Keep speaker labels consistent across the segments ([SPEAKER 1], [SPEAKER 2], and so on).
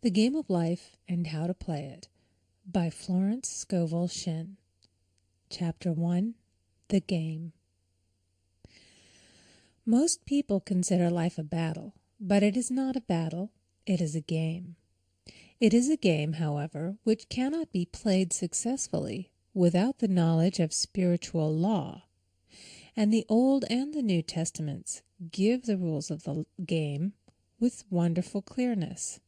[SPEAKER 1] The Game of Life and How to Play It by Florence Scovel Shinn. Chapter 1. The Game. Most people consider life a battle, but it is not a battle, it is a game. It is a game, however, which cannot be played successfully without the knowledge of spiritual law. And the Old and the New Testaments give the rules of the game with wonderful clearness.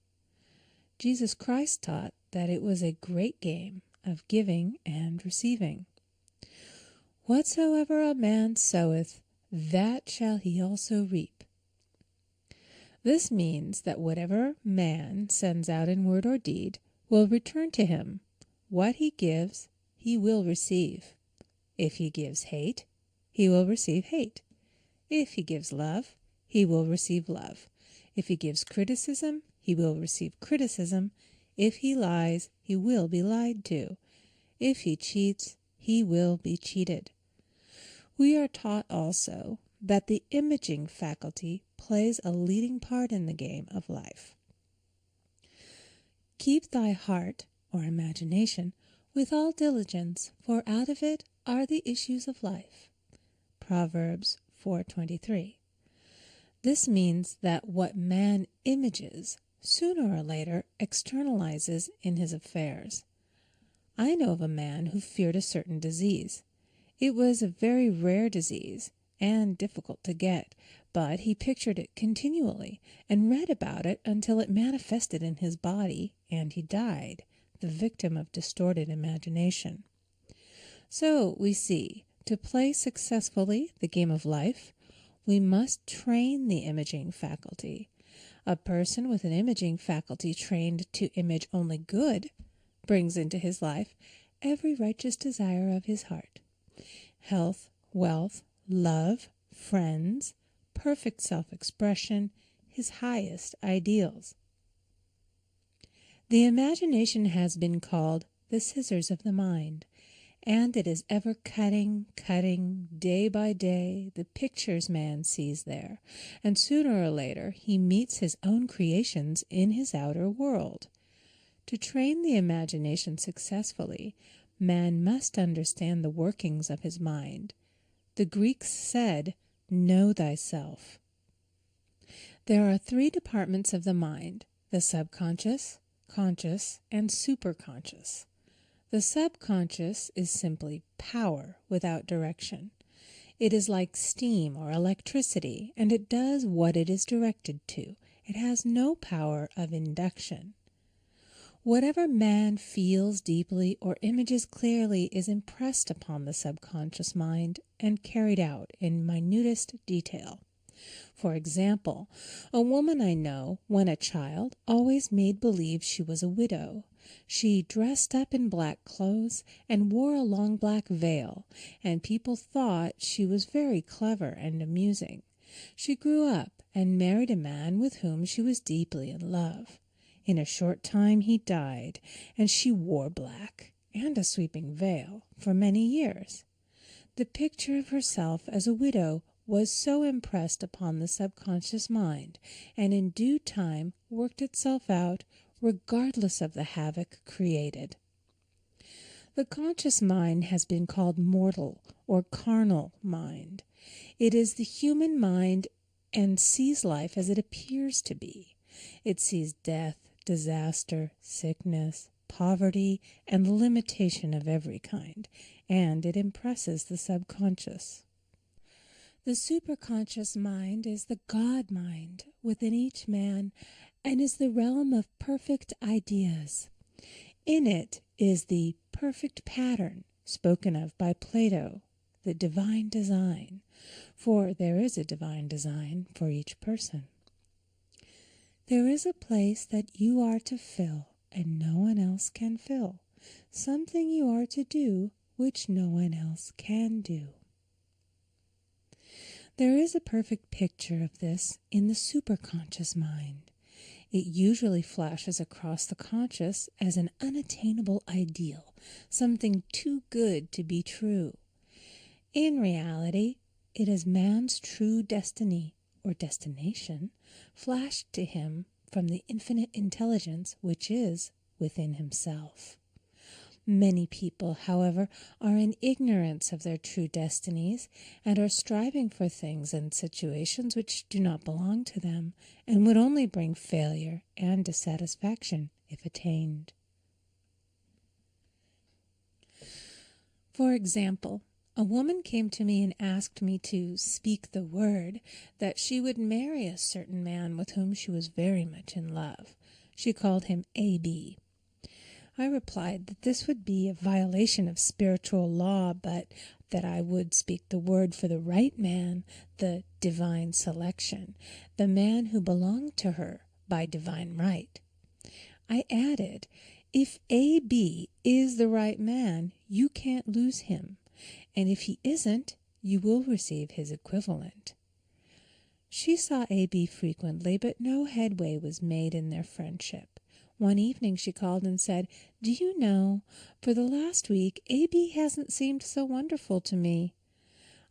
[SPEAKER 1] Jesus Christ taught that it was a great game of giving and receiving. Whatsoever a man soweth, that shall he also reap. This means that whatever man sends out in word or deed will return to him. What he gives, he will receive. If he gives hate, he will receive hate. If he gives love, he will receive love. If he gives criticism, he will receive criticism. If he lies, he will be lied to. If he cheats, he will be cheated. We are taught also that the imaging faculty plays a leading part in the game of life. Keep thy heart, or imagination, with all diligence, for out of it are the issues of life. Proverbs 4:23. This means that what man images sooner or later externalizes in his affairs. I know of a man who feared a certain disease. It was a very rare disease and difficult to get, but he pictured it continually and read about it until it manifested in his body, and he died, the victim of distorted imagination. So we see, to play successfully the game of life, we must train the imaging faculty. A person with an imaging faculty trained to image only good brings into his life every righteous desire of his heart. Health, wealth, love, friends, perfect self-expression, his highest ideals. The imagination has been called the scissors of the mind, and it is ever cutting, day by day, the pictures man sees there, and sooner or later he meets his own creations in his outer world. To train the imagination successfully, man must understand the workings of his mind. The Greeks said, "Know thyself." There are three departments of the mind: the subconscious, conscious, and superconscious. The subconscious is simply power without direction. It is like steam or electricity, and it does what it is directed to. It has no power of induction. Whatever man feels deeply or images clearly is impressed upon the subconscious mind and carried out in minutest detail. For example, a woman I know, when a child, always made believe she was a widow. She dressed up in black clothes and wore a long black veil, and people thought she was very clever and amusing. She grew up and married a man with whom she was deeply in love. In a short time he died, and she wore black and a sweeping veil for many years. The picture of herself as a widow was so impressed upon the subconscious mind, and in due time worked itself out, regardless of the havoc created. The conscious mind has been called mortal or carnal mind. It is the human mind and sees life as it appears to be. It sees death, disaster, sickness, poverty, and limitation of every kind, and it impresses the subconscious. The superconscious mind is the God mind within each man and is the realm of perfect ideas. In it is the perfect pattern spoken of by Plato, the divine design, for there is a divine design for each person. There is a place that you are to fill and no one else can fill, something you are to do which no one else can do. There is a perfect picture of this in the superconscious mind. It usually flashes across the conscious as an unattainable ideal, something too good to be true. In reality, it is man's true destiny or destination flashed to him from the infinite intelligence which is within himself. Many people, however, are in ignorance of their true destinies and are striving for things and situations which do not belong to them and would only bring failure and dissatisfaction if attained. For example, a woman came to me and asked me to speak the word that she would marry a certain man with whom she was very much in love. She called him A.B. I replied that this would be a violation of spiritual law, but that I would speak the word for the right man, the divine selection, the man who belonged to her by divine right. I added, if A.B. is the right man, you can't lose him, and if he isn't, you will receive his equivalent. She saw A.B. frequently, but no headway was made in their friendship. One evening she called and said, "Do you know, for the last week A.B. hasn't seemed so wonderful to me."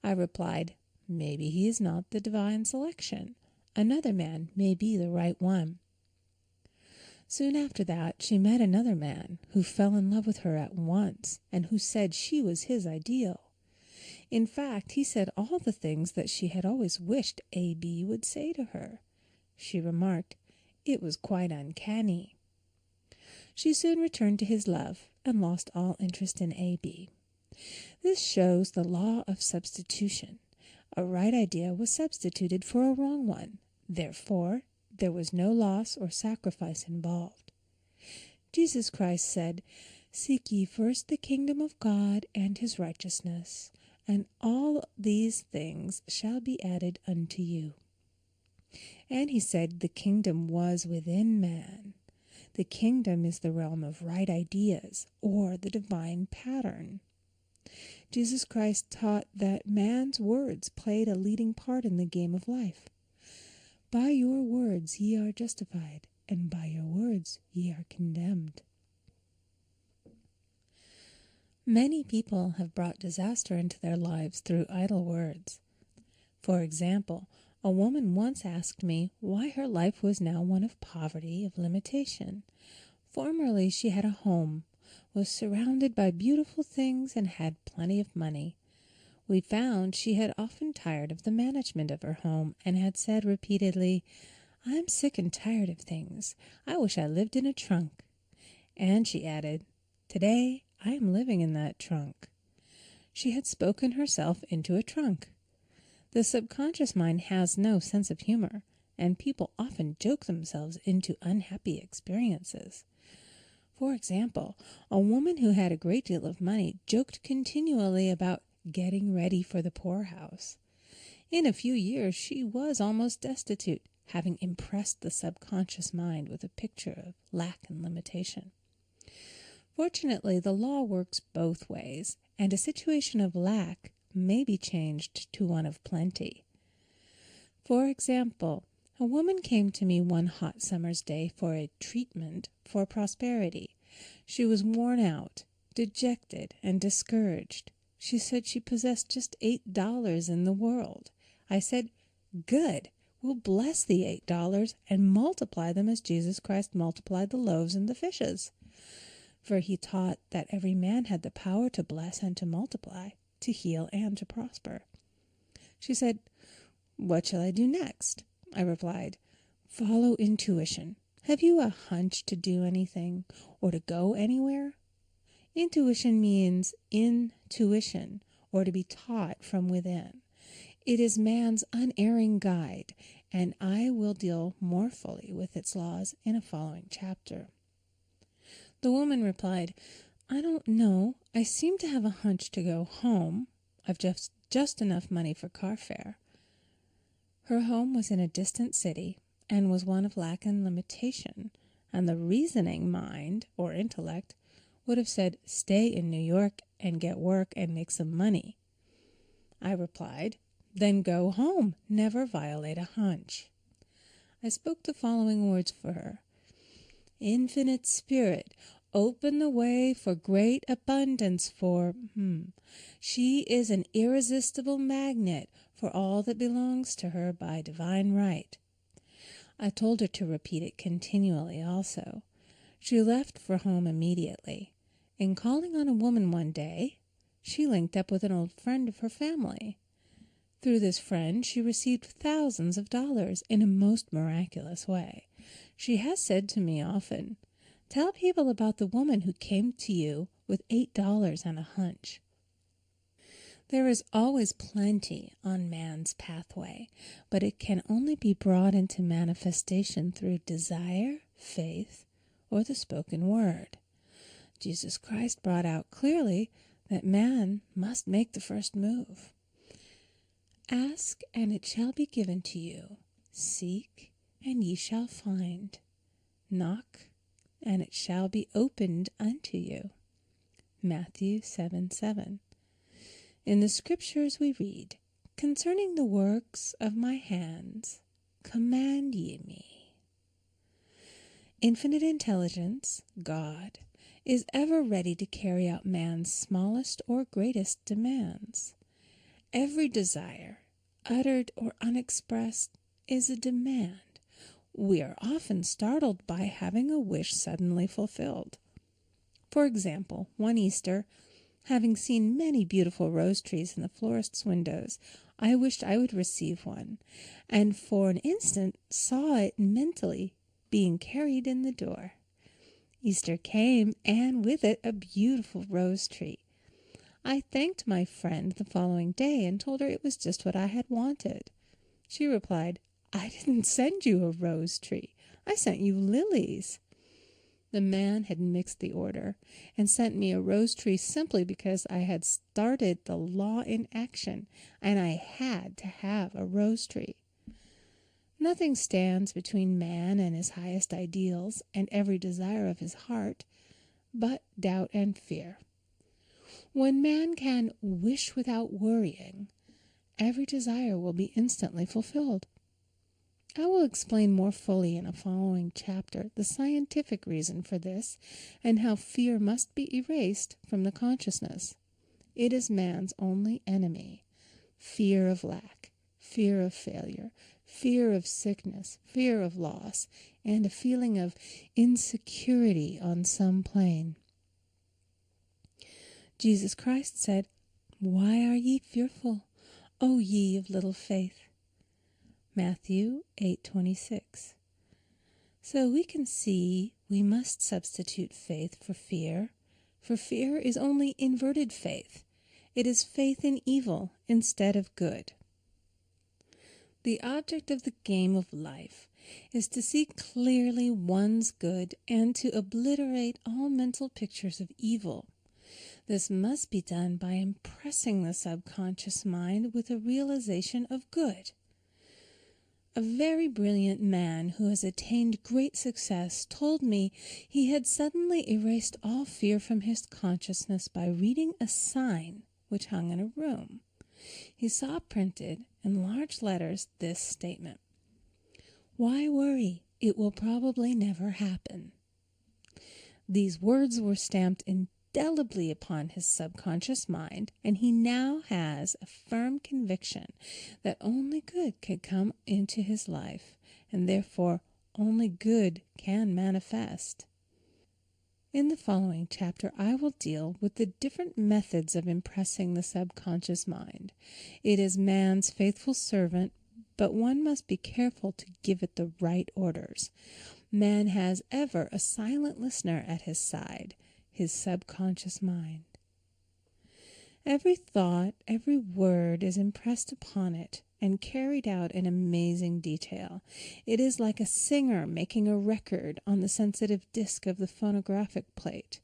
[SPEAKER 1] I replied, "Maybe he is not the divine selection. Another man may be the right one." Soon after that she met another man who fell in love with her at once and who said she was his ideal. In fact, he said all the things that she had always wished A.B. would say to her. She remarked, it was quite uncanny. She soon returned to his love and lost all interest in A.B. This shows the law of substitution. A right idea was substituted for a wrong one. Therefore, there was no loss or sacrifice involved. Jesus Christ said, "Seek ye first the kingdom of God and his righteousness, and all these things shall be added unto you." And he said the kingdom was within man. The kingdom is the realm of right ideas, or the divine pattern. Jesus Christ taught that man's words played a leading part in the game of life. By your words ye are justified, and by your words ye are condemned. Many people have brought disaster into their lives through idle words. For example, a woman once asked me why her life was now one of poverty, of limitation. Formerly she had a home, was surrounded by beautiful things, and had plenty of money. We found she had often tired of the management of her home and had said repeatedly, "I'm sick and tired of things. I wish I lived in a trunk." And she added, "Today I am living in that trunk." She had spoken herself into a trunk. The subconscious mind has no sense of humor, and people often joke themselves into unhappy experiences. For example, a woman who had a great deal of money joked continually about getting ready for the poorhouse. In a few years she was almost destitute, having impressed the subconscious mind with a picture of lack and limitation. Fortunately, the law works both ways, and a situation of lack may be changed to one of plenty. For example, a woman came to me one hot summer's day for a treatment for prosperity. She was worn out, dejected, and discouraged. She said she possessed just $8 in the world. I said, "Good, we'll bless the $8 and multiply them as Jesus Christ multiplied the loaves and the fishes." For he taught that every man had the power to bless and to multiply, to heal and to prosper. She said, "What shall I do next?" I replied, "Follow intuition. Have you a hunch to do anything or to go anywhere?" Intuition means intuition, or to be taught from within. It is man's unerring guide, and I will deal more fully with its laws in a following chapter. The woman replied, "I don't know. I seem to have a hunch to go home. I've just enough money for car fare." Her home was in a distant city and was one of lack and limitation, and the reasoning mind, or intellect, would have said, "Stay in New York and get work and make some money." I replied, "Then go home. Never violate a hunch." I spoke the following words for her. "Infinite Spirit, open the way for great abundance for She is an irresistible magnet for all that belongs to her by divine right." I told her to repeat it continually also. She left for home immediately, and calling on a woman one day, she linked up with an old friend of her family. Through this friend, she received thousands of dollars in a most miraculous way. She has said to me often, "Tell people about the woman who came to you with $8 and a hunch." There is always plenty on man's pathway, but it can only be brought into manifestation through desire, faith, or the spoken word. Jesus Christ brought out clearly that man must make the first move. Ask, and it shall be given to you. Seek, and ye shall find. Knock, and it shall be opened unto you. Matthew 7:7. In the Scriptures we read, "Concerning the works of my hands, command ye me." Infinite intelligence, God, is ever ready to carry out man's smallest or greatest demands. Every desire, uttered or unexpressed, is a demand. We are often startled by having a wish suddenly fulfilled. For example, one Easter, having seen many beautiful rose trees in the florist's windows, I wished I would receive one, and for an instant saw it mentally being carried in the door. Easter came, and with it a beautiful rose tree. I thanked my friend the following day and told her it was just what I had wanted. She replied, "I didn't send you a rose tree. I sent you lilies." The man had mixed the order and sent me a rose tree simply because I had started the law in action, and I had to have a rose tree. Nothing stands between man and his highest ideals and every desire of his heart but doubt and fear. When man can wish without worrying, every desire will be instantly fulfilled. I will explain more fully in a following chapter the scientific reason for this and how fear must be erased from the consciousness. It is man's only enemy. Fear of lack, fear of failure, fear of sickness, fear of loss, and a feeling of insecurity on some plane. Jesus Christ said, "Why are ye fearful, O ye of little faith?" Matthew 8:26. So we can see we must substitute faith for fear is only inverted faith. It is faith in evil instead of good. The object of the game of life is to see clearly one's good and to obliterate all mental pictures of evil. This must be done by impressing the subconscious mind with a realization of good. A very brilliant man who has attained great success told me he had suddenly erased all fear from his consciousness by reading a sign which hung in a room. He saw printed in large letters this statement: "Why worry? It will probably never happen." These words were stamped indelibly upon his subconscious mind, and he now has a firm conviction that only good can come into his life, and therefore only good can manifest. In the following chapter, I will deal with the different methods of impressing the subconscious mind. It is man's faithful servant, but one must be careful to give it the right orders. Man has ever a silent listener at his side, his subconscious mind. Every thought, every word is impressed upon it and carried out in amazing detail. It is like a singer making a record on the sensitive disc of the phonographic plate.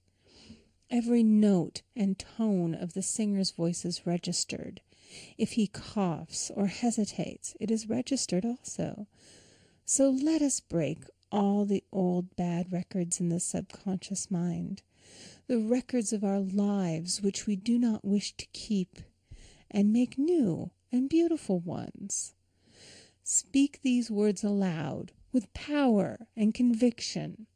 [SPEAKER 1] Every note and tone of the singer's voice is registered. If he coughs or hesitates, it is registered also. So let us break all the old bad records in the subconscious mind, the records of our lives which we do not wish to keep, and make new and beautiful ones. Speak these words aloud with power and conviction.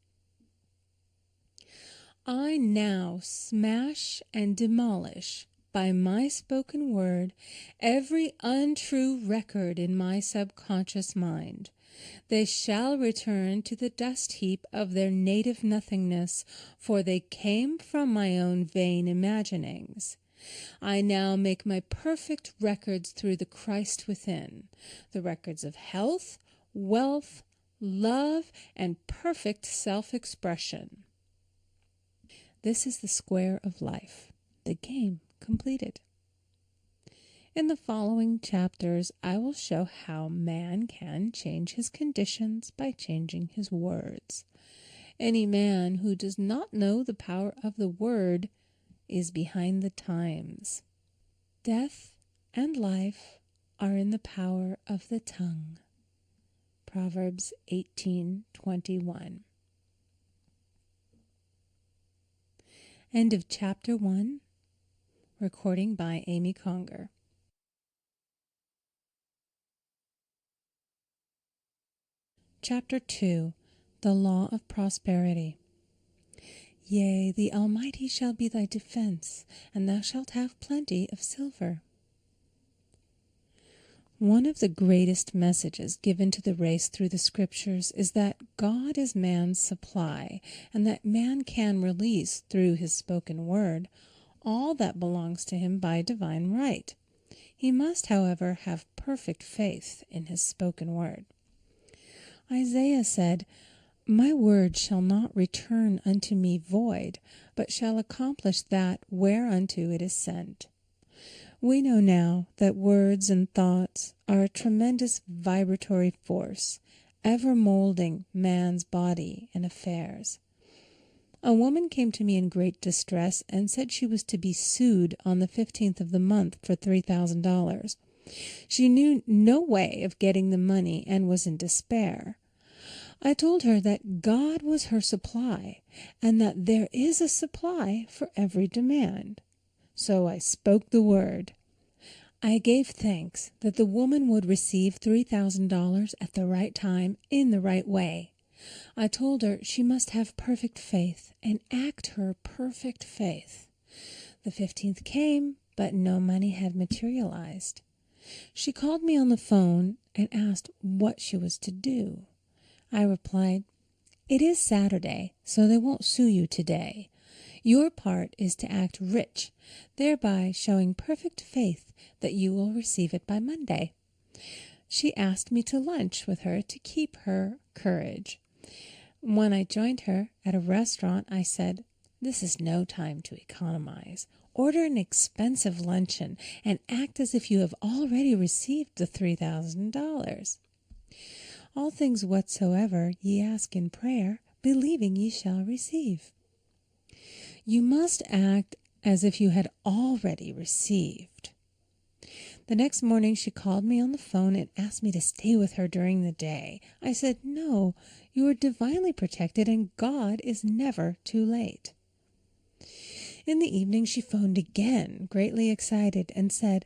[SPEAKER 1] I now smash and demolish by my spoken word every untrue record in my subconscious mind. They shall return to the dust heap of their native nothingness, for they came from my own vain imaginings. I now make my perfect records through the Christ within, the records of health, wealth, love, and perfect self-expression. This is the square of life, the game completed. In the following chapters, I will show how man can change his conditions by changing his words. Any man who does not know the power of the word is behind the times. Death and life are in the power of the tongue. Proverbs 18:21. End of Chapter 1. Recording by Amy Conger. Chapter 2. The Law of Prosperity. Yea, the Almighty shall be thy defense, and thou shalt have plenty of silver. One of the greatest messages given to the race through the Scriptures is that God is man's supply, and that man can release, through his spoken word, all that belongs to him by divine right. He must, however, have perfect faith in his spoken word. Isaiah said, My word shall not return unto me void, but shall accomplish that whereunto it is sent. We know now that words and thoughts are a tremendous vibratory force, ever molding man's body and affairs. A woman came to me in great distress and said she was to be sued on the 15th of the month for $3,000. She knew no way of getting the money and was in despair. I told her that God was her supply, and that there is a supply for every demand. So I spoke the word. I gave thanks that the woman would receive $3,000 at the right time in the right way. I told her she must have perfect faith and act her perfect faith. The 15th came, but no money had materialized. She called me on the phone and asked what she was to do. I replied, It is Saturday, so they won't sue you today. Your part is to act rich, thereby showing perfect faith that you will receive it by Monday. She asked me to lunch with her to keep her courage. When I joined her at a restaurant, I said, This is no time to economize. Order an expensive luncheon and act as if you have already received the $3,000. All things whatsoever ye ask in prayer, believing ye shall receive. You must act as if you had already received. The next morning she called me on the phone and asked me to stay with her during the day. I said, No, you are divinely protected and God is never too late. In the evening she phoned again, greatly excited, and said,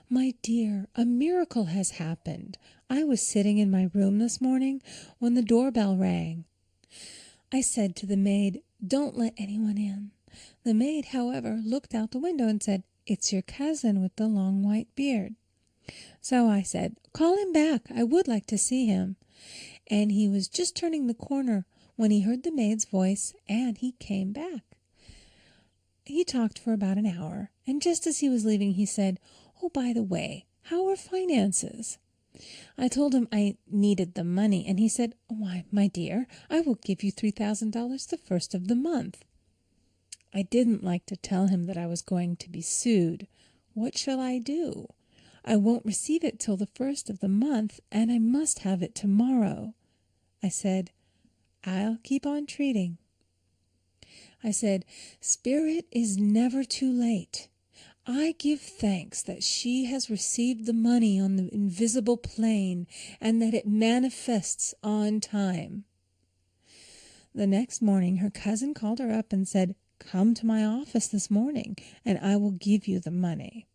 [SPEAKER 1] My dear, a miracle has happened. I was sitting in my room this morning when the doorbell rang. I said to the maid, Don't let anyone in. The maid, however, looked out the window and said, It's your cousin with the long white beard. So I said, Call him back. I would like to see him. And he was just turning the corner when he heard the maid's voice, and he came back. He talked for about an hour, and just as he was leaving, he said, Oh, by the way, how are finances? I told him I needed the money, and he said, Why, my dear, I will give you $3,000 the first of the month. I didn't like to tell him that I was going to be sued. What shall I do? I won't receive it till the first of the month, and I must have it tomorrow. I said, I'll keep on treating. I said, Spirit is never too late. I give thanks that she has received the money on the invisible plane and that it manifests on time. The next morning, her cousin called her up and said, Come to my office this morning, and I will give you the money.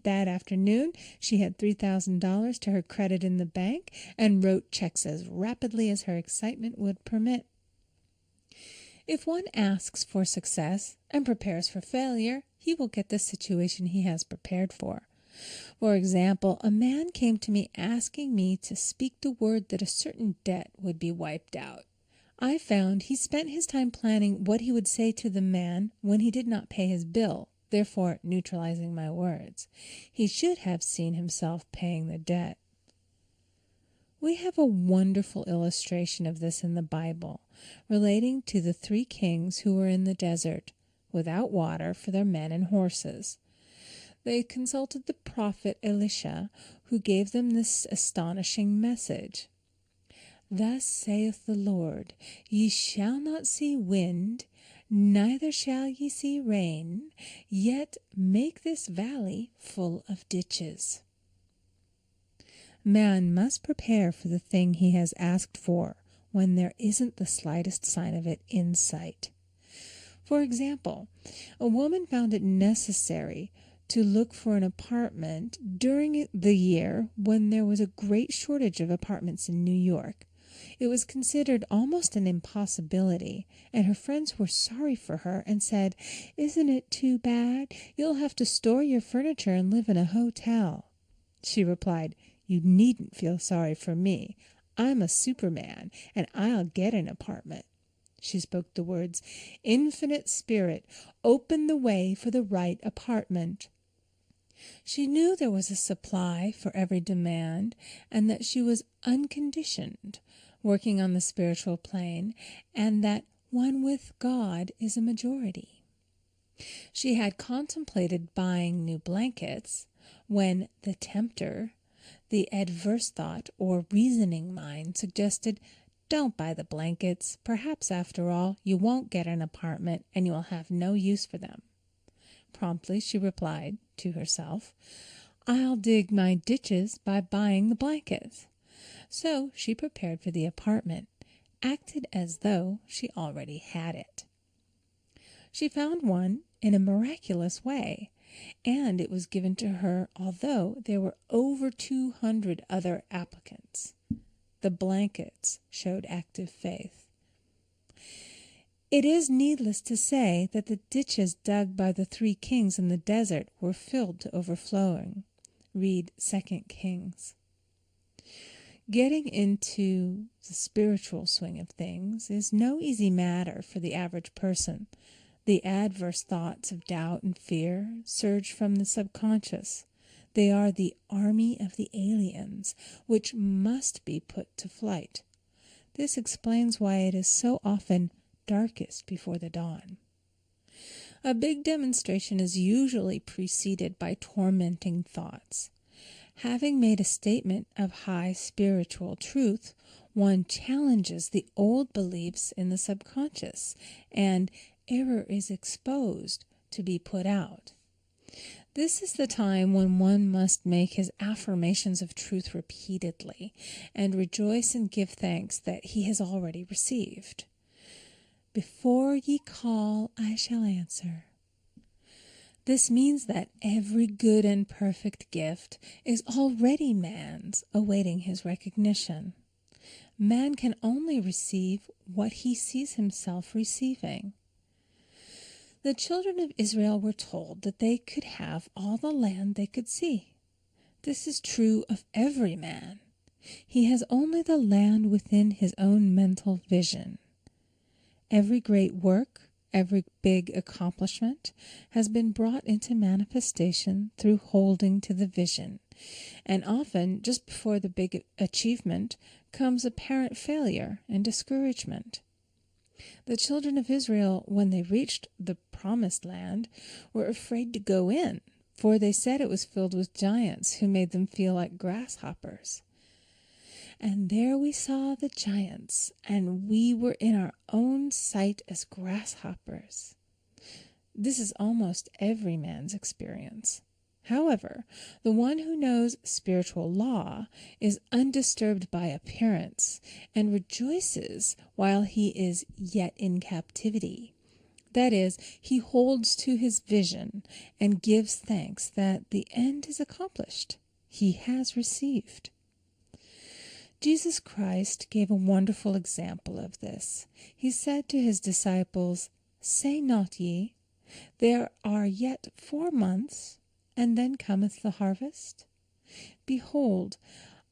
[SPEAKER 1] That afternoon, she had $3,000 to her credit in the bank and wrote checks as rapidly as her excitement would permit. If one asks for success and prepares for failure, he will get the situation he has prepared for. For example, a man came to me asking me to speak the word that a certain debt would be wiped out. I found he spent his time planning what he would say to the man when he did not pay his bill, therefore neutralizing my words. He should have seen himself paying the debt. We have a wonderful illustration of this in the Bible, relating to the 3 kings who were in the desert, without water for their men and horses. They consulted the prophet Elisha, who gave them this astonishing message. Thus saith the Lord, Ye shall not see wind, neither shall ye see rain, yet make this valley full of ditches. Man must prepare for the thing he has asked for when there isn't the slightest sign of it in sight. For example, a woman found it necessary to look for an apartment during the year when there was a great shortage of apartments in New York. It was considered almost an impossibility, and her friends were sorry for her and said, Isn't it too bad? You'll have to store your furniture and live in a hotel. She replied, You needn't feel sorry for me. I'm a Superman, and I'll get an apartment. She spoke the words, Infinite Spirit, open the way for the right apartment. She knew there was a supply for every demand, and that she was unconditioned, working on the spiritual plane, and that one with God is a majority. She had contemplated buying new blankets when the tempter, the adverse thought or reasoning mind, suggested, Don't buy the blankets. Perhaps, after all, you won't get an apartment and you will have no use for them. Promptly she replied to herself, I'll dig my ditches by buying the blankets. So she prepared for the apartment, acted as though she already had it. She found one in a miraculous way, and it was given to her although there were over 200 other applicants. The blankets showed active faith. It is needless to say that the ditches dug by the 3 kings in the desert were filled to overflowing. Read 2 Kings. Getting into the spiritual swing of things is no easy matter for the average person. The adverse thoughts of doubt and fear surge from the subconscious. They are the army of the aliens, which must be put to flight. This explains why it is so often darkest before the dawn. A big demonstration is usually preceded by tormenting thoughts. Having made a statement of high spiritual truth, one challenges the old beliefs in the subconscious, and error is exposed to be put out. This is the time when one must make his affirmations of truth repeatedly, and rejoice and give thanks that he has already received. Before ye call, I shall answer. This means that every good and perfect gift is already man's, awaiting his recognition. Man can only receive what he sees himself receiving. The children of Israel were told that they could have all the land they could see. This is true of every man. He has only the land within his own mental vision. Every great work, every big accomplishment has been brought into manifestation through holding to the vision, and often just before the big achievement comes apparent failure and discouragement. The children of Israel, when they reached the promised land, were afraid to go in, for they said it was filled with giants who made them feel like grasshoppers. And there we saw the giants, and we were in our own sight as grasshoppers. This is almost every man's experience. However, the one who knows spiritual law is undisturbed by appearance and rejoices while he is yet in captivity. That is, he holds to his vision and gives thanks that the end is accomplished. He has received. Jesus Christ gave a wonderful example of this. He said to his disciples, Say not ye, There are yet 4 months, and then cometh the harvest? Behold,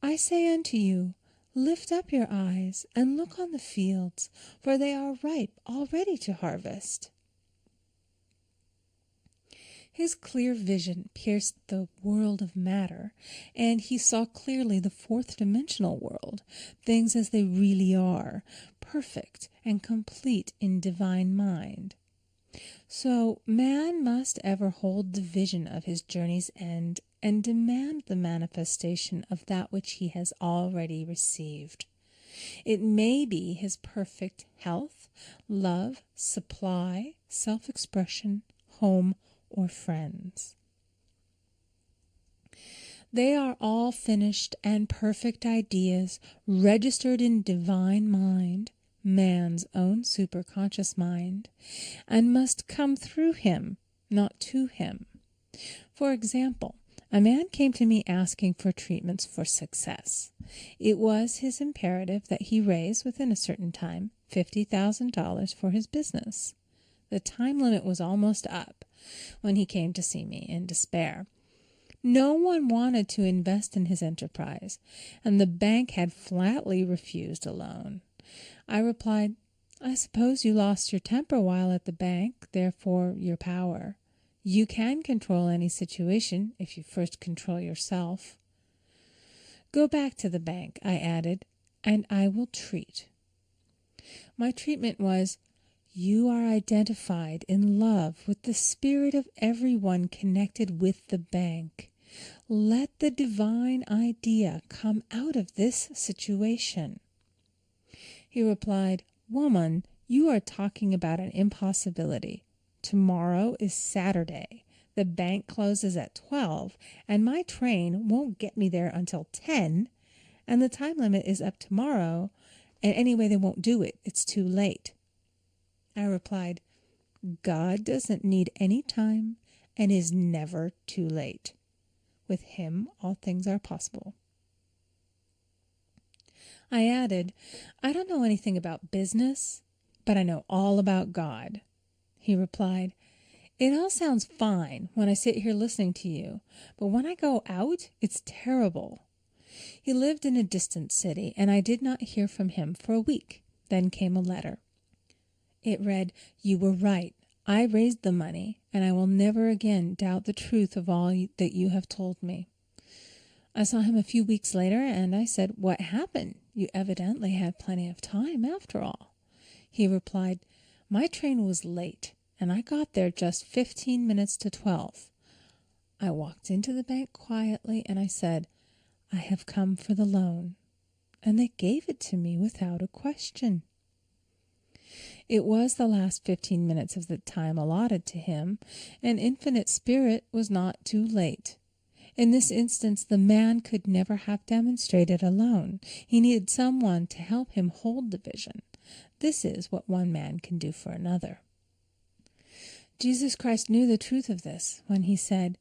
[SPEAKER 1] I say unto you, lift up your eyes, and look on the fields, for they are ripe already to harvest. His clear vision pierced the world of matter, and he saw clearly the fourth-dimensional world, things as they really are, perfect and complete in divine mind. So man must ever hold the vision of his journey's end and demand the manifestation of that which he has already received. It may be his perfect health, love, supply, self-expression, home, or friends. They are all finished and perfect ideas registered in divine mind, man's own superconscious mind, and must come through him, not to him. For example, a man came to me asking for treatments for success. It was his imperative that he raise, within a certain time, $50,000 for his business. The time limit was almost up when he came to see me in despair. No one wanted to invest in his enterprise, and the bank had flatly refused a loan. I replied, I suppose you lost your temper while at the bank, therefore your power. You can control any situation if you first control yourself. Go back to the bank, I added, and I will treat. My treatment was, you are identified in love with the spirit of everyone connected with the bank. Let the divine idea come out of this situation. He replied, Woman, you are talking about an impossibility. Tomorrow is Saturday. The bank closes at 12, and my train won't get me there until 10, and the time limit is up tomorrow, and anyway they won't do it. It's too late. I replied, God doesn't need any time and is never too late. With him, all things are possible. I added, I don't know anything about business, but I know all about God. He replied, it all sounds fine when I sit here listening to you, but when I go out, it's terrible. He lived in a distant city, and I did not hear from him for a week. Then came a letter. It read, You were right. I raised the money, and I will never again doubt the truth of all that you have told me. I saw him a few weeks later, and I said, What happened? You evidently had plenty of time after all. He replied, My train was late, and I got there just 15 minutes to 12. I walked into the bank quietly, and I said, I have come for the loan. And they gave it to me without a question. It was the last 15 minutes of the time allotted to him, and Infinite Spirit was not too late. In this instance, the man could never have demonstrated alone. He needed someone to help him hold the vision. This is what one man can do for another. Jesus Christ knew the truth of this when he said,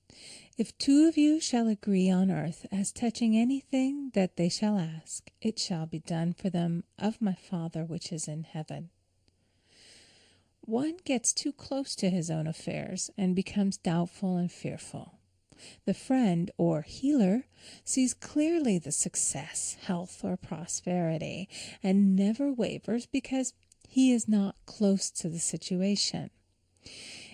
[SPEAKER 1] If two of you shall agree on earth as touching anything that they shall ask, it shall be done for them of my Father which is in heaven. One gets too close to his own affairs and becomes doubtful and fearful. The friend or healer sees clearly the success, health, or prosperity and never wavers because he is not close to the situation.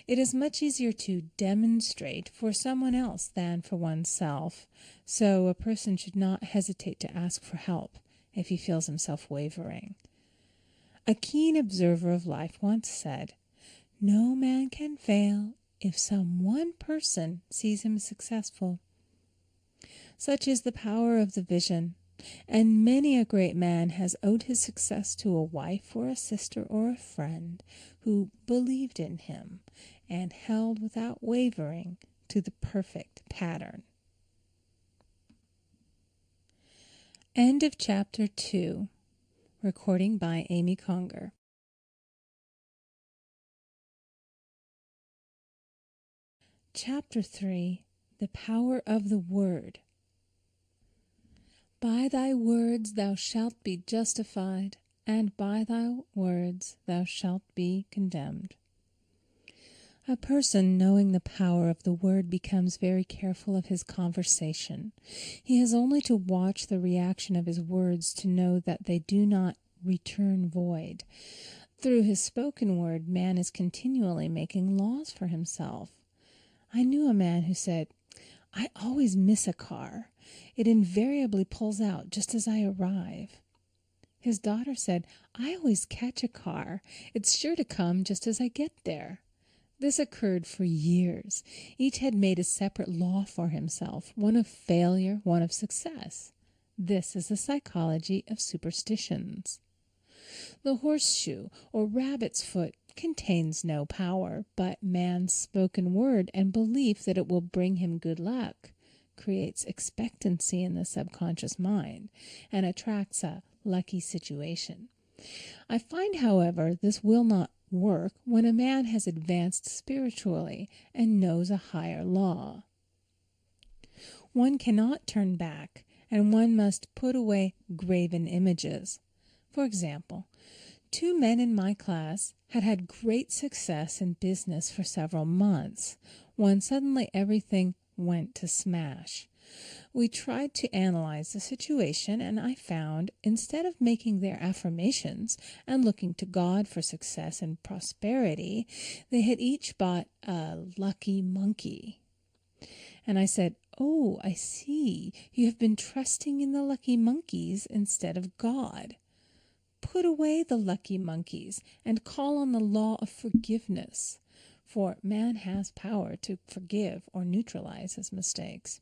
[SPEAKER 1] It is much easier to demonstrate for someone else than for oneself, so a person should not hesitate to ask for help if he feels himself wavering. A keen observer of life once said, No man can fail if some one person sees him successful. Such is the power of the vision, and many a great man has owed his success to a wife or a sister or a friend who believed in him and held without wavering to the perfect pattern. End of Chapter 2. Recording by Amy Conger. Chapter 3. The Power of the Word. By thy words thou shalt be justified, and by thy words thou shalt be condemned. A person knowing the power of the word becomes very careful of his conversation. He has only to watch the reaction of his words to know that they do not return void. Through his spoken word, man is continually making laws for himself. I knew a man who said, "I always miss a car. It invariably pulls out just as I arrive." His daughter said, "I always catch a car. It's sure to come just as I get there." This occurred for years. Each had made a separate law for himself, one of failure, one of success. This is the psychology of superstitions. The horseshoe or rabbit's foot contains no power, but man's spoken word and belief that it will bring him good luck creates expectancy in the subconscious mind and attracts a lucky situation. I find, however, this will not work when a man has advanced spiritually and knows a higher law. One cannot turn back, and one must put away graven images. For example, 2 men in my class had great success in business for several months, when suddenly everything went to smash. We tried to analyze the situation, and I found, instead of making their affirmations and looking to God for success and prosperity, they had each bought a lucky monkey. And I said, "Oh, I see. You have been trusting in the lucky monkeys instead of God. Put away the lucky monkeys and call on the law of forgiveness, for man has power to forgive or neutralize his mistakes."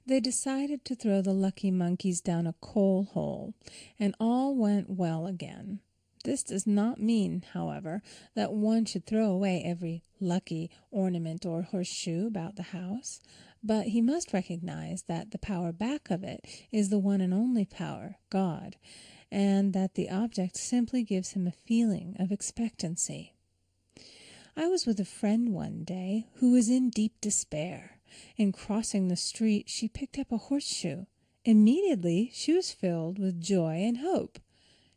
[SPEAKER 1] They decided to throw the lucky monkeys down a coal hole, and all went well again. This does not mean, however, that one should throw away every lucky ornament or horseshoe about the house, but he must recognize that the power back of it is the one and only power, God, and that the object simply gives him a feeling of expectancy. I was with a friend one day who was in deep despair. In crossing the street, she picked up a horseshoe. Immediately, she was filled with joy and hope.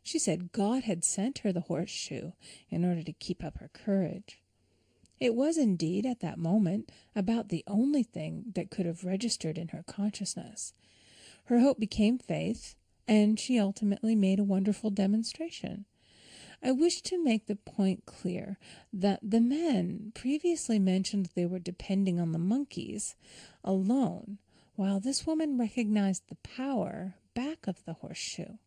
[SPEAKER 1] She said God had sent her the horseshoe in order to keep up her courage. It was indeed, at that moment, about the only thing that could have registered in her consciousness. Her hope became faith, and she ultimately made a wonderful demonstration. I wish to make the point clear that the men previously mentioned they were depending on the monkeys alone, while this woman recognized the power back of the horseshoe.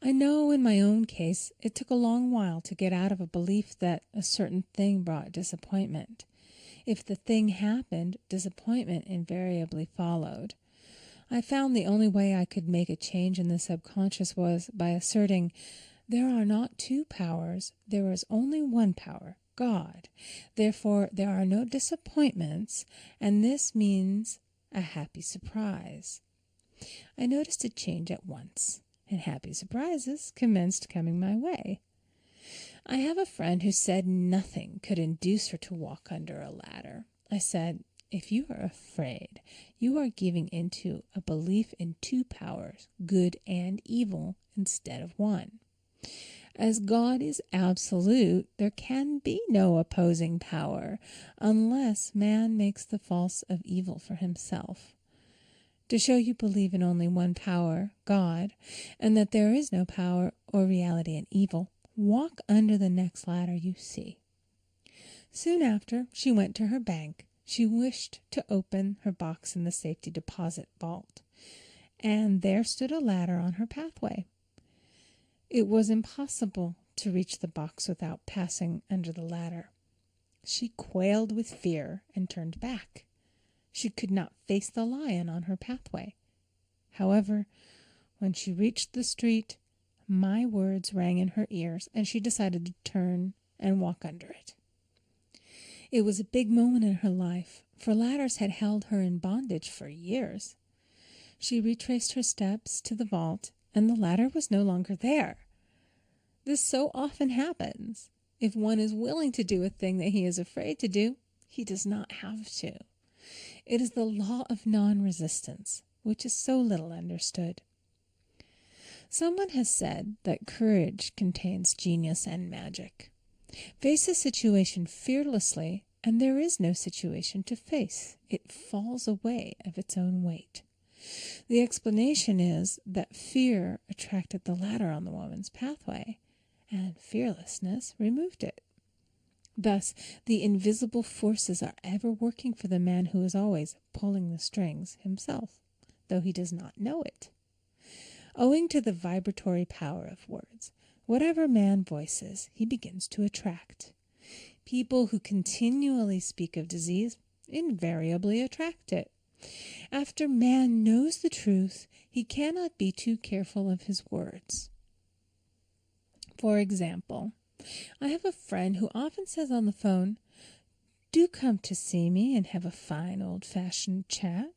[SPEAKER 1] I know in my own case it took a long while to get out of a belief that a certain thing brought disappointment. If the thing happened, disappointment invariably followed. I found the only way I could make a change in the subconscious was by asserting, there are not 2 powers, there is only one power, God. Therefore, there are no disappointments, and this means a happy surprise. I noticed a change at once, and happy surprises commenced coming my way. I have a friend who said nothing could induce her to walk under a ladder. I said, "If you are afraid, you are giving into a belief in 2 powers, good and evil, instead of one. As God is absolute, there can be no opposing power, unless man makes the false of evil for himself. To show you believe in only one power, God, and that there is no power or reality in evil, walk under the next ladder you see." Soon after, she went to her bank. She wished to open her box in the safety deposit vault, and there stood a ladder on her pathway. It was impossible to reach the box without passing under the ladder. She quailed with fear and turned back. She could not face the lion on her pathway. However, when she reached the street, my words rang in her ears, and she decided to turn and walk under it. It was a big moment in her life, for ladders had held her in bondage for years. She retraced her steps to the vault, and the ladder was no longer there. This so often happens. If one is willing to do a thing that he is afraid to do, he does not have to. It is the law of non-resistance, which is so little understood. Someone has said that courage contains genius and magic. Face a situation fearlessly, and there is no situation to face. It falls away of its own weight. The explanation is that fear attracted the ladder on the woman's pathway, and fearlessness removed it. Thus, the invisible forces are ever working for the man who is always pulling the strings himself, though he does not know it. Owing to the vibratory power of words, whatever man voices, he begins to attract. People who continually speak of disease invariably attract it. After man knows the truth, he cannot be too careful of his words. For example, I have a friend who often says on the phone, "Do come to see me and have a fine old-fashioned chat."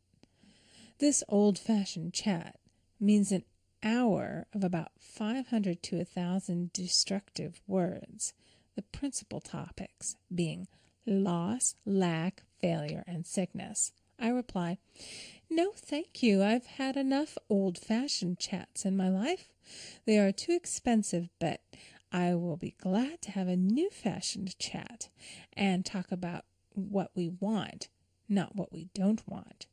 [SPEAKER 1] This old-fashioned chat means an hour of about 500 to 1,000 destructive words, the principal topics being loss, lack, failure, and sickness. I reply, "No, thank you. I've had enough old-fashioned chats in my life. They are too expensive, but I will be glad to have a new-fashioned chat and talk about what we want, not what we don't want."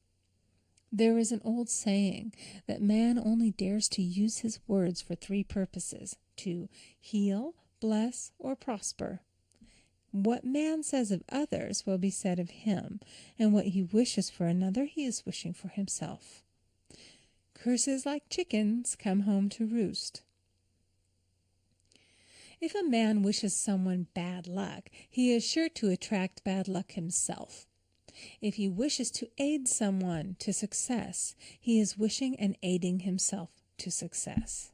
[SPEAKER 1] There is an old saying that man only dares to use his words for three purposes: to heal, bless, or prosper. What man says of others will be said of him, and what he wishes for another he is wishing for himself. Curses like chickens come home to roost. If a man wishes someone bad luck, he is sure to attract bad luck himself. If he wishes to aid someone to success, he is wishing and aiding himself to success.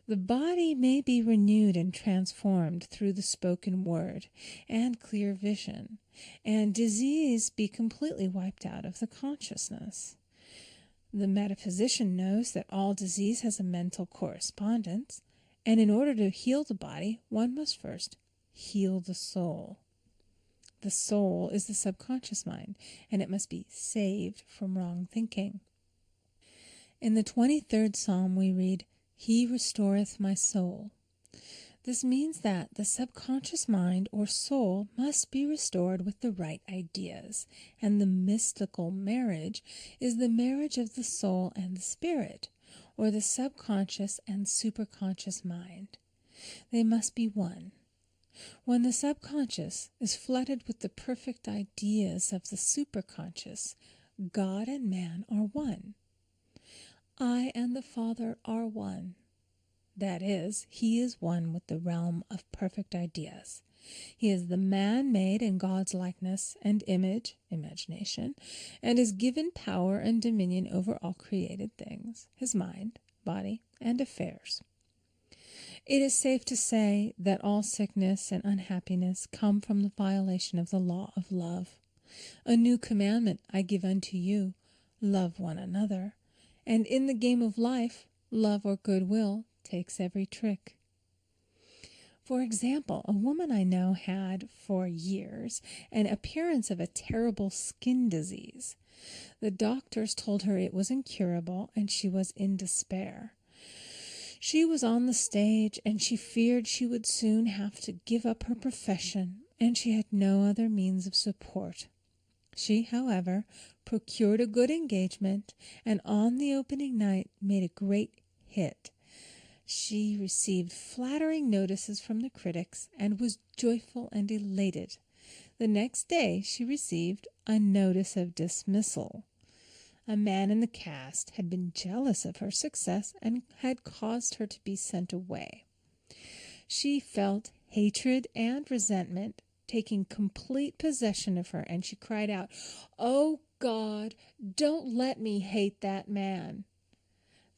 [SPEAKER 1] The body may be renewed and transformed through the spoken word and clear vision, and disease be completely wiped out of the consciousness. The metaphysician knows that all disease has a mental correspondence, and in order to heal the body, one must first heal the soul. The soul is the subconscious mind, and it must be saved from wrong thinking. In the 23rd Psalm we read, "He restoreth my soul." This means that the subconscious mind or soul must be restored with the right ideas, and the mystical marriage is the marriage of the soul and the spirit, or the subconscious and superconscious mind. They must be one. When the subconscious is flooded with the perfect ideas of the superconscious, God and man are one. I and the Father are one. That is, he is one with the realm of perfect ideas. He is the man made in God's likeness and image, imagination, and is given power and dominion over all created things, his mind, body, and affairs. It is safe to say that all sickness and unhappiness come from the violation of the law of love. A new commandment I give unto you, love one another. And in the game of life, love or goodwill takes every trick. For example, a woman I know had, for years, an appearance of a terrible skin disease. The doctors told her it was incurable, and she was in despair. She was on the stage, and she feared she would soon have to give up her profession, and she had no other means of support. She, however, procured a good engagement, and on the opening night made a great hit. She received flattering notices from the critics, and was joyful and elated. The next day she received a notice of dismissal. A man in the cast had been jealous of her success and had caused her to be sent away. She felt hatred and resentment taking complete possession of her, and she cried out, "Oh God, don't let me hate that man."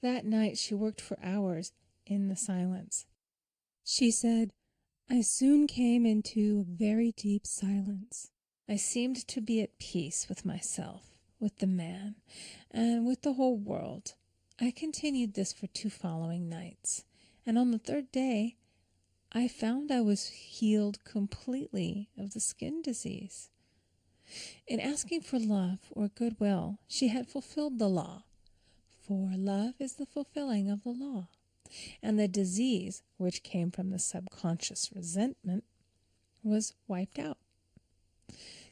[SPEAKER 1] That night she worked for hours in the silence. She said, "I soon came into very deep silence. I seemed to be at peace with myself, with the man, and with the whole world. I continued this for 2 following nights, and on the 3rd day I found I was healed completely of the skin disease." In asking for love or goodwill, she had fulfilled the law, for love is the fulfilling of the law, and the disease, which came from the subconscious resentment, was wiped out.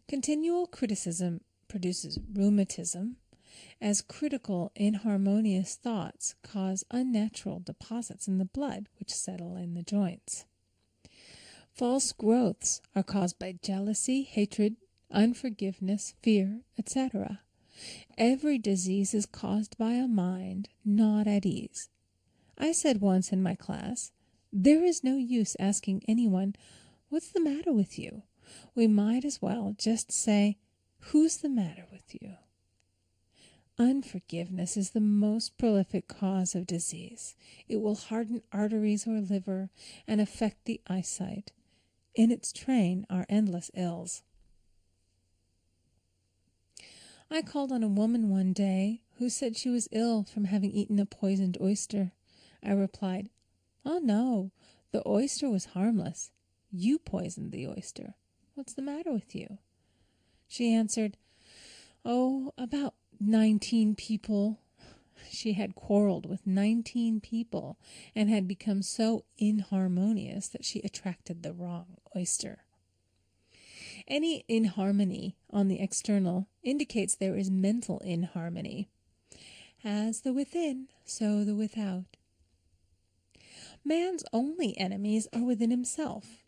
[SPEAKER 1] Continual criticism produces rheumatism, as critical, inharmonious thoughts cause unnatural deposits in the blood which settle in the joints. False growths are caused by jealousy, hatred, unforgiveness, fear, etc. Every disease is caused by a mind not at ease. I said once in my class, there is no use asking anyone, "What's the matter with you?" We might as well just say, "Who's the matter with you?" Unforgiveness is the most prolific cause of disease. It will harden arteries or liver and affect the eyesight. In its train are endless ills. I called on a woman one day who said she was ill from having eaten a poisoned oyster. I replied, "Oh no, the oyster was harmless. You poisoned the oyster. What's the matter with you?" She answered, "Oh, about 19 people." She had quarreled with 19 people and had become so inharmonious that she attracted the wrong oyster. Any inharmony on the external indicates there is mental inharmony. As the within, so the without. Man's only enemies are within himself,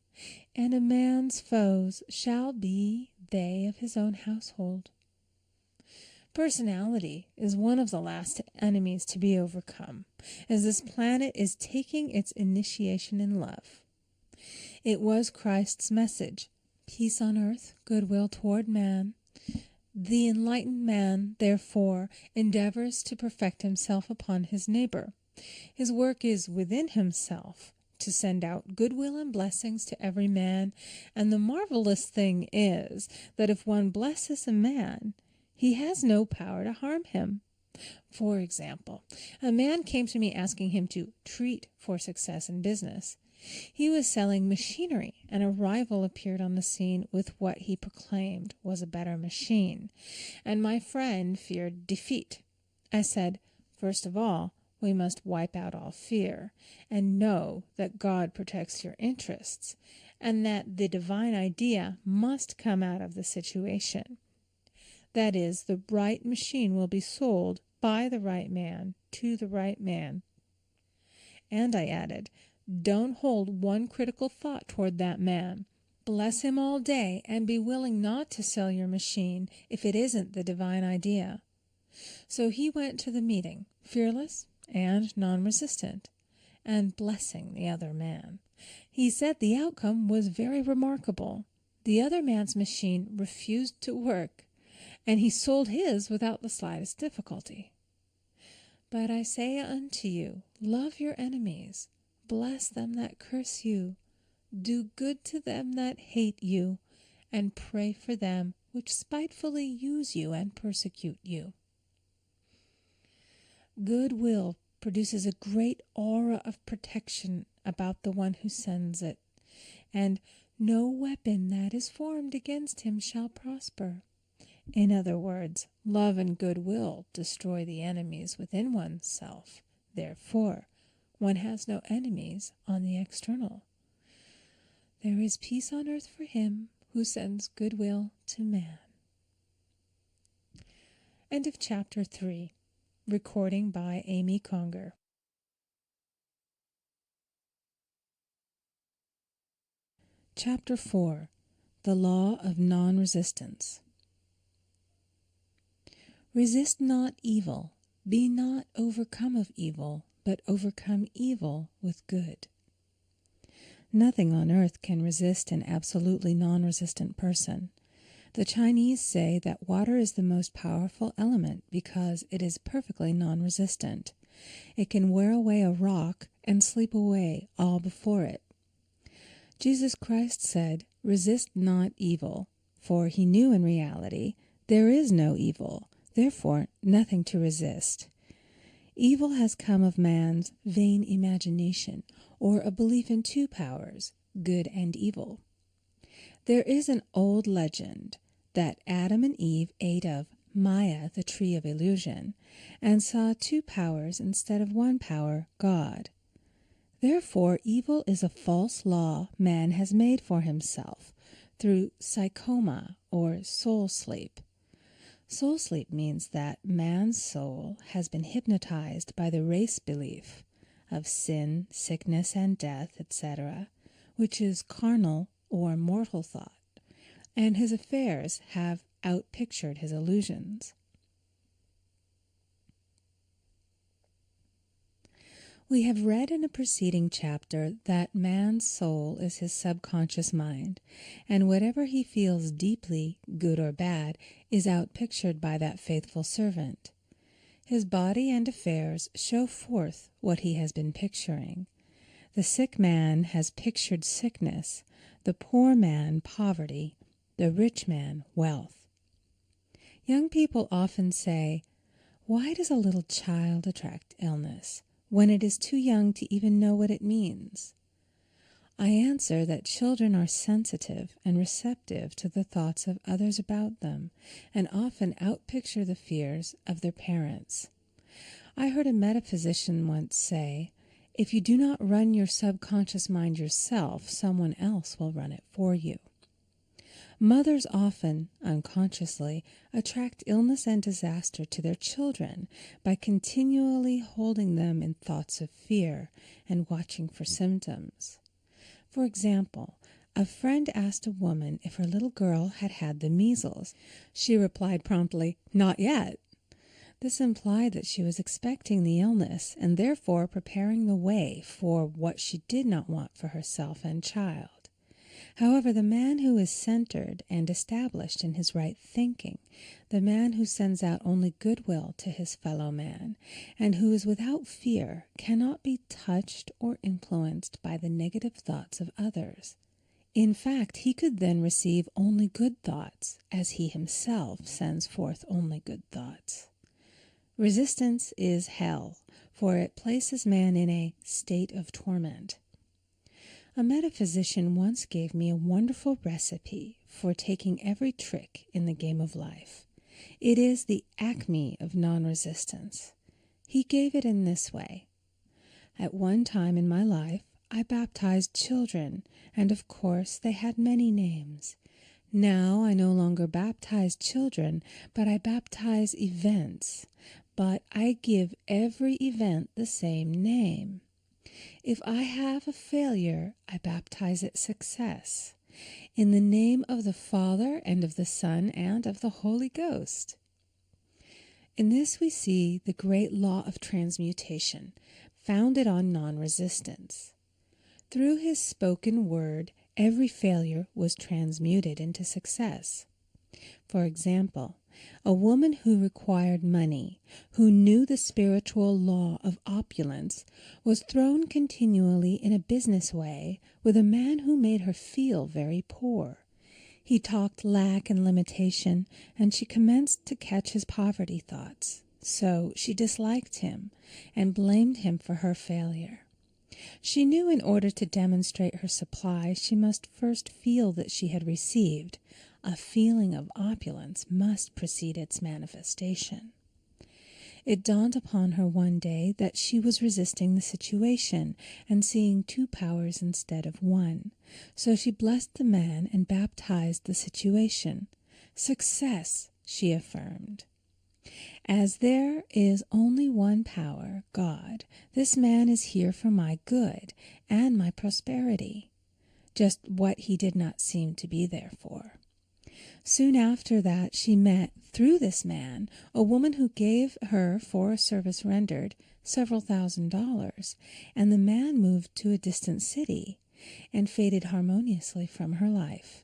[SPEAKER 1] and a man's foes shall be they of his own household. Personality is one of the last enemies to be overcome, as this planet is taking its initiation in love. It was Christ's message, peace on earth, goodwill toward man. The enlightened man, therefore, endeavors to perfect himself upon his neighbor. His work is within himself, to send out goodwill and blessings to every man, and the marvelous thing is that if one blesses a man, he has no power to harm him. For example, a man came to me asking him to treat for success in business. He was selling machinery, and a rival appeared on the scene with what he proclaimed was a better machine, and my friend feared defeat. I said, "First of all, we must wipe out all fear, and know that God protects your interests, and that the divine idea must come out of the situation. That is, the right machine will be sold by the right man to the right man." And I added, "Don't hold one critical thought toward that man. Bless him all day and be willing not to sell your machine if it isn't the divine idea." So he went to the meeting, fearless and non-resistant, and blessing the other man. He said the outcome was very remarkable. The other man's machine refused to work, and he sold his without the slightest difficulty. But I say unto you, love your enemies, bless them that curse you, do good to them that hate you, and pray for them which spitefully use you and persecute you. Goodwill produces a great aura of protection about the one who sends it, and no weapon that is formed against him shall prosper. In other words, love and goodwill destroy the enemies within oneself. Therefore, one has no enemies on the external. There is peace on earth for him who sends goodwill to man. End of chapter 3. Recording by Amy Conger. Chapter 4. The Law of Non-Resistance. Resist not evil, be not overcome of evil, but overcome evil with good. Nothing on earth can resist an absolutely non-resistant person. The Chinese say that water is the most powerful element because it is perfectly non-resistant. It can wear away a rock and sleep away all before it. Jesus Christ said, "Resist not evil," for he knew in reality there is no evil, therefore nothing to resist. Evil has come of man's vain imagination, or a belief in two powers, good and evil. There is an old legend that Adam and Eve ate of Maya, the tree of illusion, and saw two powers instead of one power, God. Therefore, evil is a false law man has made for himself through psychoma or soul sleep. Soul sleep means that man's soul has been hypnotized by the race belief of sin, sickness, and death, etc., which is carnal or mortal thought, and his affairs have outpictured his illusions. We have read in a preceding chapter that man's soul is his subconscious mind, and whatever he feels deeply, good or bad, is outpictured by that faithful servant. His body and affairs show forth what he has been picturing. The sick man has pictured sickness, the poor man poverty, the rich man wealth. Young people often say, "Why does a little child attract illness?" when it is too young to even know what it means? I answer that children are sensitive and receptive to the thoughts of others about them, and often outpicture the fears of their parents. I heard a metaphysician once say, "If you do not run your subconscious mind yourself, someone else will run it for you." Mothers often, unconsciously, attract illness and disaster to their children by continually holding them in thoughts of fear and watching for symptoms. For example, a friend asked a woman if her little girl had had the measles. She replied promptly, "Not yet." This implied that she was expecting the illness and therefore preparing the way for what she did not want for herself and child. However, the man who is centered and established in his right thinking, the man who sends out only goodwill to his fellow man, and who is without fear, cannot be touched or influenced by the negative thoughts of others. In fact, he could then receive only good thoughts, as he himself sends forth only good thoughts. Resistance is hell, for it places man in a state of torment. A metaphysician once gave me a wonderful recipe for taking every trick in the game of life. It is the acme of non-resistance. He gave it in this way. At one time in my life, I baptized children, and of course they had many names. Now I no longer baptize children, but I baptize events. But I give every event the same name. If I have a failure, I baptize it success, in the name of the Father and of the Son and of the Holy Ghost. In this we see the great law of transmutation, founded on non-resistance. Through his spoken word, every failure was transmuted into success. For example, a woman who required money, who knew the spiritual law of opulence, was thrown continually in a business way with a man who made her feel very poor. He talked lack and limitation, and she commenced to catch his poverty thoughts. So she disliked him and blamed him for her failure. She knew in order to demonstrate her supply, she must first feel that she had received. A feeling of opulence must precede its manifestation. It dawned upon her one day that she was resisting the situation and seeing two powers instead of one. So she blessed the man and baptized the situation. Success, she affirmed. As there is only one power, God, this man is here for my good and my prosperity. Just what he did not seem to be there for. Soon after that, she met, through this man, a woman who gave her, for a service rendered, several $1,000s, and the man moved to a distant city and faded harmoniously from her life.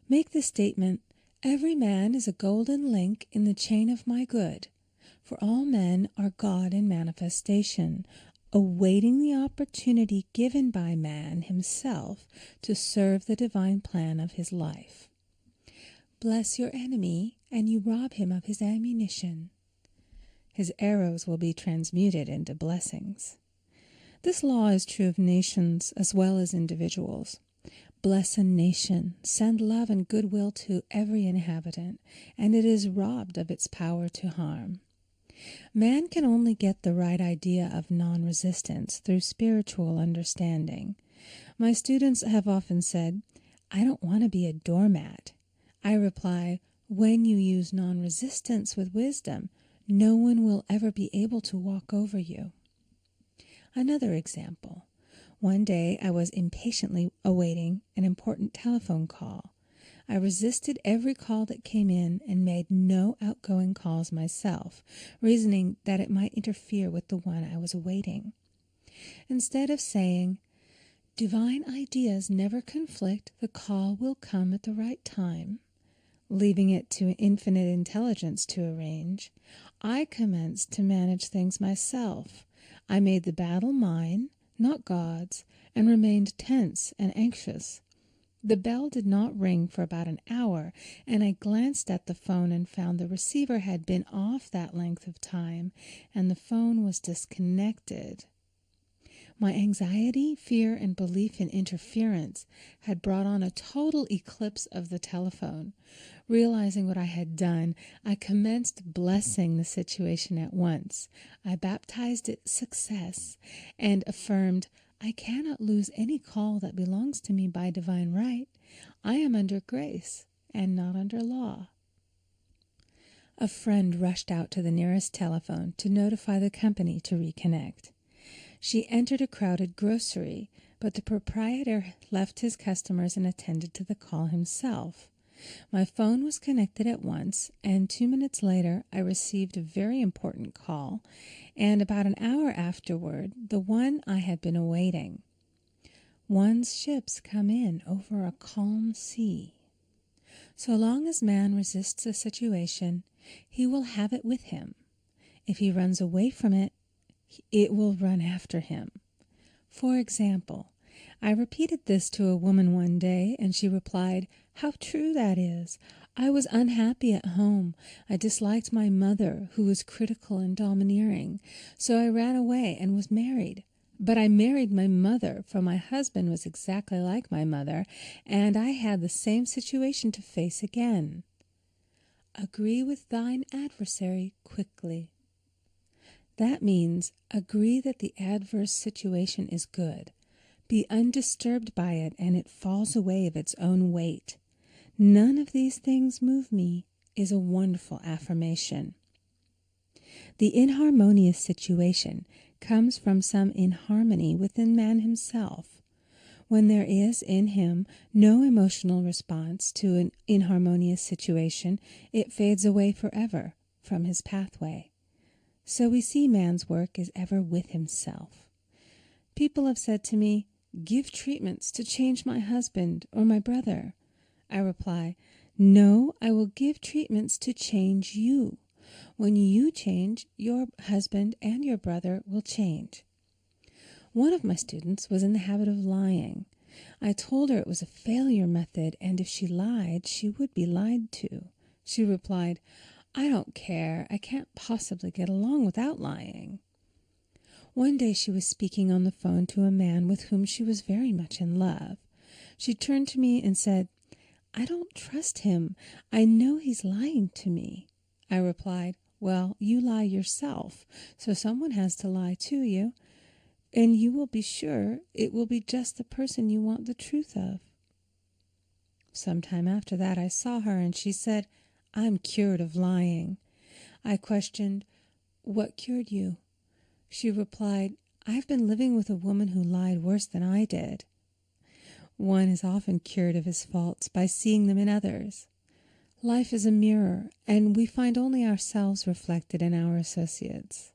[SPEAKER 1] Make the statement, "Every man is a golden link in the chain of my good," for all men are God in manifestation, awaiting the opportunity given by man himself to serve the divine plan of his life. Bless your enemy, and you rob him of his ammunition. His arrows will be transmuted into blessings. This law is true of nations as well as individuals. Bless a nation, send love and goodwill to every inhabitant, and it is robbed of its power to harm. Man can only get the right idea of non-resistance through spiritual understanding. My students have often said, "I don't want to be a doormat." I reply, when you use non-resistance with wisdom, no one will ever be able to walk over you. Another example. One day I was impatiently awaiting an important telephone call. I resisted every call that came in and made no outgoing calls myself, reasoning that it might interfere with the one I was awaiting. Instead of saying, "Divine ideas never conflict, the call will come at the right time," leaving it to infinite intelligence to arrange, I commenced to manage things myself. I made the battle mine, not God's, and remained tense and anxious. The bell did not ring for about an hour, and I glanced at the phone and found the receiver had been off that length of time, and the phone was disconnected. My anxiety, fear, and belief in interference had brought on a total eclipse of the telephone. Realizing what I had done, I commenced blessing the situation at once. I baptized it success and affirmed, "I cannot lose any call that belongs to me by divine right. I am under grace and not under law." A friend rushed out to the nearest telephone to notify the company to reconnect. She entered a crowded grocery, but the proprietor left his customers and attended to the call himself. My phone was connected at once, and 2 minutes later I received a very important call, and about an hour afterward, the one I had been awaiting. One's ships come in over a calm sea. So long as man resists a situation, he will have it with him. If he runs away from it, it will run after him. For example, I repeated this to a woman one day, and she replied, "How true that is! I was unhappy at home. I disliked my mother, who was critical and domineering. So I ran away and was married. But I married my mother, for my husband was exactly like my mother, and I had the same situation to face again." Agree with thine adversary quickly. That means agree that the adverse situation is good. Be undisturbed by it, and it falls away of its own weight. "None of these things move me" is a wonderful affirmation. The inharmonious situation comes from some inharmony within man himself. When there is in him no emotional response to an inharmonious situation, it fades away forever from his pathway. So we see man's work is ever with himself. People have said to me, "Give treatments to change my husband or my brother." I reply, "No, I will give treatments to change you. When you change, your husband and your brother will change." One of my students was in the habit of lying. I told her it was a failure method, and if she lied, she would be lied to. She replied, "I don't care. I can't possibly get along without lying." One day she was speaking on the phone to a man with whom she was very much in love. She turned to me and said, "I don't trust him. I know he's lying to me." I replied, "Well, you lie yourself, so someone has to lie to you, and you will be sure it will be just the person you want the truth of." Sometime after that I saw her, and she said, "I'm cured of lying." I questioned, "What cured you?" She replied, "I've been living with a woman who lied worse than I did." One is often cured of his faults by seeing them in others. Life is a mirror, and we find only ourselves reflected in our associates.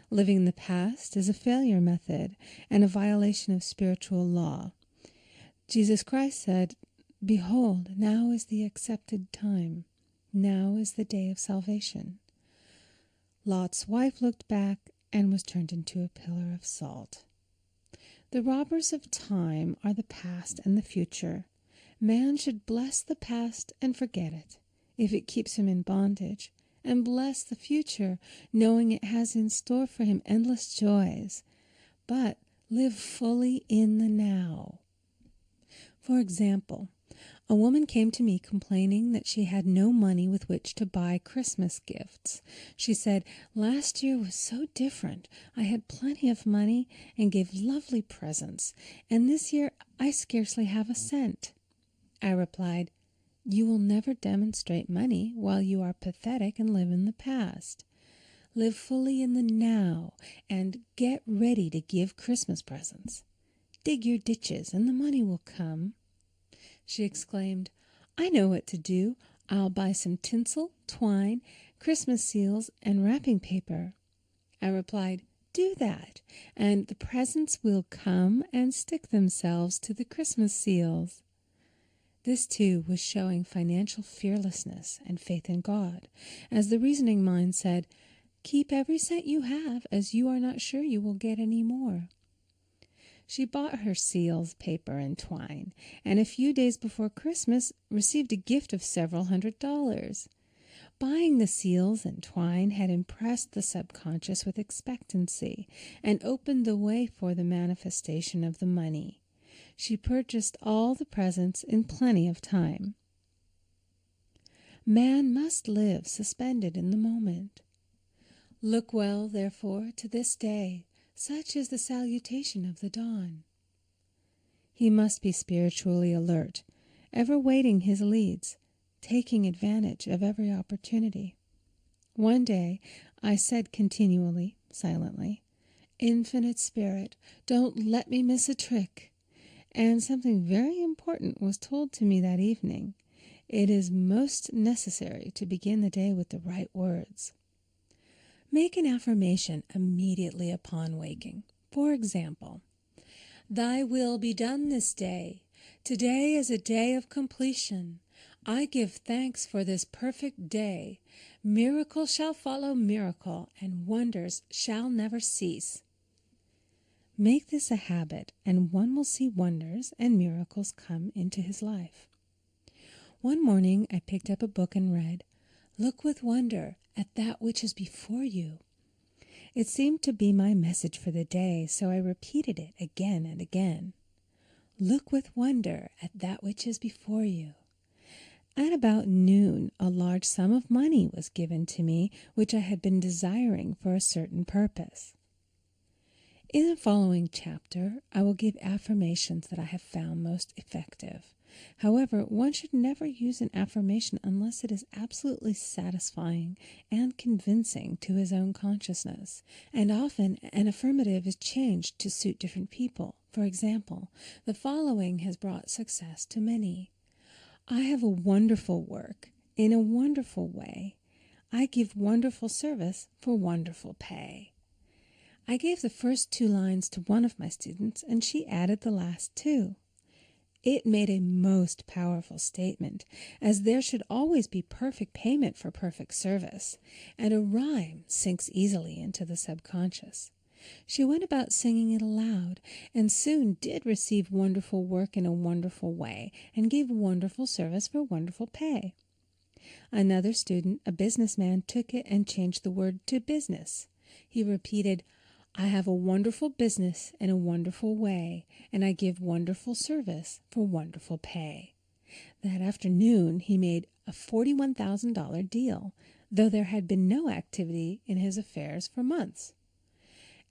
[SPEAKER 1] Living in the past is a failure method and a violation of spiritual law. Jesus Christ said, "Behold, now is the accepted time. Now is the day of salvation." Lot's wife looked back and was turned into a pillar of salt. The robbers of time are the past and the future. Man should bless the past and forget it, if it keeps him in bondage, and bless the future, knowing it has in store for him endless joys. But live fully in the now. For example, A woman came to me complaining that she had no money with which to buy Christmas gifts. She said, "Last year was so different. I had plenty of money and gave lovely presents, and this year I scarcely have a cent." I replied, "You will never demonstrate money while you are pathetic and live in the past. Live fully in the now and get ready to give Christmas presents. Dig your ditches and the money will come." She exclaimed, "I know what to do. I'll buy some tinsel, twine, Christmas seals, and wrapping paper." I replied, "Do that, and the presents will come and stick themselves to the Christmas seals." This, too, was showing financial fearlessness and faith in God, as the reasoning mind said, "Keep every cent you have, as you are not sure you will get any more." She bought her seals, paper, and twine, and a few days before Christmas received a gift of several $100s. Buying the seals and twine had impressed the subconscious with expectancy and opened the way for the manifestation of the money. She purchased all the presents in plenty of time. Man must live suspended in the moment. Look well, therefore, to this day. Such is the salutation of the dawn. He must be spiritually alert, ever waiting his leads, taking advantage of every opportunity. One day I said continually, silently, "Infinite Spirit, don't let me miss a trick." And something very important was told to me that evening. It is most necessary to begin the day with the right words. Make an affirmation immediately upon waking. For example, "Thy will be done this day. Today is a day of completion. I give thanks for this perfect day. Miracle shall follow miracle, and wonders shall never cease." Make this a habit, and one will see wonders and miracles come into his life. One morning I picked up a book and read, "Look with wonder at that which is before you." It seemed to be my message for the day, so I repeated it again and again. Look with wonder at that which is before you. At about noon, a large sum of money was given to me, which I had been desiring for a certain purpose. In the following chapter, I will give affirmations that I have found most effective. However, one should never use an affirmation unless it is absolutely satisfying and convincing to his own consciousness. And often an affirmative is changed to suit different people. For example, the following has brought success to many. "I have a wonderful work in a wonderful way. I give wonderful service for wonderful pay." I gave the first 2 lines to one of my students, and she added the last 2. It made a most powerful statement, as there should always be perfect payment for perfect service, and a rhyme sinks easily into the subconscious. She went about singing it aloud, and soon did receive wonderful work in a wonderful way, and gave wonderful service for wonderful pay. Another student, a businessman, took it and changed the word to business. He repeated, "I have a wonderful business in a wonderful way, and I give wonderful service for wonderful pay." That afternoon he made a $41,000 deal, though there had been no activity in his affairs for months.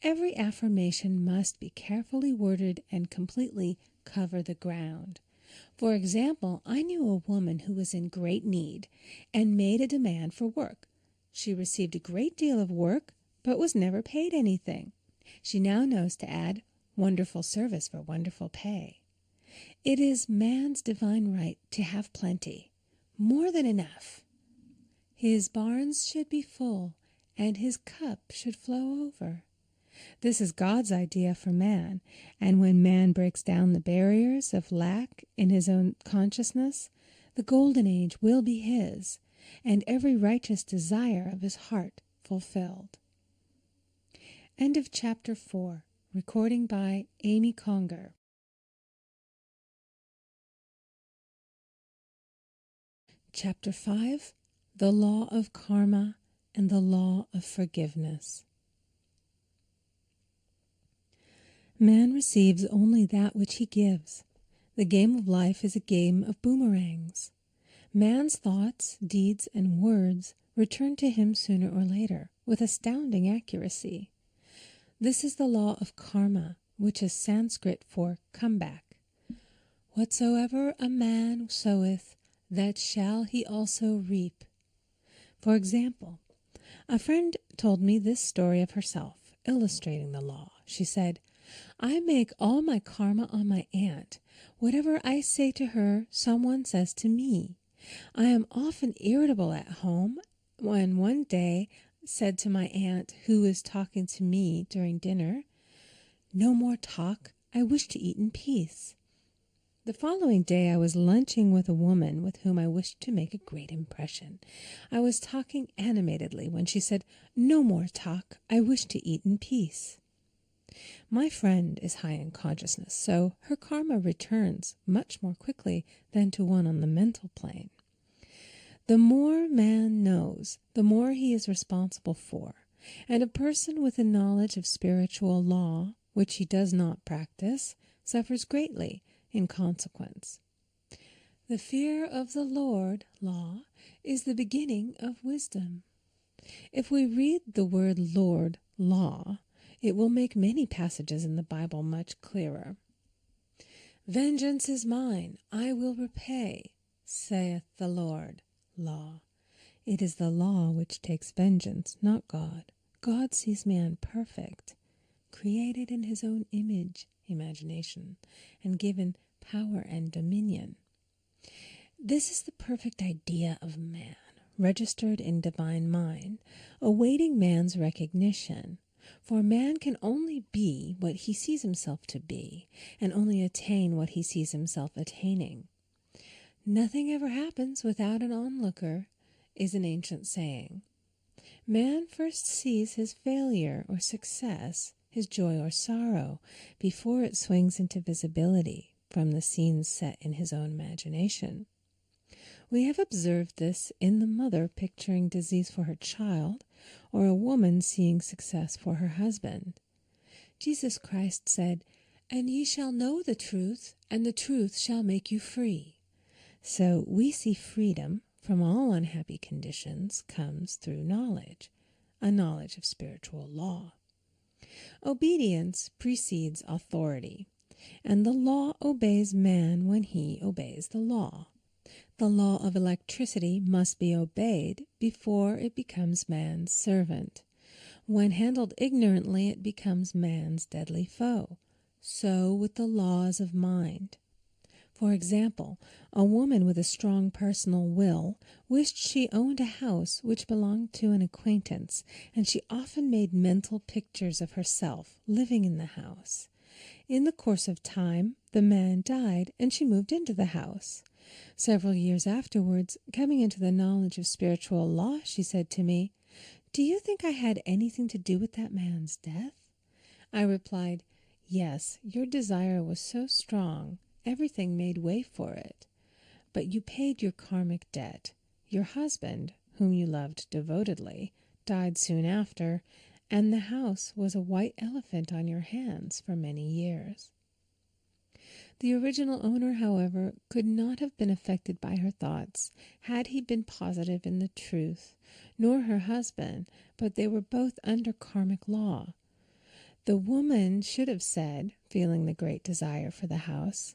[SPEAKER 1] Every affirmation must be carefully worded and completely cover the ground. For example, I knew a woman who was in great need and made a demand for work. She received a great deal of work, but was never paid anything. She now knows to add wonderful service for wonderful pay. It is man's divine right to have plenty, more than enough. His barns should be full, and his cup should flow over. This is God's idea for man, and when man breaks down the barriers of lack in his own consciousness, the golden age will be his, and every righteous desire of his heart fulfilled. End of Chapter 4. Recording by Amy Conger. Chapter 5. The Law of Karma and the Law of Forgiveness. Man receives only that which he gives. The game of life is a game of boomerangs. Man's thoughts, deeds, and words return to him sooner or later with astounding accuracy. This is the law of karma, which is Sanskrit for comeback. Whatsoever a man soweth, that shall he also reap. For example, a friend told me this story of herself, illustrating the law. She said, I make all my karma on my aunt. Whatever I say to her, someone says to me. I am often irritable at home when one day said to my aunt, who was talking to me during dinner, no more talk, I wish to eat in peace. The following day I was lunching with a woman with whom I wished to make a great impression. I was talking animatedly when she said, no more talk, I wish to eat in peace. My friend is high in consciousness, so her karma returns much more quickly than to one on the mental plane. The more man knows, the more he is responsible for, and a person with a knowledge of spiritual law, which he does not practice, suffers greatly in consequence. The fear of the Lord, law, is the beginning of wisdom. If we read the word Lord, law, it will make many passages in the Bible much clearer. Vengeance is mine, I will repay, saith the Lord, law. It is the law which takes vengeance, not God. God sees man perfect, created in his own image, imagination, and given power and dominion. This is the perfect idea of man, registered in divine mind, awaiting man's recognition. For man can only be what he sees himself to be, and only attain what he sees himself attaining. Nothing ever happens without an onlooker, is an ancient saying. Man first sees his failure or success, his joy or sorrow, before it swings into visibility from the scenes set in his own imagination. We have observed this in the mother picturing disease for her child, or a woman seeing success for her husband. Jesus Christ said, "And ye shall know the truth, and the truth shall make you free." So we see freedom from all unhappy conditions comes through knowledge, a knowledge of spiritual law. Obedience precedes authority, and the law obeys man when he obeys the law. The law of electricity must be obeyed before it becomes man's servant. When handled ignorantly, it becomes man's deadly foe. So with the laws of mind. For example, a woman with a strong personal will wished she owned a house which belonged to an acquaintance, and she often made mental pictures of herself living in the house. In the course of time, the man died, and she moved into the house. Several years afterwards, coming into the knowledge of spiritual law, she said to me, "Do you think I had anything to do with that man's death?" I replied, "Yes, your desire was so strong, everything made way for it. But you paid your karmic debt. Your husband, whom you loved devotedly, died soon after, and the house was a white elephant on your hands for many years." The original owner, however, could not have been affected by her thoughts had he been positive in the truth, nor her husband, but they were both under karmic law. The woman should have said, feeling the great desire for the house,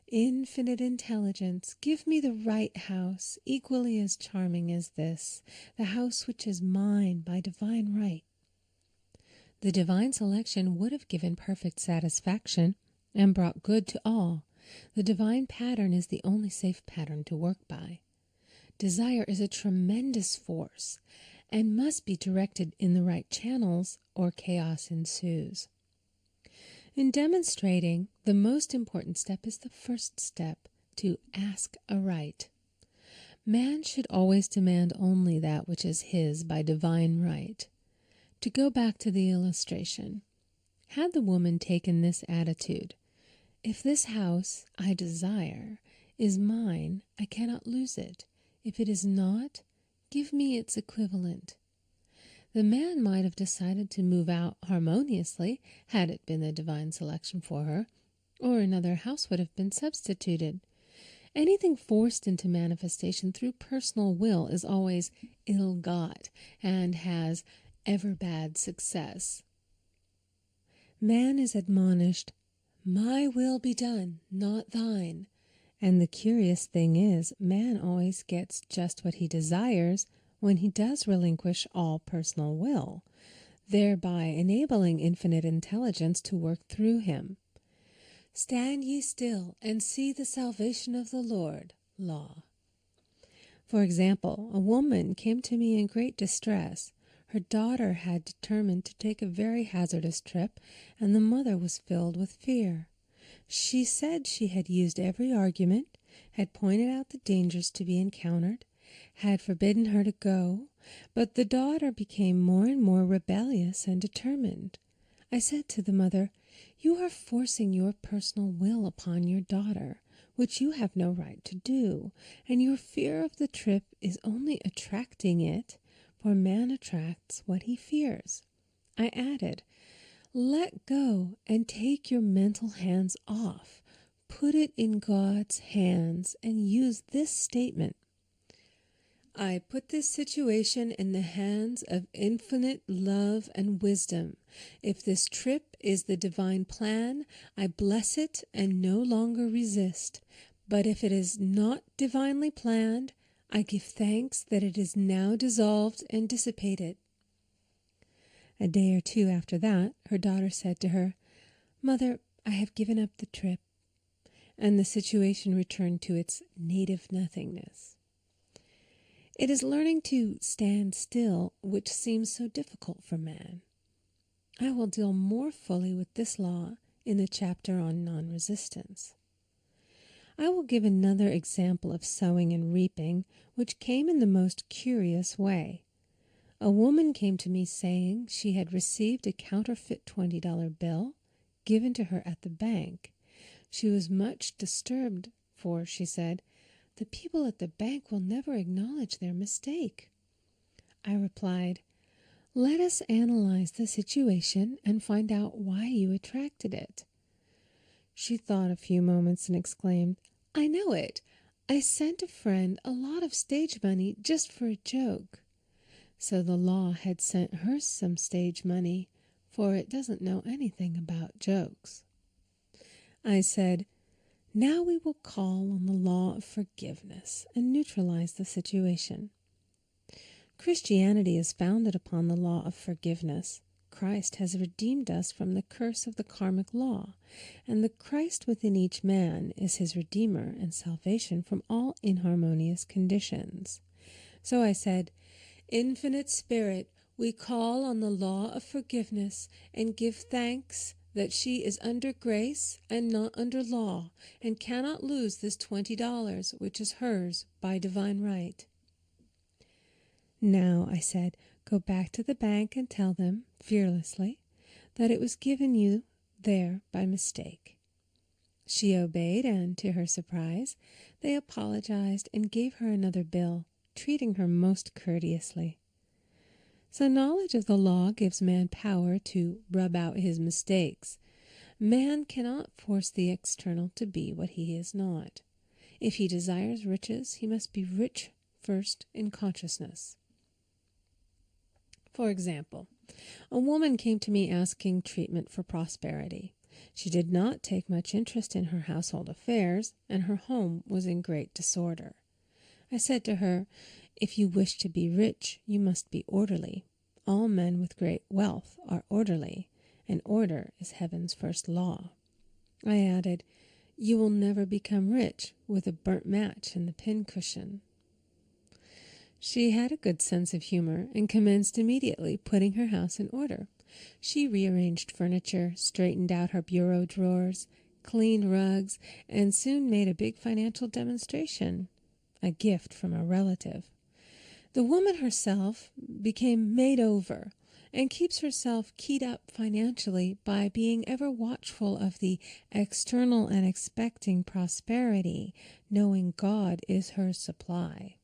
[SPEAKER 1] "Infinite intelligence, give me the right house, equally as charming as this, the house which is mine by divine right." The divine selection would have given perfect satisfaction and brought good to all. The divine pattern is the only safe pattern to work by. Desire is a tremendous force and must be directed in the right channels, or chaos ensues. In demonstrating, the most important step is the first step, to ask aright. Man should always demand only that which is his by divine right. To go back to the illustration, had the woman taken this attitude, "If this house I desire is mine, I cannot lose it. If it is not, give me its equivalent," the man might have decided to move out harmoniously, had it been the divine selection for her, or another house would have been substituted. Anything forced into manifestation through personal will is always ill-got and has ever bad success. Man is admonished, "My will be done, not thine." And the curious thing is, man always gets just what he desires when he does relinquish all personal will, thereby enabling infinite intelligence to work through him. "Stand ye still and see the salvation of the Lord." Law. For example, a woman came to me in great distress. Her daughter had determined to take a very hazardous trip, and the mother was filled with fear. She said she had used every argument, had pointed out the dangers to be encountered, had forbidden her to go, but the daughter became more and more rebellious and determined. I said to the mother, "You are forcing your personal will upon your daughter, which you have no right to do, and your fear of the trip is only attracting it, for man attracts what he fears." I added, "Let go and take your mental hands off. Put it in God's hands and use this statement: I put this situation in the hands of infinite love and wisdom. If this trip is the divine plan, I bless it and no longer resist. But if it is not divinely planned, I give thanks that it is now dissolved and dissipated." A day or two after that, her daughter said to her, "Mother, I have given up the trip," and the situation returned to its native nothingness. It is learning to stand still which seems so difficult for man. I will deal more fully with this law in the chapter on non-resistance. I will give another example of sowing and reaping, which came in the most curious way. A woman came to me saying she had received a counterfeit $20 bill given to her at the bank. She was much disturbed, for, she said, "The people at the bank will never acknowledge their mistake." I replied, "Let us analyze the situation and find out why you attracted it." She thought a few moments and exclaimed, "I know it. I sent a friend a lot of stage money just for a joke." So the law had sent her some stage money, for it doesn't know anything about jokes. I said, "Now we will call on the law of forgiveness and neutralize the situation." Christianity is founded upon the law of forgiveness. Christ has redeemed us from the curse of the karmic law, and the Christ within each man is his redeemer and salvation from all inharmonious conditions. So I said, "Infinite Spirit, we call on the law of forgiveness and give thanks that she is under grace and not under law, and cannot lose this $20, which is hers by divine right." Now, I said, go back to the bank and tell them, fearlessly, that it was given you there by mistake. She obeyed, and to her surprise, they apologized and gave her another bill, treating her most courteously. So knowledge of the law gives man power to rub out his mistakes. Man cannot force the external to be what he is not. If he desires riches, he must be rich first in consciousness. For example, a woman came to me asking treatment for prosperity. She did not take much interest in her household affairs, and her home was in great disorder. I said to her, "If you wish to be rich, you must be orderly. All men with great wealth are orderly, and order is heaven's first law." I added, "You will never become rich with a burnt match in the pincushion." She had a good sense of humor and commenced immediately putting her house in order. She rearranged furniture, straightened out her bureau drawers, cleaned rugs, and soon made a big financial demonstration, a gift from a relative. The woman herself became made over and keeps herself keyed up financially by being ever watchful of the external and expecting prosperity, knowing God is her supply.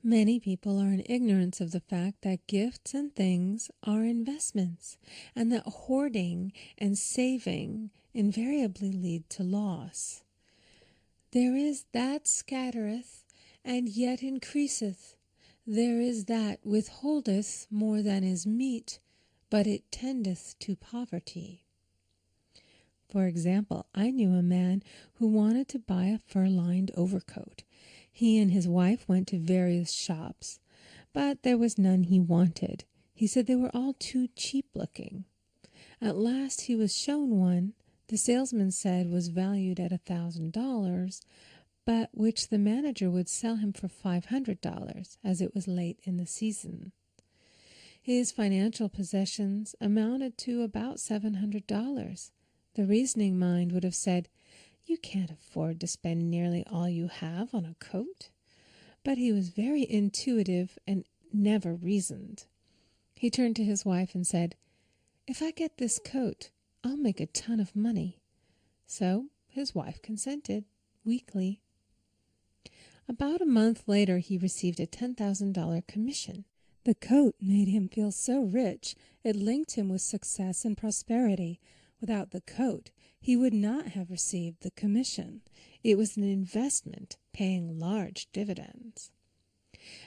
[SPEAKER 1] Many people are in ignorance of the fact that gifts and things are investments, and that hoarding and saving invariably lead to loss. There is that scattereth, and yet increaseth. There is that withholdeth more than is meet, but it tendeth to poverty. For example, I knew a man who wanted to buy a fur-lined overcoat. He and his wife went to various shops, but there was none he wanted. He said they were all too cheap-looking. At last he was shown one the salesman said was valued at $1,000, but which the manager would sell him for $500, as it was late in the season. His financial possessions amounted to about $700. The reasoning mind would have said, "You can't afford to spend nearly all you have on a coat." But he was very intuitive and never reasoned. He turned to his wife and said, "If I get this coat, I'll make a ton of money." So his wife consented, weakly. About a month later, he received a $10,000 commission. The coat made him feel so rich, it linked him with success and prosperity. Without the coat, he would not have received the commission. It was an investment, paying large dividends.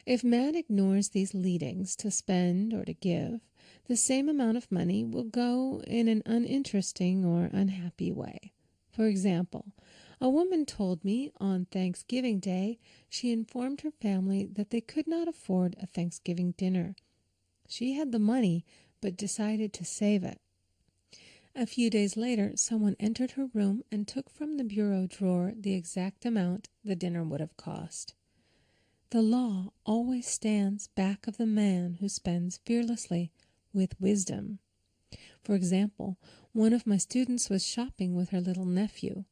[SPEAKER 1] If man ignores these leadings to spend or to give, the same amount of money will go in an uninteresting or unhappy way. For example, a woman told me on Thanksgiving Day she informed her family that they could not afford a Thanksgiving dinner. She had the money, but decided to save it. A few days later, someone entered her room and took from the bureau drawer the exact amount the dinner would have cost. The law always stands back of the man who spends fearlessly with wisdom. For example, one of my students was shopping with her little nephew.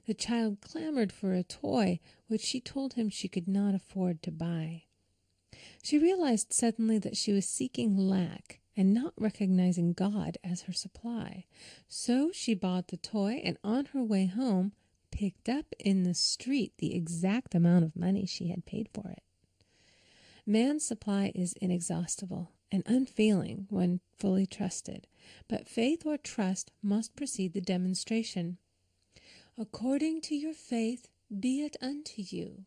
[SPEAKER 1] The child clamored for a toy, which she told him she could not afford to buy. She realized suddenly that she was seeking lack and not recognizing God as her supply. So she bought the toy and on her way home picked up in the street the exact amount of money she had paid for it. Man's supply is inexhaustible and unfailing when fully trusted, but faith or trust must precede the demonstration. According to your faith be it unto you.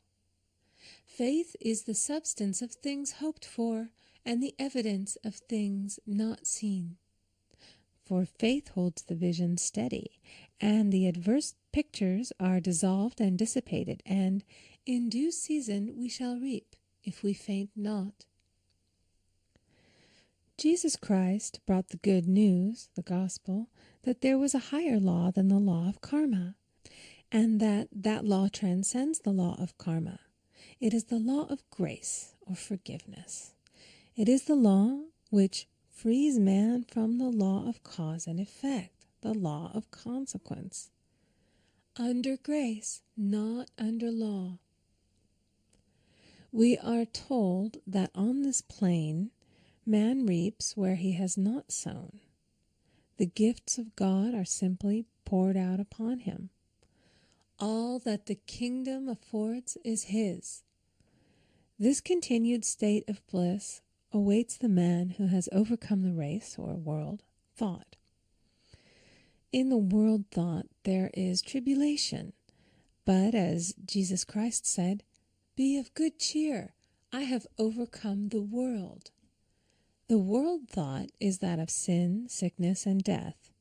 [SPEAKER 1] Faith is the substance of things hoped for and the evidence of things not seen. For faith holds the vision steady, and the adverse pictures are dissolved and dissipated, and in due season we shall reap, if we faint not. Jesus Christ brought the good news, the gospel, that there was a higher law than the law of karma, and that law transcends the law of karma. It is the law of grace or forgiveness. It is the law which frees man from the law of cause and effect, the law of consequence. Under grace, not under law. We are told that on this plane, man reaps where he has not sown. The gifts of God are simply poured out upon him. All that the kingdom affords is his. This continued state of bliss awaits the man who has overcome the race or world thought. In the world thought there is tribulation, but as Jesus Christ said, "Be of good cheer, I have overcome the world." The world thought is that of sin, sickness, and death.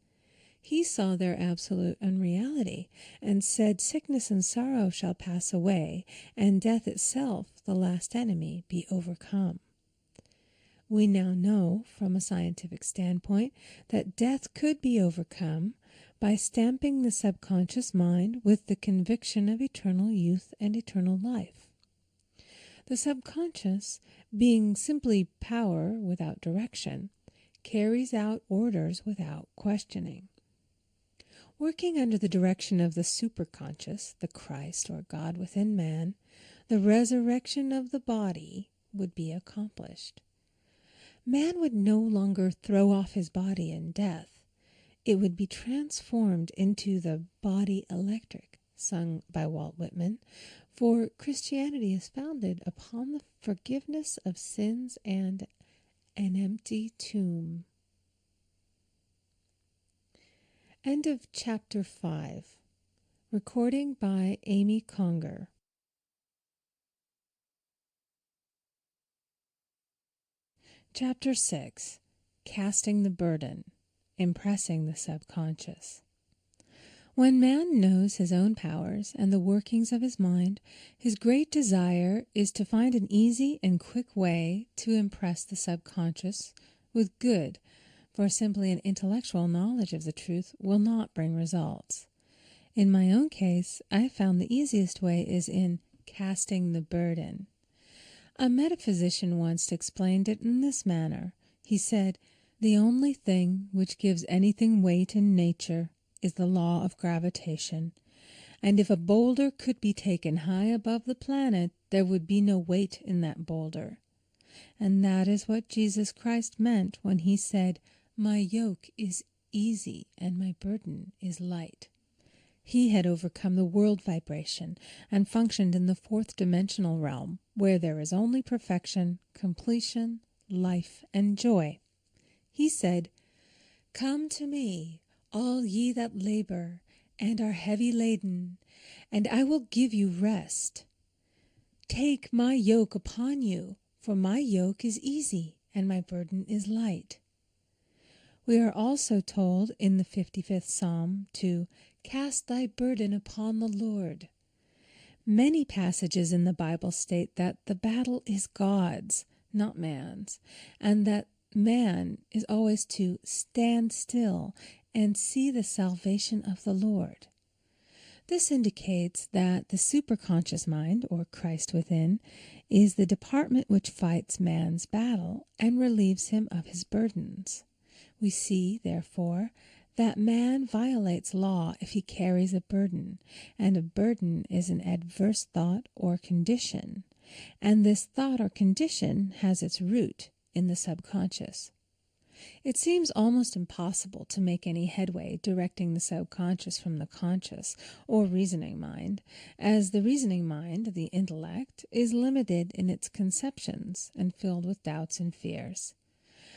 [SPEAKER 1] He saw their absolute unreality and said, "Sickness and sorrow shall pass away, and death itself, the last enemy, be overcome." We now know, from a scientific standpoint, that death could be overcome by stamping the subconscious mind with the conviction of eternal youth and eternal life. The subconscious, being simply power without direction, carries out orders without questioning. Working under the direction of the superconscious, the Christ or God within man, the resurrection of the body would be accomplished. Man would no longer throw off his body in death. It would be transformed into the body electric, sung by Walt Whitman, for Christianity is founded upon the forgiveness of sins and an empty tomb. End of Chapter 5. Recording by Amy Conger. Chapter 6. Casting the Burden. Impressing the Subconscious. When man knows his own powers and the workings of his mind, his great desire is to find an easy and quick way to impress the subconscious with good, for simply an intellectual knowledge of the truth will not bring results. In my own case, I found the easiest way is in casting the burden. A metaphysician once explained it in this manner. He said, "The only thing which gives anything weight in nature is the law of gravitation, and if a boulder could be taken high above the planet, there would be no weight in that boulder." And that is what Jesus Christ meant when he said, "My yoke is easy and my burden is light." He had overcome the world vibration and functioned in the fourth dimensional realm, where there is only perfection, completion, life, and joy. He said, "Come to me, all ye that labor and are heavy laden, and I will give you rest. Take my yoke upon you, for my yoke is easy and my burden is light." We are also told in the 55th Psalm to cast thy burden upon the Lord. Many passages in the Bible state that the battle is God's, not man's, and that man is always to stand still and see the salvation of the Lord. This indicates that the superconscious mind, or Christ within, is the department which fights man's battle and relieves him of his burdens. We see, therefore, that man violates law if he carries a burden, and a burden is an adverse thought or condition, and this thought or condition has its root in the subconscious. It seems almost impossible to make any headway directing the subconscious from the conscious or reasoning mind, as the reasoning mind, the intellect, is limited in its conceptions and filled with doubts and fears.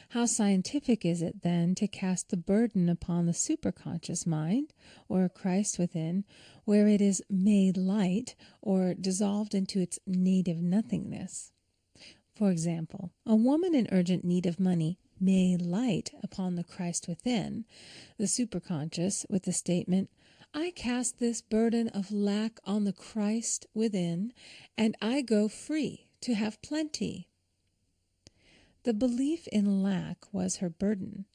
[SPEAKER 1] How scientific is it, then, to cast the burden upon the superconscious mind, or Christ within, where it is made light or dissolved into its native nothingness? For example, a woman in urgent need of money may light upon the Christ within, the superconscious, with the statement, "I cast this burden of lack on the Christ within, and I go free to have plenty." The belief in lack was her burden,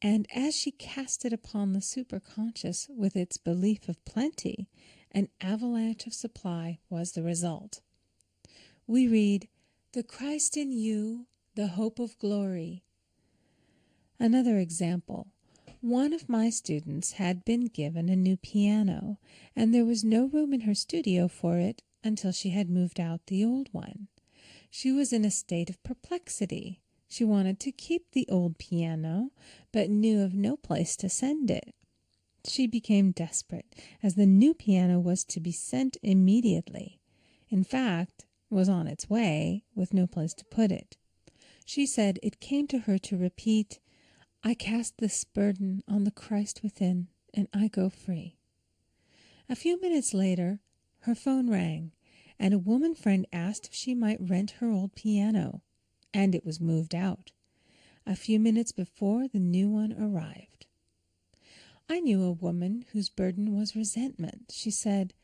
[SPEAKER 1] and as she cast it upon the superconscious with its belief of plenty, an avalanche of supply was the result. We read, "The Christ in you, the hope of glory." Another example. One of my students had been given a new piano, and there was no room in her studio for it until she had moved out the old one. She was in a state of perplexity. She wanted to keep the old piano, but knew of no place to send it. She became desperate, as the new piano was to be sent immediately. In fact, was on its way, with no place to put it. She said it came to her to repeat, "I cast this burden on the Christ within, and I go free." A few minutes later, her phone rang, and a woman friend asked if she might rent her old piano, and it was moved out. A few minutes before, the new one arrived. I knew a woman whose burden was resentment. She said,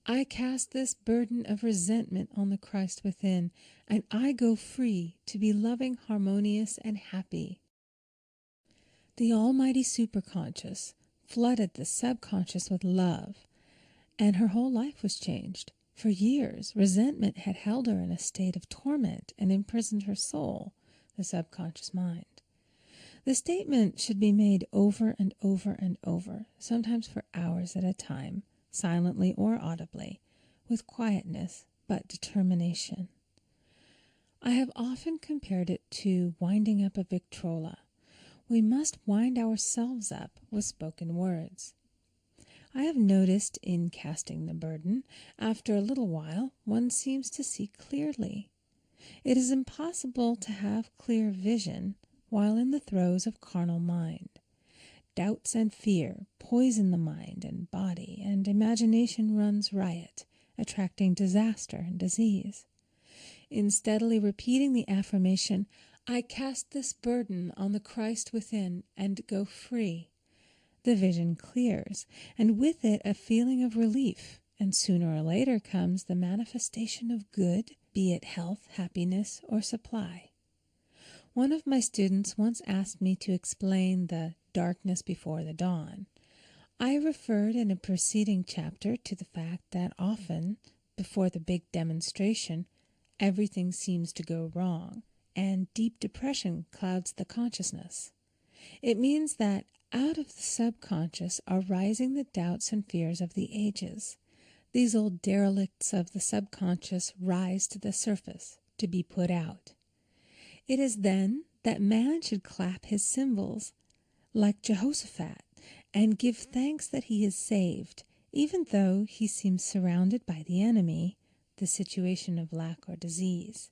[SPEAKER 1] "I cast this burden of resentment on the Christ within, and I go free to be loving, harmonious, and happy." The almighty superconscious flooded the subconscious with love, and her whole life was changed. For years, resentment had held her in a state of torment and imprisoned her soul, the subconscious mind. The statement should be made over and over and over, sometimes for hours at a time, silently or audibly, with quietness but determination. I have often compared it to winding up a Victrola. We must wind ourselves up with spoken words. I have noticed in casting the burden, after a little while, one seems to see clearly. It is impossible to have clear vision while in the throes of carnal mind. doubts and fear poison the mind and body, and imagination runs riot, attracting disaster and disease. In steadily repeating the affirmation, "I cast this burden on the Christ within and go free," the vision clears, and with it a feeling of relief, and sooner or later comes the manifestation of good, be it health, happiness, or supply. One of my students once asked me to explain the darkness before the dawn. I referred in a preceding chapter to the fact that often, before the big demonstration, everything seems to go wrong, and deep depression clouds the consciousness. It means that out of the subconscious are rising the doubts and fears of the ages. These old derelicts of the subconscious rise to the surface to be put out. It is then that man should clap his cymbals like Jehoshaphat and give thanks that he is saved, even though he seems surrounded by the enemy, the situation of lack or disease.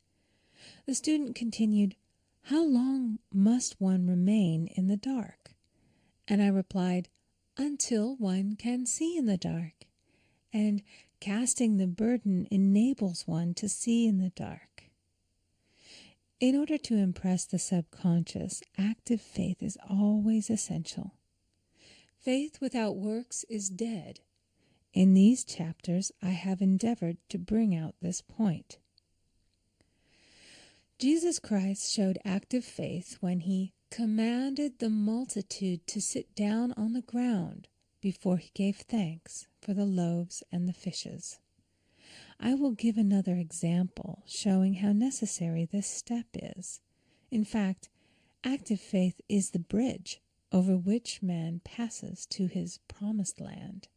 [SPEAKER 1] The student continued, "How long must one remain in the dark?" And I replied, "Until one can see in the dark." And casting the burden enables one to see in the dark. In order to impress the subconscious, active faith is always essential. Faith without works is dead. In these chapters, I have endeavored to bring out this point. Jesus Christ showed active faith when he commanded the multitude to sit down on the ground before he gave thanks for the loaves and the fishes. I will give another example showing how necessary this step is. In fact, active faith is the bridge over which man passes to his promised land.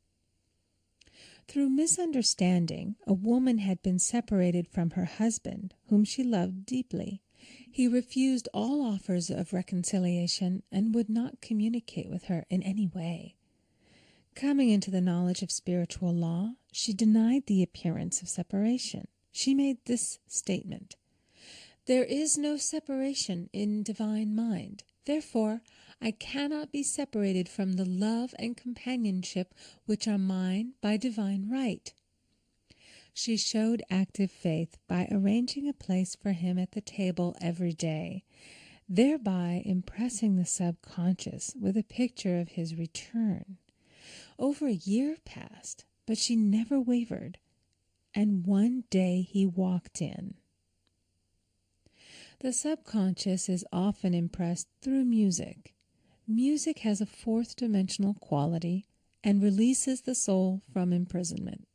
[SPEAKER 1] Through misunderstanding, a woman had been separated from her husband, whom she loved deeply. He refused all offers of reconciliation and would not communicate with her in any way. Coming into the knowledge of spiritual law, she denied the appearance of separation. She made this statement: "There is no separation in divine mind. Therefore, I cannot be separated from the love and companionship which are mine by divine right." She showed active faith by arranging a place for him at the table every day, thereby impressing the subconscious with a picture of his return. Over a year passed, but she never wavered, and one day he walked in. The subconscious is often impressed through music. Music has a fourth-dimensional quality and releases the soul from imprisonment.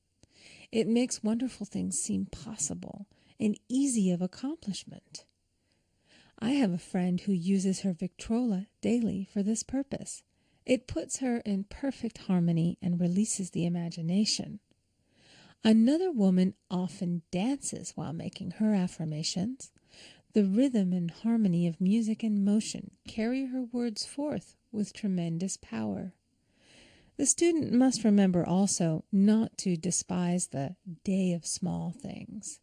[SPEAKER 1] It makes wonderful things seem possible and easy of accomplishment. I have a friend who uses her Victrola daily for this purpose. It puts her in perfect harmony and releases the imagination. Another woman often dances while making her affirmations. The rhythm and harmony of music and motion carry her words forth with tremendous power. The student must remember also not to despise the day of small things.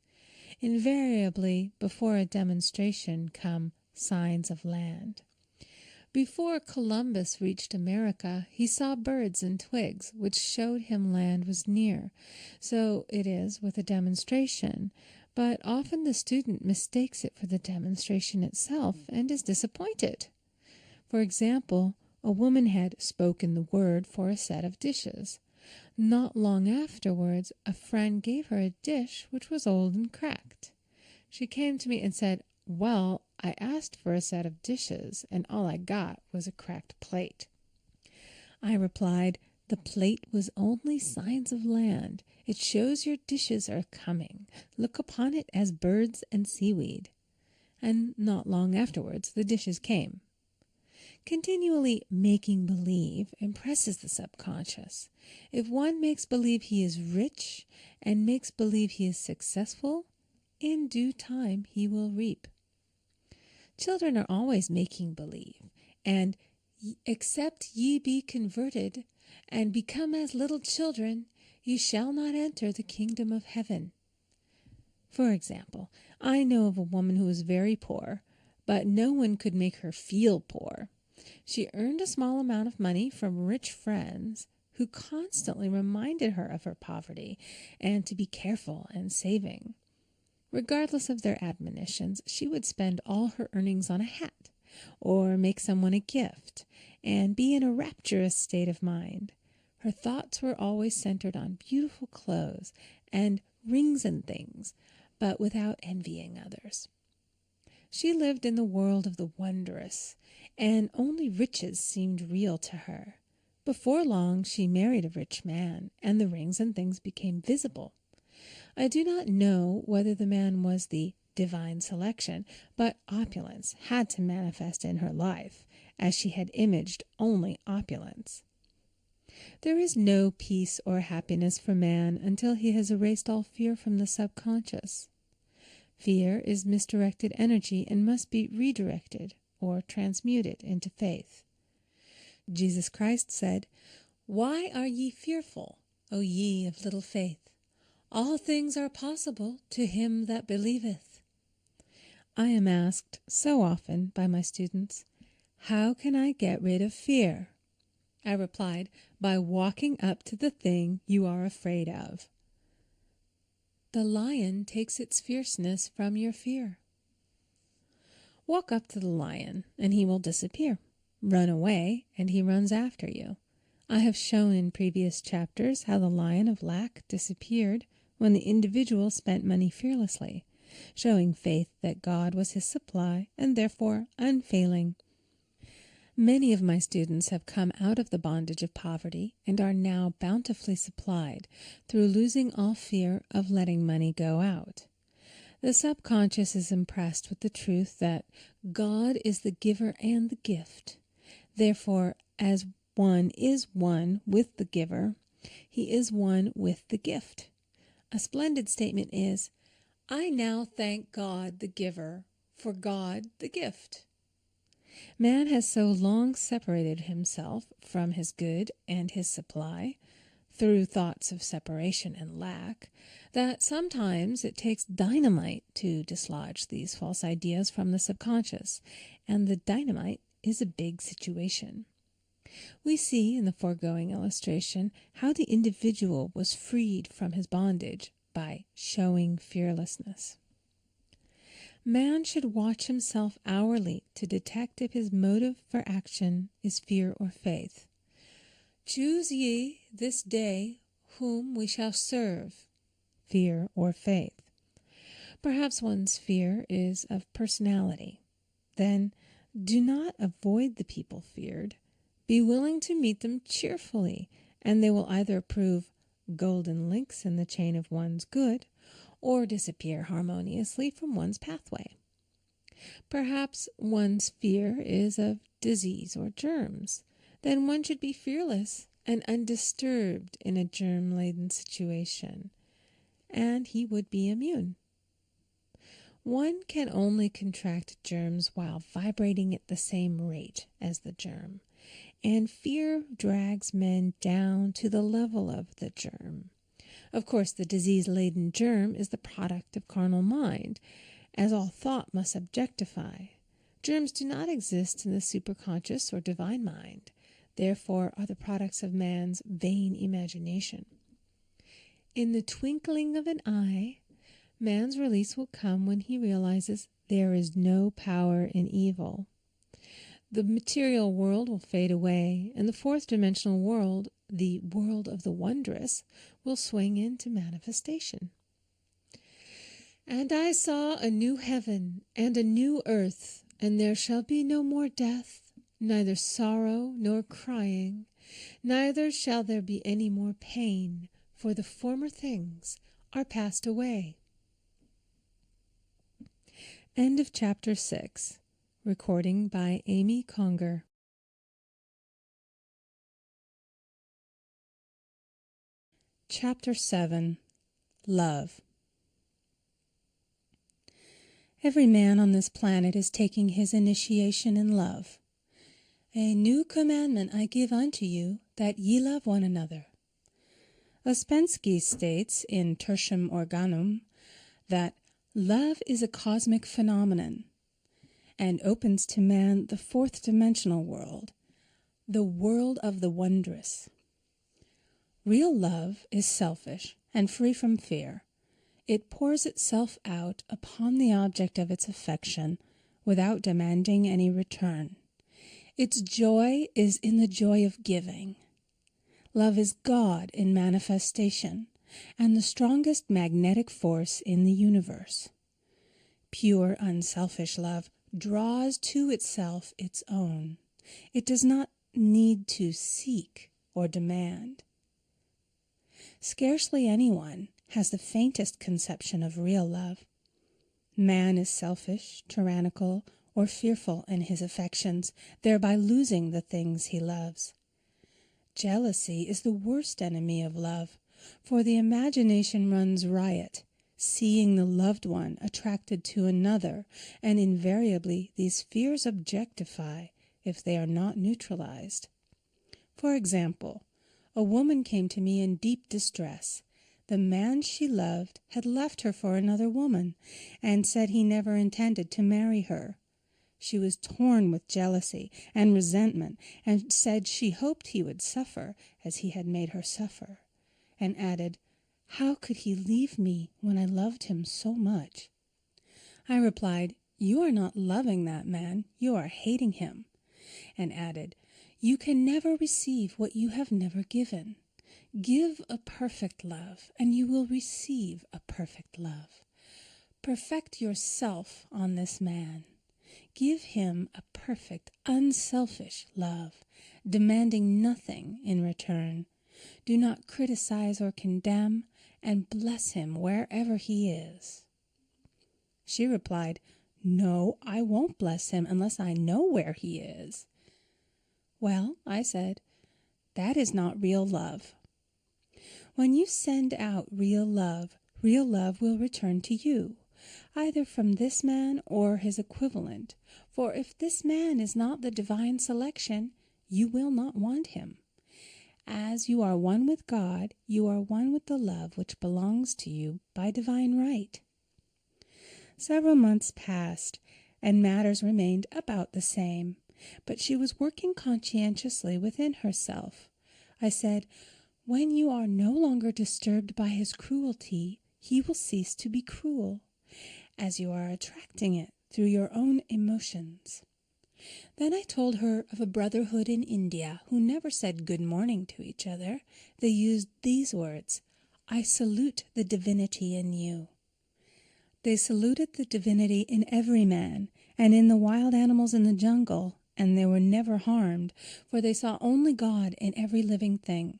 [SPEAKER 1] Invariably, before a demonstration come signs of land. Before Columbus reached America, he saw birds and twigs, which showed him land was near. So it is with a demonstration, but often the student mistakes it for the demonstration itself and is disappointed. For example, a woman had spoken the word for a set of dishes. Not long afterwards, a friend gave her a dish which was old and cracked. She came to me and said, "Well, I asked for a set of dishes, and all I got was a cracked plate." I replied, "The plate was only signs of land. It shows your dishes are coming. Look upon it as birds and seaweed." And not long afterwards, the dishes came. Continually making believe impresses the subconscious. If one makes believe he is rich and makes believe he is successful, in due time he will reap. Children are always making believe, and "Except ye be converted and become as little children, ye shall not enter the kingdom of heaven." For example, I know of a woman who is very poor, but no one could make her feel poor. She earned a small amount of money from rich friends who constantly reminded her of her poverty and to be careful and saving. Regardless of their admonitions, she would spend all her earnings on a hat or make someone a gift and be in a rapturous state of mind. Her thoughts were always centered on beautiful clothes and rings and things, but without envying others. She lived in the world of the wondrous, and only riches seemed real to her. Before long, she married a rich man, and the rings and things became visible. I do not know whether the man was the divine selection, but opulence had to manifest in her life, as she had imaged only opulence. There is no peace or happiness for man until he has erased all fear from the subconscious. Fear is misdirected energy and must be redirected or transmuted into faith. Jesus Christ said, "Why are ye fearful, O ye of little faith? All things are possible to him that believeth." I am asked so often by my students, "How can I get rid of fear?" I replied, "By walking up to the thing you are afraid of." The lion takes its fierceness from your fear. Walk up to the lion, and he will disappear. Run away, and he runs after you. I have shown in previous chapters how the lion of lack disappeared when the individual spent money fearlessly, showing faith that God was his supply and therefore unfailing. Many of my students have come out of the bondage of poverty and are now bountifully supplied through losing all fear of letting money go out. The subconscious is impressed with the truth that God is the giver and the gift. Therefore, as one is one with the giver, he is one with the gift. A splendid statement is, "I now thank God the giver for God the gift." Man has so long separated himself from his good and his supply, through thoughts of separation and lack, that sometimes it takes dynamite to dislodge these false ideas from the subconscious, and the dynamite is a big situation. We see in the foregoing illustration how the individual was freed from his bondage by showing fearlessness. Man should watch himself hourly to detect if his motive for action is fear or faith. "Choose ye this day whom we shall serve," fear or faith. Perhaps one's fear is of personality. Then do not avoid the people feared. Be willing to meet them cheerfully, and they will either prove golden links in the chain of one's good, or disappear harmoniously from one's pathway. Perhaps one's fear is of disease or germs. Then one should be fearless and undisturbed in a germ-laden situation, and he would be immune. One can only contract germs while vibrating at the same rate as the germ, and fear drags men down to the level of the germ. Of course, the disease-laden germ is the product of carnal mind, as all thought must objectify. Germs do not exist in the superconscious or divine mind, therefore are the products of man's vain imagination. In the twinkling of an eye, man's release will come when he realizes there is no power in evil. The material world will fade away, and the fourth-dimensional world, the world of the wondrous, will swing into manifestation. "And I saw a new heaven and a new earth, and there shall be no more death, neither sorrow nor crying, neither shall there be any more pain, for the former things are passed away." End of chapter 6. Recording by Amy Conger. Chapter 7. Love. Every man on this planet is taking his initiation in love. "A new commandment I give unto you, that ye love one another." Ouspensky states in Tertium Organum that love is a cosmic phenomenon, and opens to man the fourth-dimensional world, the world of the wondrous. Real love is selfish and free from fear. It pours itself out upon the object of its affection without demanding any return. Its joy is in the joy of giving. Love is God in manifestation and the strongest magnetic force in the universe. Pure, unselfish love draws to itself its own. It does not need to seek or demand. Scarcely anyone has the faintest conception of real love. Man is selfish, tyrannical, or fearful in his affections, thereby losing the things he loves. Jealousy is the worst enemy of love, for the imagination runs riot, seeing the loved one attracted to another, and invariably these fears objectify if they are not neutralized. For example, a woman came to me in deep distress. The man she loved had left her for another woman, and said he never intended to marry her. She was torn with jealousy and resentment, and said she hoped he would suffer as he had made her suffer, and added, "How could he leave me when I loved him so much?" I replied, "You are not loving that man, you are hating him," and added, "You can never receive what you have never given. Give a perfect love, and you will receive a perfect love. Perfect yourself on this man. Give him a perfect, unselfish love, demanding nothing in return. Do not criticize or condemn, and bless him wherever he is." She replied, "No, I won't bless him unless I know where he is." "Well," I said, "that is not real love. When you send out real love will return to you, either from this man or his equivalent, for if this man is not the divine selection, you will not want him. As you are one with God, you are one with the love which belongs to you by divine right." Several months passed, and matters remained about the same, but she was working conscientiously within herself. I said, "When you are no longer disturbed by his cruelty, he will cease to be cruel, as you are attracting it through your own emotions." Then I told her of a brotherhood in India who never said good morning to each other. They used these words, "I salute the divinity in you." They saluted the divinity in every man and in the wild animals in the jungle, and they were never harmed, for they saw only God in every living thing.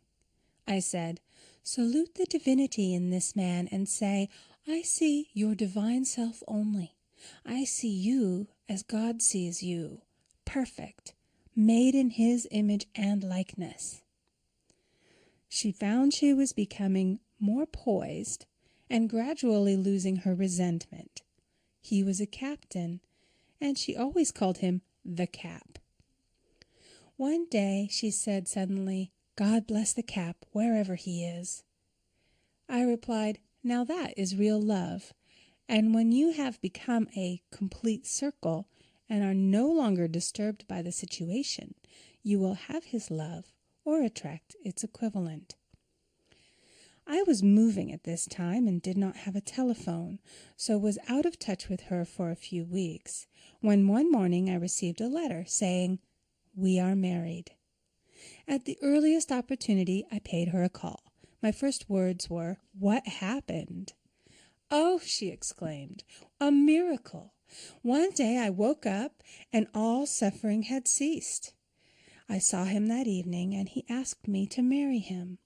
[SPEAKER 1] I said, "Salute the divinity in this man and say, 'I see your divine self only. I see you as God sees you, perfect, made in his image and likeness.'" She found she was becoming more poised and gradually losing her resentment. He was a captain, and she always called him the Cap. One day she said suddenly, "God bless the Cap wherever he is." I replied, "Now that is real love, and when you have become a complete circle and are no longer disturbed by the situation, you will have his love or attract its equivalent." I was moving at this time and did not have a telephone, so was out of touch with her for a few weeks, when one morning I received a letter saying, "We are married." At the earliest opportunity I paid her a call. My first words were, "What happened?" "Oh," she exclaimed, "a miracle! One day I woke up and all suffering had ceased. I saw him that evening and he asked me to marry him.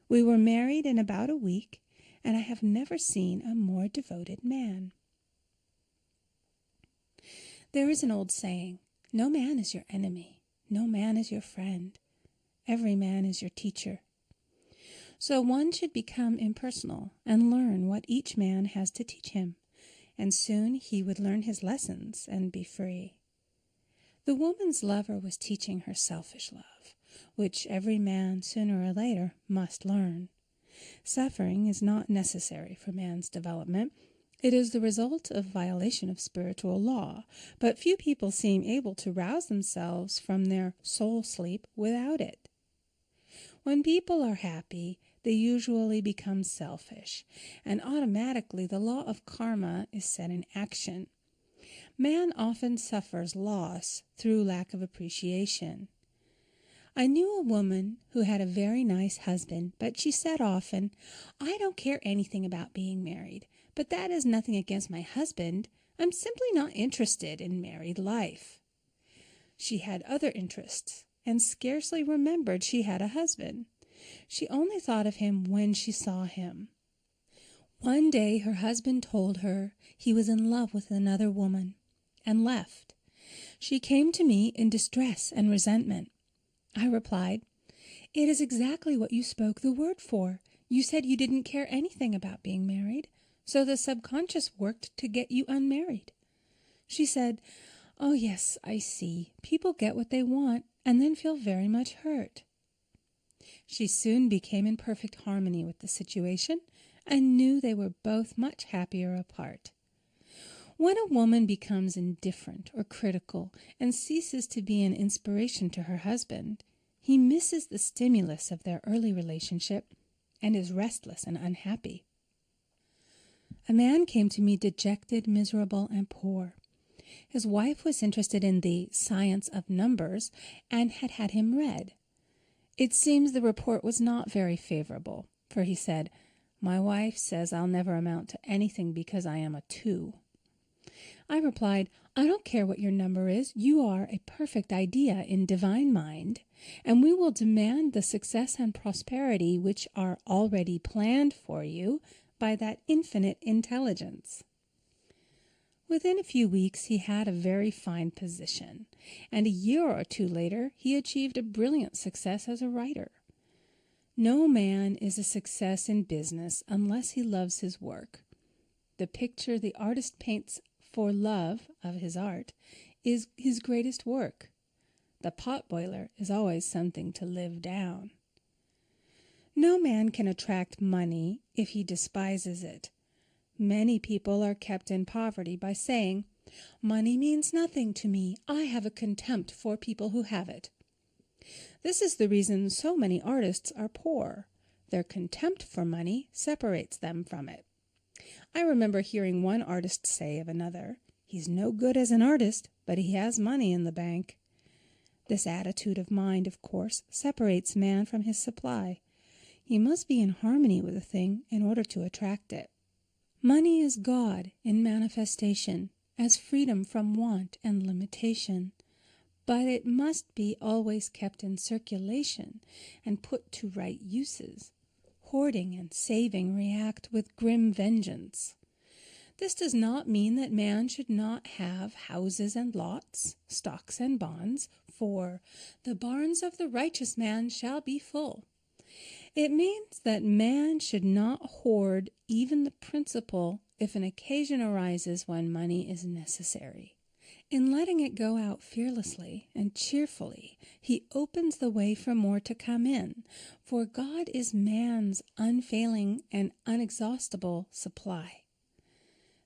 [SPEAKER 1] We were married in about a week, and I have never seen a more devoted man." There is an old saying, "No man is your enemy, no man is your friend, every man is your teacher." So one should become impersonal and learn what each man has to teach him, and soon he would learn his lessons and be free. The woman's lover was teaching her selfish love, which every man sooner or later must learn. Suffering is not necessary for man's development, It is the result of violation of spiritual law, but few people seem able to rouse themselves from their soul sleep without it. When people are happy, they usually become selfish, and automatically the law of karma is set in action. Man often suffers loss through lack of appreciation. I knew a woman who had a very nice husband, but she said often, "I don't care anything about being married, but that is nothing against my husband. I'm simply not interested in married life." She had other interests, and scarcely remembered she had a husband. She only thought of him when she saw him. One day her husband told her he was in love with another woman, and left. She came to me in distress and resentment. I replied, "It is exactly what you spoke the word for. You said you didn't care anything about being married, so the subconscious worked to get you unmarried." She said, "Oh yes, I see. People get what they want and then feel very much hurt." She soon became in perfect harmony with the situation and knew they were both much happier apart. When a woman becomes indifferent or critical and ceases to be an inspiration to her husband, he misses the stimulus of their early relationship and is restless and unhappy. A man came to me dejected, miserable, and poor. His wife was interested in the science of numbers and had had him read. It seems the report was not very favorable, for he said, "My wife says I'll never amount to anything because I am a 2. I replied, "I don't care what your number is. You are a perfect idea in divine mind, and we will demand the success and prosperity which are already planned for you by that infinite intelligence." Within a few weeks he had a very fine position, and a year or two later he achieved a brilliant success as a writer. No man is a success in business unless he loves his work. The picture the artist paints for love of his art is his greatest work. The potboiler is always something to live down. No man can attract money if he despises it. Many people are kept in poverty by saying, "Money means nothing to me. I have a contempt for people who have it." This is the reason so many artists are poor. Their contempt for money separates them from it. I remember hearing one artist say of another, "He's no good as an artist, but he has money in the bank." This attitude of mind, of course, separates man from his supply. He must be in harmony with a thing in order to attract it. Money is God in manifestation, as freedom from want and limitation. But it must be always kept in circulation and put to right uses. Hoarding and saving react with grim vengeance. This does not mean that man should not have houses and lots, stocks and bonds, for "the barns of the righteous man shall be full." It means that man should not hoard even the principal if an occasion arises when money is necessary. In letting it go out fearlessly and cheerfully, he opens the way for more to come in, for God is man's unfailing and unexhaustible supply.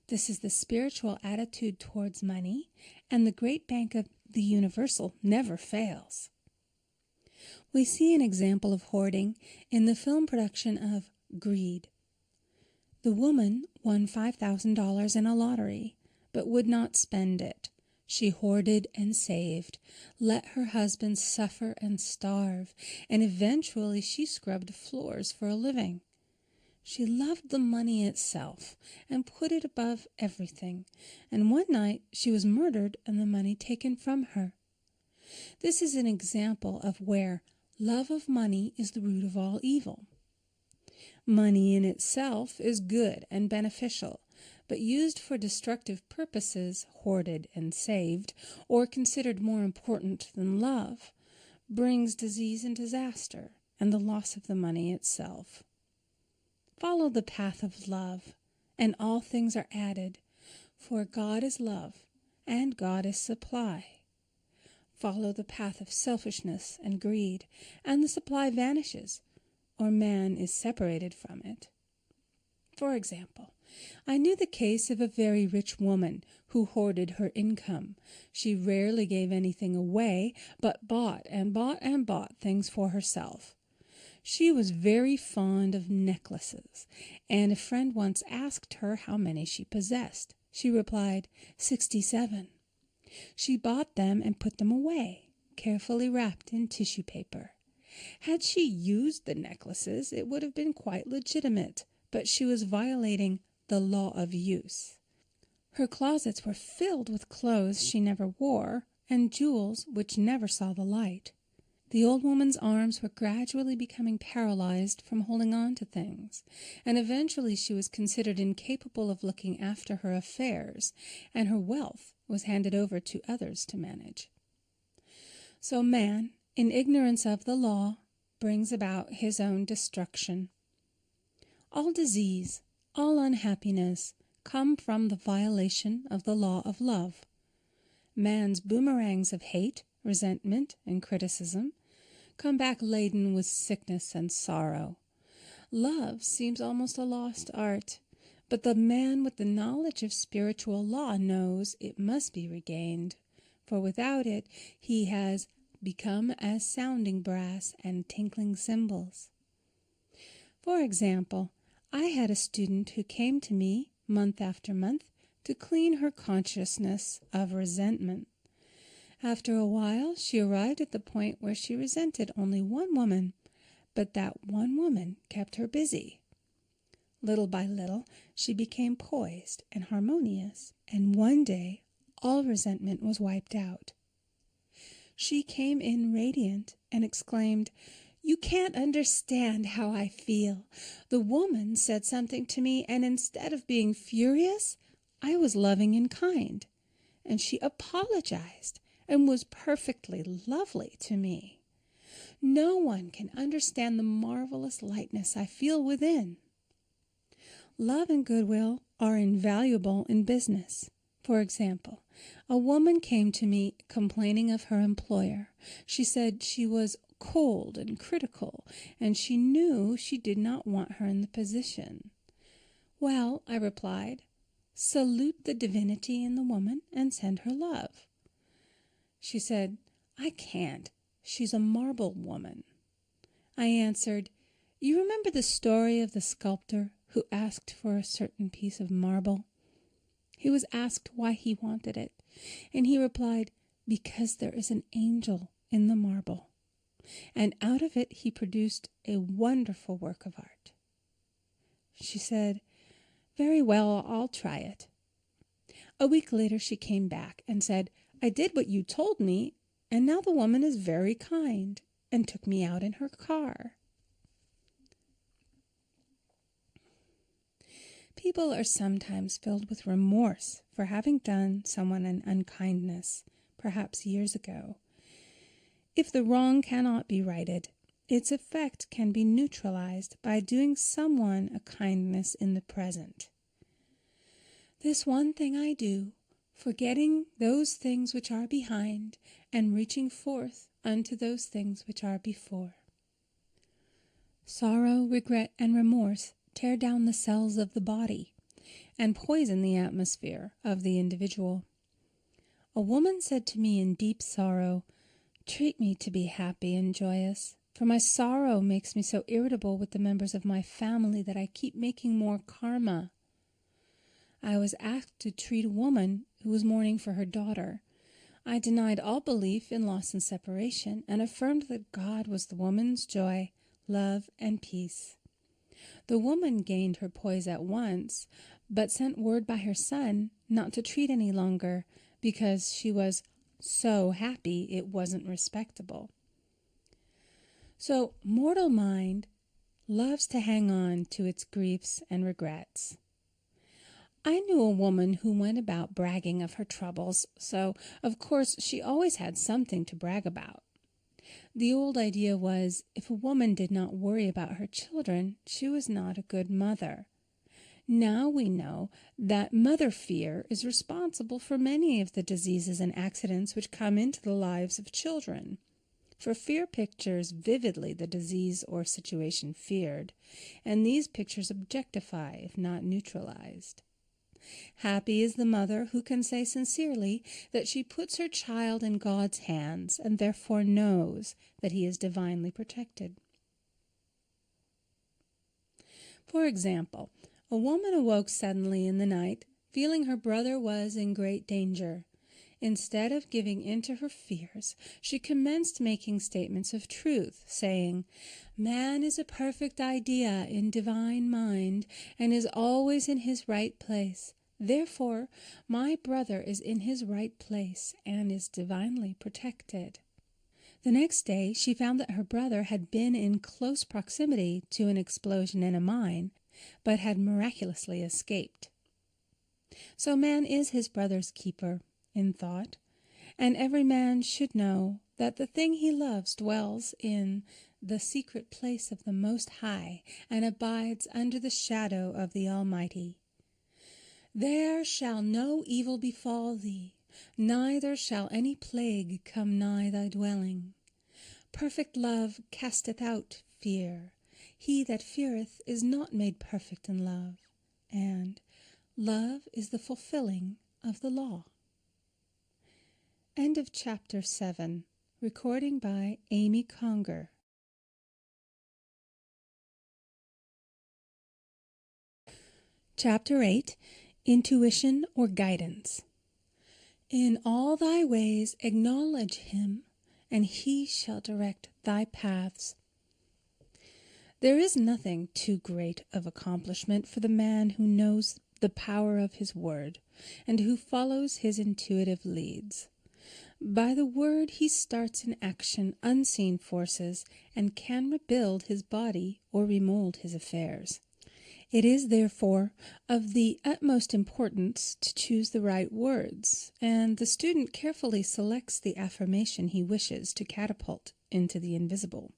[SPEAKER 1] This is the spiritual attitude towards money, and the great bank of the universal never fails. We see an example of hoarding in the film production of Greed. The woman won $5,000 in a lottery, but would not spend it. She hoarded and saved, let her husband suffer and starve, and eventually she scrubbed floors for a living. She loved the money itself and put it above everything, and one night she was murdered and the money taken from her. This is an example of where love of money is the root of all evil. Money in itself is good and beneficial, but used for destructive purposes, hoarded and saved, or considered more important than love, brings disease and disaster, and the loss of the money itself. Follow the path of love, and all things are added, for God is love, and God is supply. Follow the path of selfishness and greed, and the supply vanishes, or man is separated from it. For example, I knew the case of a very rich woman who hoarded her income. She rarely gave anything away, but bought and bought and bought things for herself. She was very fond of necklaces, and a friend once asked her how many she possessed. She replied, 67. She bought them and put them away, carefully wrapped in tissue paper. Had she used the necklaces, it would have been quite legitimate, but she was violating the law of use. Her closets were filled with clothes she never wore and jewels which never saw the light. The old woman's arms were gradually becoming paralyzed from holding on to things, and eventually she was considered incapable of looking after her affairs, and her wealth was handed over to others to manage. So man, in ignorance of the law, brings about his own destruction. All disease, all unhappiness come from the violation of the law of love. Man's boomerangs of hate, resentment, and criticism come back laden with sickness and sorrow. Love seems almost a lost art, but the man with the knowledge of spiritual law knows it must be regained, for without it he has become as sounding brass and tinkling cymbals. For example, I had a student who came to me month after month to clean her consciousness of resentment. After a while, she arrived at the point where she resented only one woman, but that one woman kept her busy. Little by little, she became poised and harmonious, and one day all resentment was wiped out. She came in radiant and exclaimed, "You can't understand how I feel. The woman said something to me, and instead of being furious, I was loving and kind. And she apologized and was perfectly lovely to me. No one can understand the marvelous lightness I feel within." Love and goodwill are invaluable in business. For example, a woman came to me complaining of her employer. She said she was cold and critical, and she knew she did not want her in the position. "Well," I replied, "salute the divinity in the woman and send her love." She said, "I can't. She's a marble woman." I answered, "You remember the story of the sculptor who asked for a certain piece of marble? He was asked why he wanted it, and he replied, 'Because there is an angel in the marble.' And out of it he produced a wonderful work of art." She said, "Very well, I'll try it." A week later she came back and said, "I did what you told me, and now the woman is very kind," and took me out in her car. People are sometimes filled with remorse for having done someone an unkindness, perhaps years ago. If the wrong cannot be righted, its effect can be neutralized by doing someone a kindness in the present. This one thing I do, forgetting those things which are behind, and reaching forth unto those things which are before. Sorrow, regret, and remorse tear down the cells of the body and poison the atmosphere of the individual. A woman said to me in deep sorrow, "Treat me to be happy and joyous, for my sorrow makes me so irritable with the members of my family that I keep making more karma." I was asked to treat a woman who was mourning for her daughter. I denied all belief in loss and separation and affirmed that God was the woman's joy, love, and peace. The woman gained her poise at once, but sent word by her son not to treat any longer because she was so happy it wasn't respectable. So mortal mind loves to hang on to its griefs and regrets. I knew a woman who went about bragging of her troubles, so of course she always had something to brag about. The old idea was, if a woman did not worry about her children, she was not a good mother. Now we know that mother fear is responsible for many of the diseases and accidents which come into the lives of children. for fear pictures vividly the disease or situation feared, and these pictures objectify if not neutralized. Happy is the mother who can say sincerely that she puts her child in God's hands and therefore knows that he is divinely protected. For example, a woman awoke suddenly in the night, feeling her brother was in great danger. Instead of giving in to her fears, she commenced making statements of truth, saying, "Man is a perfect idea in divine mind and is always in his right place. Therefore, my brother is in his right place and is divinely protected." The next day, she found that her brother had been in close proximity to an explosion in a mine, but had miraculously escaped. So man is his brother's keeper, in thought, and every man should know that the thing he loves dwells in the secret place of the Most High and abides under the shadow of the Almighty. There shall no evil befall thee, neither shall any plague come nigh thy dwelling. Perfect love casteth out fear. He that feareth is not made perfect in love, and love is the fulfilling of the law. End of Chapter 7. Recording by Amy Conger. Chapter 8. Intuition or Guidance. In all thy ways acknowledge him, and he shall direct thy paths. There is nothing too great of accomplishment for the man who knows the power of his word, and who follows his intuitive leads. By the word he starts in action unseen forces, and can rebuild his body or remold his affairs. It is, therefore, of the utmost importance to choose the right words, and the student carefully selects the affirmation he wishes to catapult into the invisible.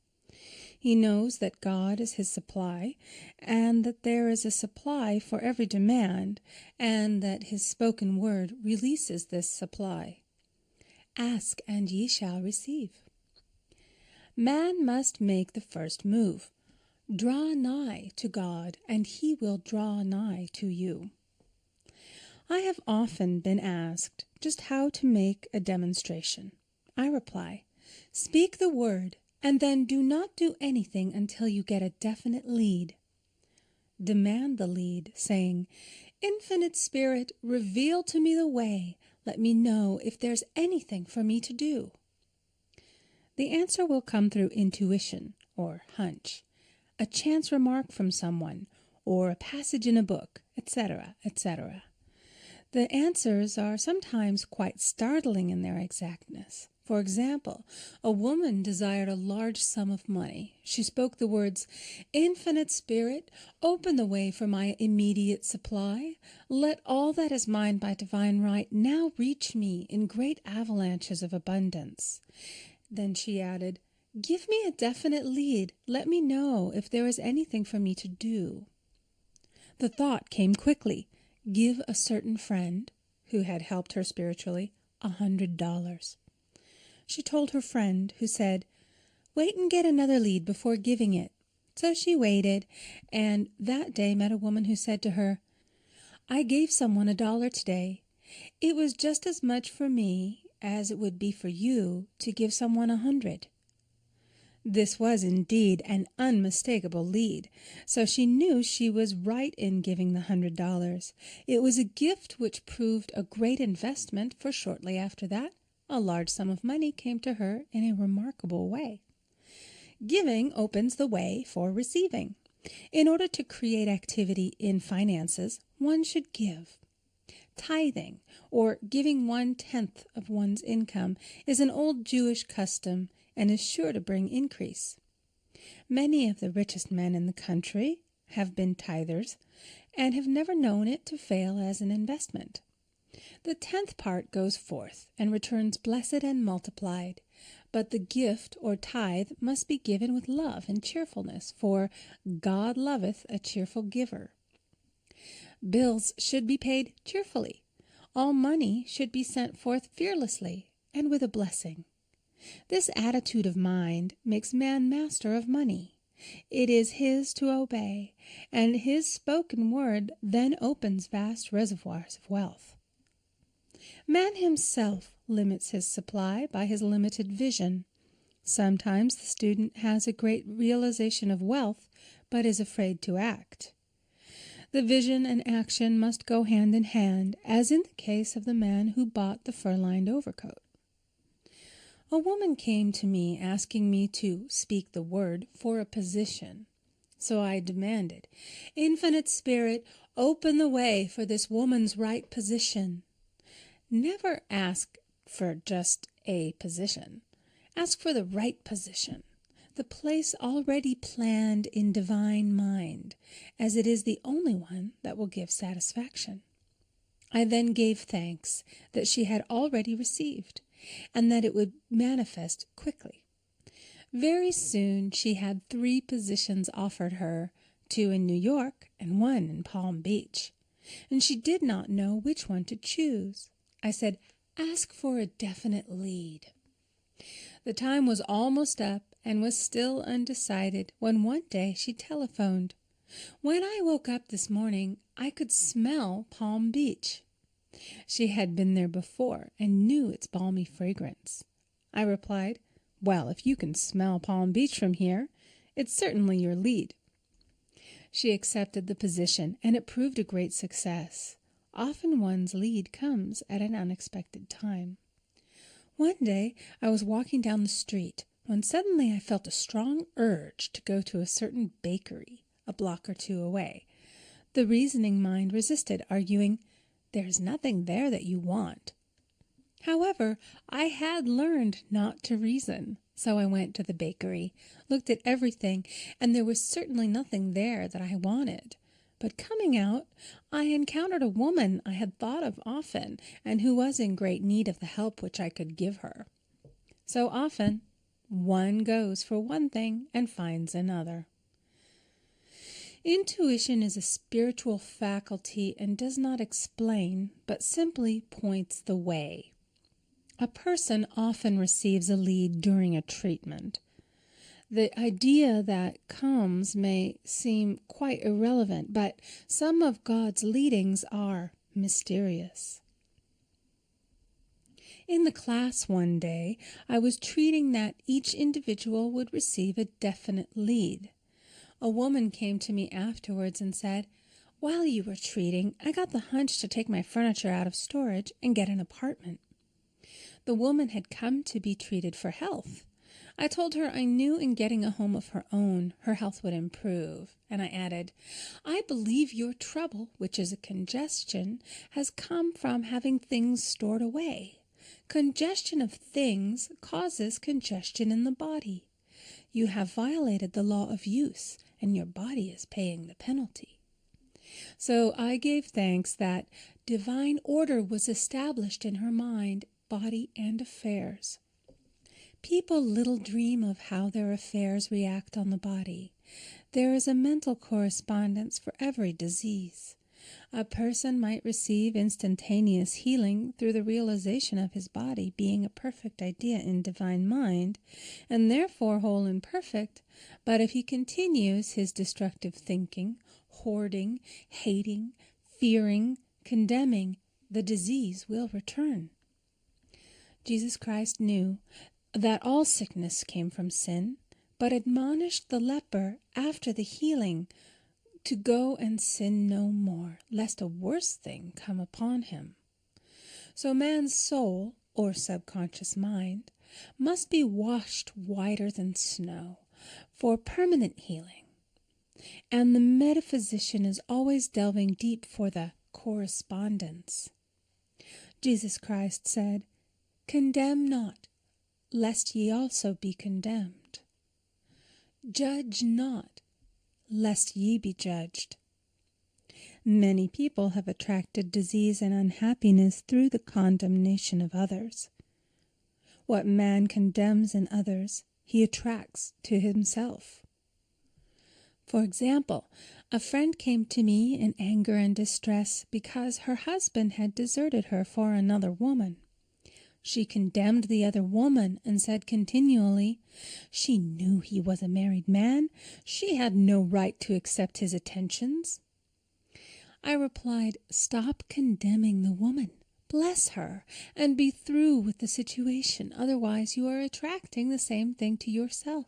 [SPEAKER 1] He knows that God is his supply, and that there is a supply for every demand, and that his spoken word releases this supply. Ask, and ye shall receive. Man must make the first move. Draw nigh to God, and he will draw nigh to you. I have often been asked just how to make a demonstration. I reply, speak the word, and then do not do anything until you get a definite lead. Demand the lead, saying, Infinite Spirit, reveal to me the way. Let me know if there's anything for me to do. The answer will come through intuition or hunch, a chance remark from someone, or a passage in a book, etc., etc. The answers are sometimes quite startling in their exactness. For example, a woman desired a large sum of money. She spoke the words, Infinite Spirit, open the way for my immediate supply. Let all that is mine by divine right now reach me in great avalanches of abundance. Then she added, Give me a definite lead. Let me know if there is anything for me to do. The thought came quickly. Give a certain friend, who had helped her spiritually, $100. She told her friend, who said, Wait and get another lead before giving it. So she waited, and that day met a woman who said to her, I gave someone $1 today. It was just as much for me as it would be for you to give someone 100. This was indeed an unmistakable lead, so she knew she was right in giving the $100. It was a gift which proved a great investment, for shortly after that, a large sum of money came to her in a remarkable way. Giving opens the way for receiving. In order to create activity in finances, one should give. Tithing, or giving 1/10 of one's income, is an old Jewish custom and is sure to bring increase. Many of the richest men in the country have been tithers and have never known it to fail as an investment. The 10th part goes forth and returns blessed and multiplied, but the gift or tithe must be given with love and cheerfulness, for God loveth a cheerful giver. Bills should be paid cheerfully. All money should be sent forth fearlessly and with a blessing. This attitude of mind makes man master of money. It is his to obey, and his spoken word then opens vast reservoirs of wealth. Man himself limits his supply by his limited vision. Sometimes the student has a great realization of wealth, but is afraid to act. The vision and action must go hand in hand, as in the case of the man who bought the fur-lined overcoat. A woman came to me asking me to speak the word for a position. So I demanded, "Infinite Spirit, open the way for this woman's right position." Never ask for just a position. Ask for the right position, the place already planned in divine mind, as it is the only one that will give satisfaction. I then gave thanks that she had already received, and that it would manifest quickly. Very soon she had 3 positions offered her, 2 in New York and 1 in Palm Beach, and she did not know which one to choose. I said, "Ask for a definite lead." The time was almost up and was still undecided when one day she telephoned, "When I woke up this morning, I could smell Palm Beach." She had been there before and knew its balmy fragrance. I replied, "Well, if you can smell Palm Beach from here, it's certainly your lead." She accepted the position, and it proved a great success. Often one's lead comes at an unexpected time. One day I was walking down the street when suddenly I felt a strong urge to go to a certain bakery a block or 2 away. The reasoning mind resisted, arguing, "There's nothing there that you want." However, I had learned not to reason, so I went to the bakery, looked at everything, and there was certainly nothing there that I wanted. But coming out, I encountered a woman I had thought of often, and who was in great need of the help which I could give her. So often, one goes for one thing and finds another. Intuition is a spiritual faculty and does not explain, but simply points the way. A person often receives a lead during a treatment. The idea that comes may seem quite irrelevant, but some of God's leadings are mysterious. In the class one day, I was treating that each individual would receive a definite lead. A woman came to me afterwards and said, "While you were treating, I got the hunch to take my furniture out of storage and get an apartment." The woman had come to be treated for health. I told her I knew in getting a home of her own, her health would improve, and I added, "I believe your trouble, which is a congestion, has come from having things stored away. Congestion of things causes congestion in the body. You have violated the law of use, and your body is paying the penalty." So I gave thanks that divine order was established in her mind, body, and affairs. People little dream of how their affairs react on the body. There is a mental correspondence for every disease. A person might receive instantaneous healing through the realization of his body being a perfect idea in divine mind, and therefore whole and perfect, but if he continues his destructive thinking, hoarding, hating, fearing, condemning, the disease will return. Jesus Christ knew that all sickness came from sin, but admonished the leper after the healing to go and sin no more, lest a worse thing come upon him. So man's soul, or subconscious mind, must be washed whiter than snow for permanent healing. And the metaphysician is always delving deep for the correspondence. Jesus Christ said, "Condemn not, lest ye also be condemned. Judge not, lest ye be judged." Many people have attracted disease and unhappiness through the condemnation of others. What man condemns in others, he attracts to himself. For example, a friend came to me in anger and distress because her husband had deserted her for another woman. She condemned the other woman and said continually, she knew he was a married man. She had no right to accept his attentions. I replied, stop condemning the woman. Bless her and be through with the situation. Otherwise, you are attracting the same thing to yourself.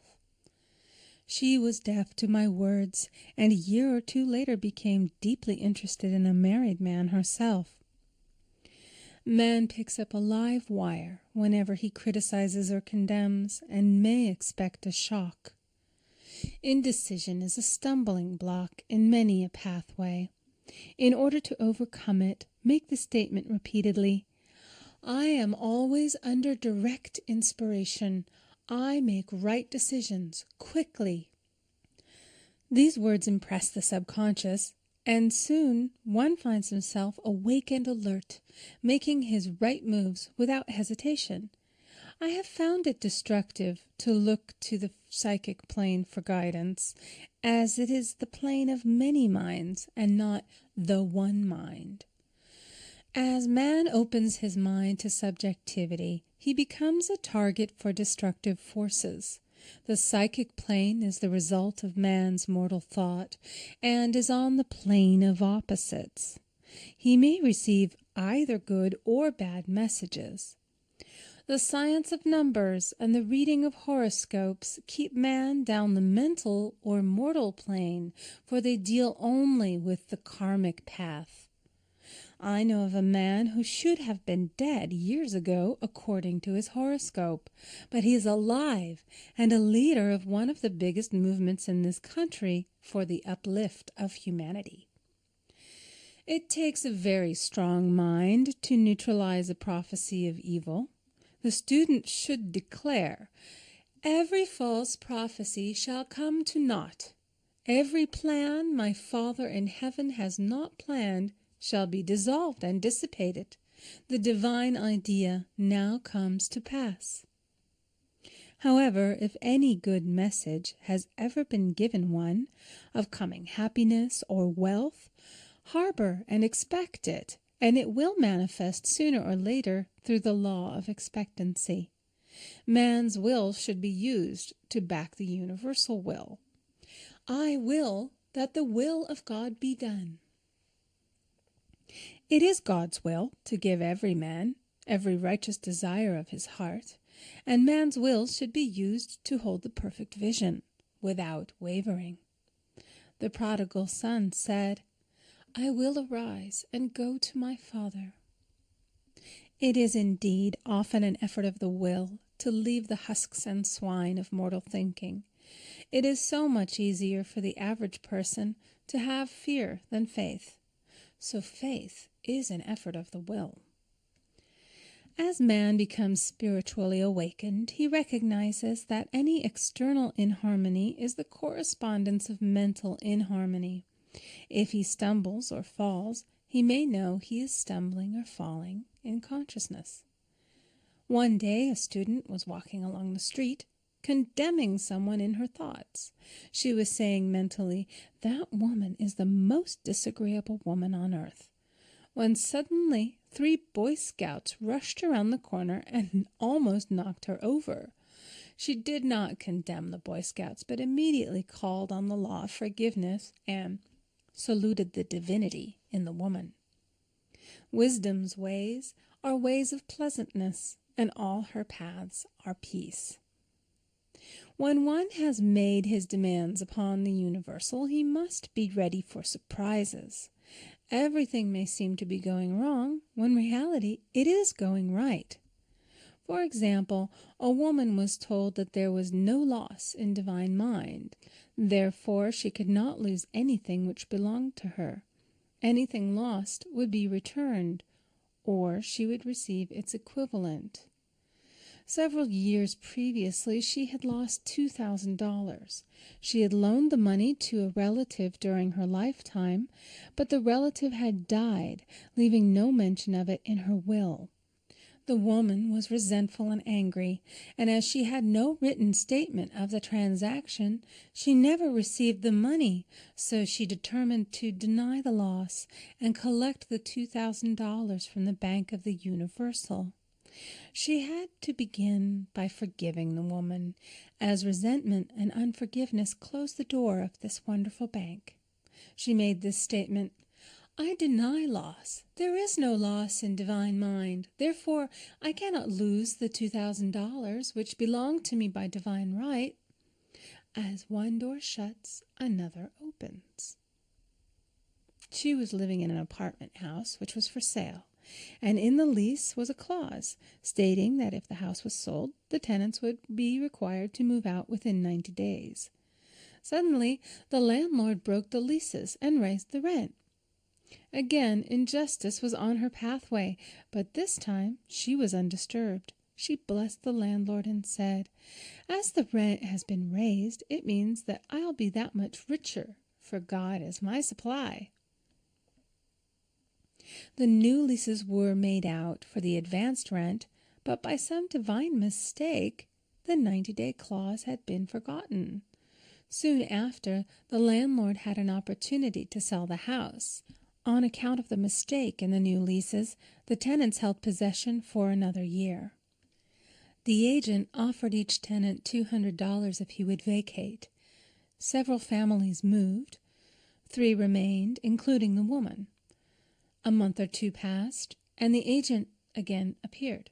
[SPEAKER 1] She was deaf to my words, and a year or two later became deeply interested in a married man herself. Man picks up a live wire whenever he criticizes or condemns, and may expect a shock. Indecision is a stumbling block in many a pathway. In order to overcome it, make the statement repeatedly, I am always under direct inspiration. I make right decisions quickly. These words impress the subconscious, and soon one finds himself awake and alert, making his right moves without hesitation. I have found it destructive to look to the psychic plane for guidance, as it is the plane of many minds and not the one mind. As man opens his mind to subjectivity, he becomes a target for destructive forces. The psychic plane is the result of man's mortal thought and is on the plane of opposites. He may receive either good or bad messages. The science of numbers and the reading of horoscopes keep man down the mental or mortal plane, for they deal only with the karmic path. I know of a man who should have been dead years ago according to his horoscope, but he is alive and a leader of one of the biggest movements in this country for the uplift of humanity. It takes a very strong mind to neutralize a prophecy of evil. The student should declare, every false prophecy shall come to naught. Every plan my Father in heaven has not planned shall be dissolved and dissipated. The divine idea now comes to pass. However, if any good message has ever been given one, of coming happiness or wealth, harbor and expect it, and it will manifest sooner or later through the law of expectancy. Man's will should be used to back the universal will. I will that the will of God be done. It is God's will to give every man every righteous desire of his heart, and man's will should be used to hold the perfect vision, without wavering. The prodigal son said, I will arise and go to my father. It is indeed often an effort of the will to leave the husks and swine of mortal thinking. It is so much easier for the average person to have fear than faith. So faith is an effort of the will. As man becomes spiritually awakened, he recognizes that any external inharmony is the correspondence of mental inharmony. If he stumbles or falls, he may know he is stumbling or falling in consciousness. One day a student was walking along the street, condemning someone in her thoughts. She was saying mentally, that woman is the most disagreeable woman on earth, when suddenly 3 Boy Scouts rushed around the corner and almost knocked her over. She did not condemn the Boy Scouts, but immediately called on the law of forgiveness and saluted the divinity in the woman. Wisdom's ways are ways of pleasantness, and all her paths are peace. When one has made his demands upon the universal, he must be ready for surprises. Everything may seem to be going wrong, when in reality it is going right. For example, a woman was told that there was no loss in divine mind. Therefore, she could not lose anything which belonged to her. Anything lost would be returned, or she would receive its equivalent. Several years previously, she had lost $2,000. She had loaned the money to a relative during her lifetime, but the relative had died, leaving no mention of it in her will. The woman was resentful and angry, and as she had no written statement of the transaction, she never received the money, so she determined to deny the loss and collect the $2,000 from the Bank of the Universal. She had to begin by forgiving the woman, as resentment and unforgiveness closed the door of this wonderful bank. She made this statement: "I deny loss. There is no loss in divine mind. Therefore, I cannot lose the $2,000 which belong to me by divine right. As one door shuts, another opens." She was living in an apartment house which was for sale, and in the lease was a clause stating that if the house was sold, the tenants would be required to move out within 90 days. Suddenly, the landlord broke the leases and raised the rent. Again, injustice was on her pathway, but this time she was undisturbed. She blessed the landlord and said, "As the rent has been raised, it means that I'll be that much richer, for God is my supply." The new leases were made out for the advanced rent, but by some divine mistake, the 90-day clause had been forgotten. Soon after, the landlord had an opportunity to sell the house. On account of the mistake in the new leases, the tenants held possession for another year. The agent offered each tenant $200 if he would vacate. Several families moved. 3 remained, including the woman. A month or 2 passed, and the agent again appeared.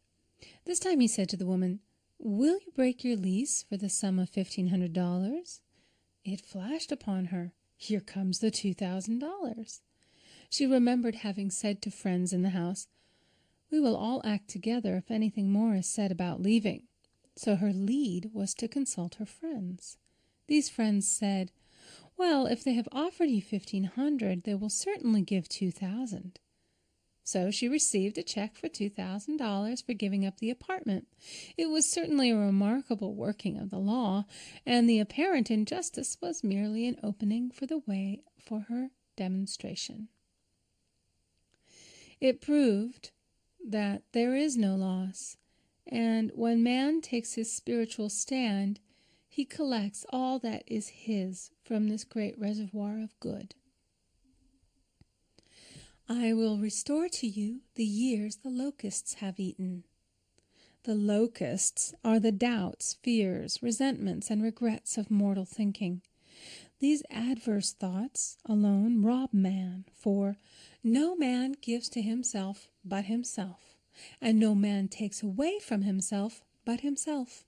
[SPEAKER 1] This time he said to the woman, "Will you break your lease for the sum of $1,500? It flashed upon her, here comes the $2,000. She remembered having said to friends in the house, "We will all act together if anything more is said about leaving." So her lead was to consult her friends. These friends said, "Well, if they have offered you $1,500, they will certainly give $2,000. So she received a check for $2,000 for giving up the apartment. It was certainly a remarkable working of the law, and the apparent injustice was merely an opening for the way for her demonstration. It proved that there is no loss, and when man takes his spiritual stand, he collects all that is his from this great reservoir of good. "I will restore to you the years the locusts have eaten." The locusts are the doubts, fears, resentments, and regrets of mortal thinking. These adverse thoughts alone rob man, for no man gives to himself but himself, and no man takes away from himself but himself.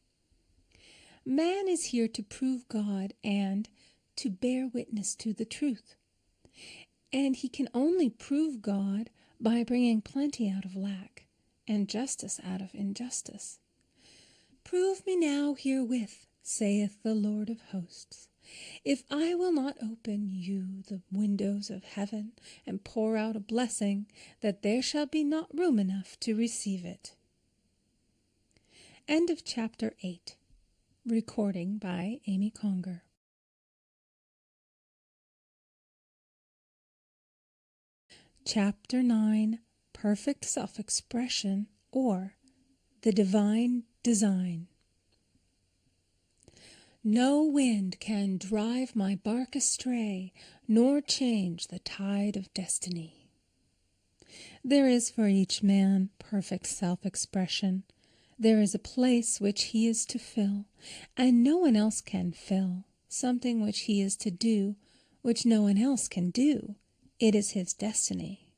[SPEAKER 1] Man is here to prove God and to bear witness to the truth. And he can only prove God by bringing plenty out of lack and justice out of injustice. "Prove me now herewith, saith the Lord of hosts, if I will not open you the windows of heaven and pour out a blessing, that there shall be not room enough to receive it." End of chapter 8. Recording by Amy Conger. Chapter 9, Perfect Self-Expression, or the Divine Design. "No wind can drive my bark astray, nor change the tide of destiny." There is for each man perfect self-expression. There is a place which he is to fill, and no one else can fill, something which he is to do, which no one else can do. It is his destiny.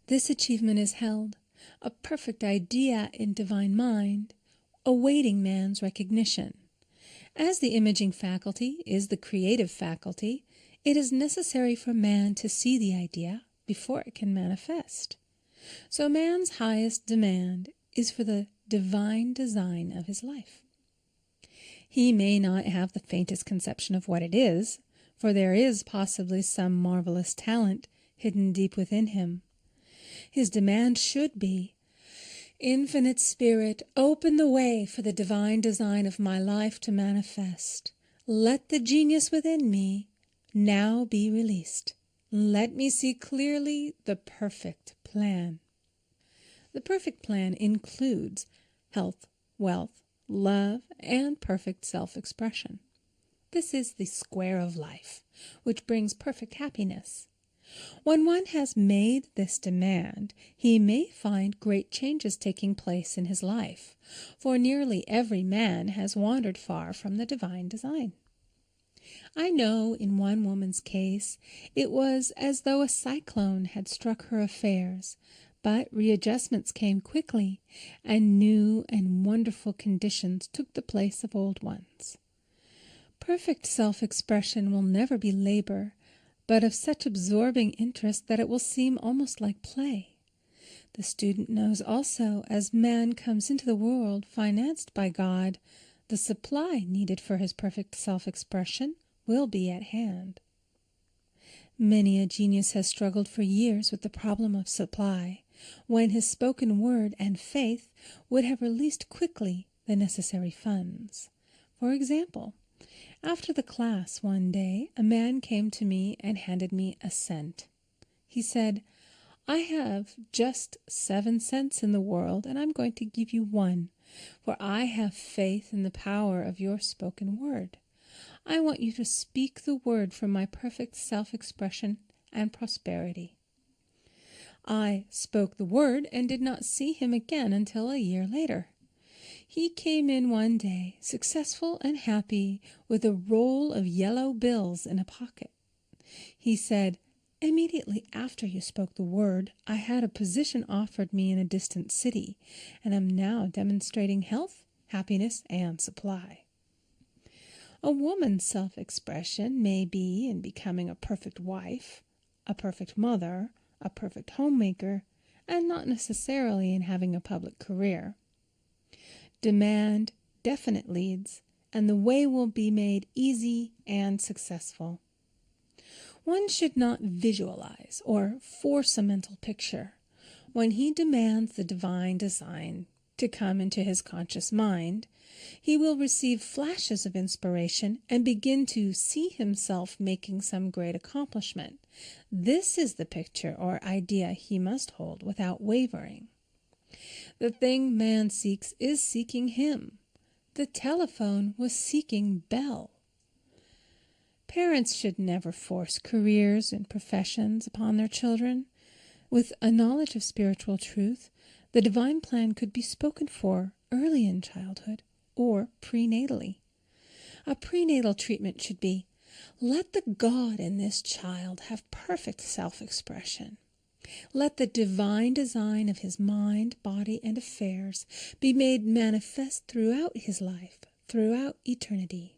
[SPEAKER 1] This achievement is held, a perfect idea in divine mind, awaiting man's recognition. As the imaging faculty is the creative faculty, it is necessary for man to see the idea before it can manifest. So man's highest demand is for the divine design of his life. He may not have the faintest conception of what it is, for there is possibly some marvelous talent hidden deep within him. His demand should be, "Infinite Spirit, open the way for the divine design of my life to manifest. Let the genius within me now be released. Let me see clearly the perfect plan." The perfect plan includes health, wealth, love, and perfect self-expression. This is the square of life, which brings perfect happiness. When one has made this demand, he may find great changes taking place in his life, for nearly every man has wandered far from the divine design. I know in one woman's case it was as though a cyclone had struck her affairs, but readjustments came quickly, and new and wonderful conditions took the place of old ones. Perfect self-expression will never be labor, but of such absorbing interest that it will seem almost like play. The student knows also, as man comes into the world financed by God, the supply needed for his perfect self-expression will be at hand. Many a genius has struggled for years with the problem of supply, when his spoken word and faith would have released quickly the necessary funds. For example, after the class one day, a man came to me and handed me a cent. He said, "I have just 7 cents in the world, and I'm going to give you 1, for I have faith in the power of your spoken word. I want you to speak the word for my perfect self-expression and prosperity." I spoke the word and did not see him again until a year later. He came in one day, successful and happy, with a roll of yellow bills in a pocket. He said, "Immediately after you spoke the word, I had a position offered me in a distant city, and am now demonstrating health, happiness, and supply." A woman's self-expression may be in becoming a perfect wife, a perfect mother, a perfect homemaker, and not necessarily in having a public career. Demand definite leads, and the way will be made easy and successful. One should not visualize or force a mental picture. When he demands the divine design to come into his conscious mind, he will receive flashes of inspiration and begin to see himself making some great accomplishment. This is the picture or idea he must hold without wavering. The thing man seeks is seeking him. The telephone was seeking Bell. Parents should never force careers and professions upon their children. With a knowledge of spiritual truth, the divine plan could be spoken for early in childhood or prenatally. A prenatal treatment should be, let the God in this child have perfect self-expression. Let the divine design of his mind, body, and affairs be made manifest throughout his life, throughout eternity.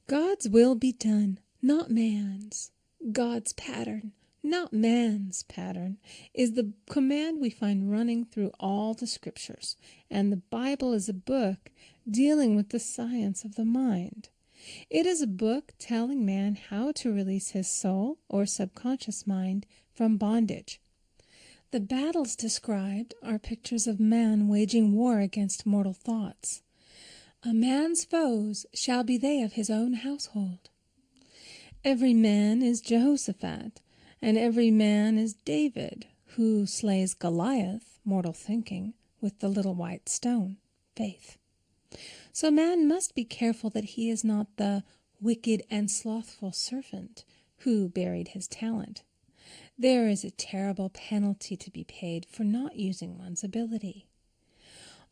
[SPEAKER 1] God's will be done, not man's. God's pattern, not man's pattern, is the command we find running through all the scriptures, and the Bible is a book dealing with the science of the mind. It is a book telling man how to release his soul or subconscious mind from bondage. The battles described are pictures of man waging war against mortal thoughts. A man's foes shall be they of his own household. Every man is Jehoshaphat, and every man is David, who slays Goliath, mortal thinking, with the little white stone, faith. So man must be careful that he is not the wicked and slothful servant who buried his talent. There is a terrible penalty to be paid for not using one's ability.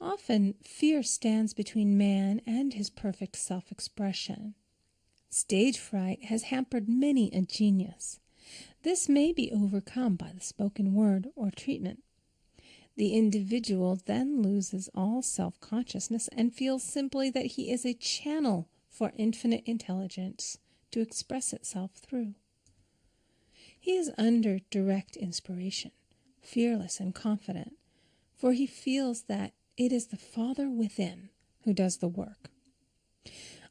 [SPEAKER 1] Often, fear stands between man and his perfect self-expression. Stage fright has hampered many a genius. This may be overcome by the spoken word or treatment. The individual then loses all self-consciousness and feels simply that he is a channel for infinite intelligence to express itself through. He is under direct inspiration, fearless and confident, for he feels that it is the Father within who does the work.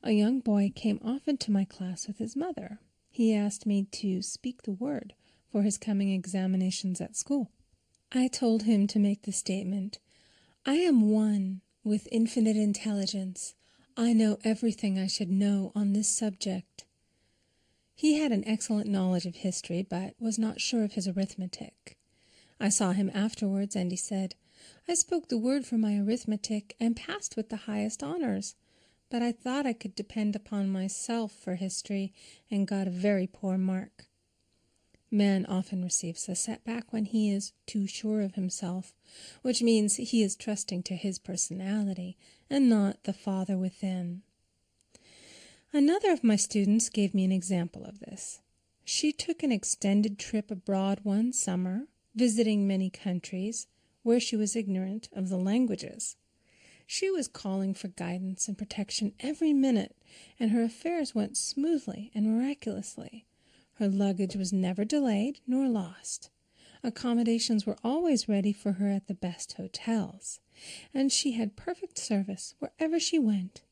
[SPEAKER 1] A young boy came often to my class with his mother. He asked me to speak the word for his coming examinations at school. I told him to make the statement, "I am one with infinite intelligence. I know everything I should know on this subject." He had an excellent knowledge of history, but was not sure of his arithmetic. I saw him afterwards, and he said, "I spoke the word for my arithmetic and passed with the highest honors, but I thought I could depend upon myself for history and got a very poor mark." Man often receives a setback when he is too sure of himself, which means he is trusting to his personality and not the Father within. Another of my students gave me an example of this. She took an extended trip abroad one summer, visiting many countries where she was ignorant of the languages. She was calling for guidance and protection every minute, and her affairs went smoothly and miraculously. Her luggage was never delayed nor lost. Accommodations were always ready for her at the best hotels, and she had perfect service wherever she went.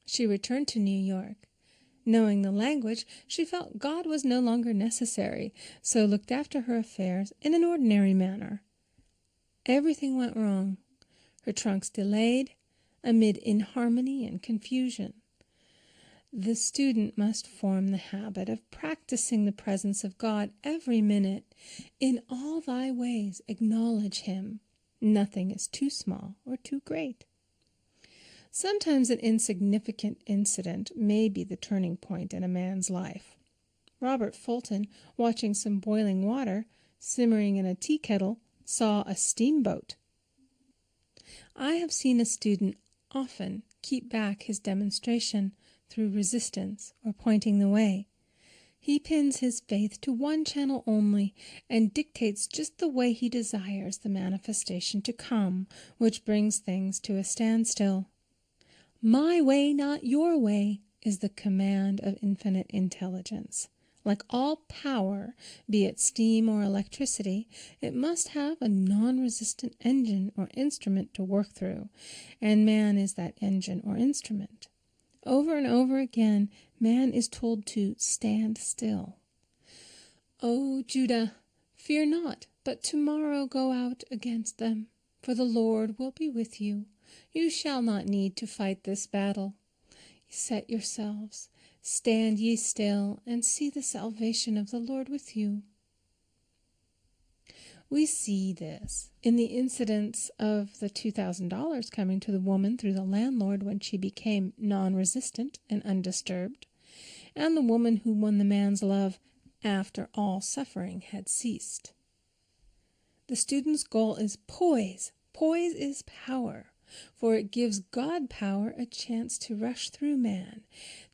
[SPEAKER 1] She returned to New York. Knowing the language, she felt God was no longer necessary, so looked after her affairs in an ordinary manner. Everything went wrong. Her trunks delayed, amid inharmony and confusion. The student must form the habit of practicing the presence of God every minute. In all thy ways acknowledge him. Nothing is too small or too great. Sometimes an insignificant incident may be the turning point in a man's life. Robert Fulton, watching some boiling water simmering in a tea kettle, saw a steamboat. I have seen a student often keep back his demonstration through resistance or pointing the way. He pins his faith to one channel only and dictates just the way he desires the manifestation to come, which brings things to a standstill. My way, not your way, is the command of infinite intelligence. Like all power, be it steam or electricity, it must have a non-resistant engine or instrument to work through, and man is that engine or instrument. Over and over again, man is told to stand still. O Judah, fear not, but tomorrow go out against them, for the Lord will be with you. You shall not need to fight this battle. Set yourselves, stand ye still, and see the salvation of the Lord with you. We see this in the incidents of the $2,000 coming to the woman through the landlord when she became non-resistant and undisturbed, and the woman who won the man's love after all suffering had ceased. The student's goal is poise. Poise is power, for it gives God power a chance to rush through man,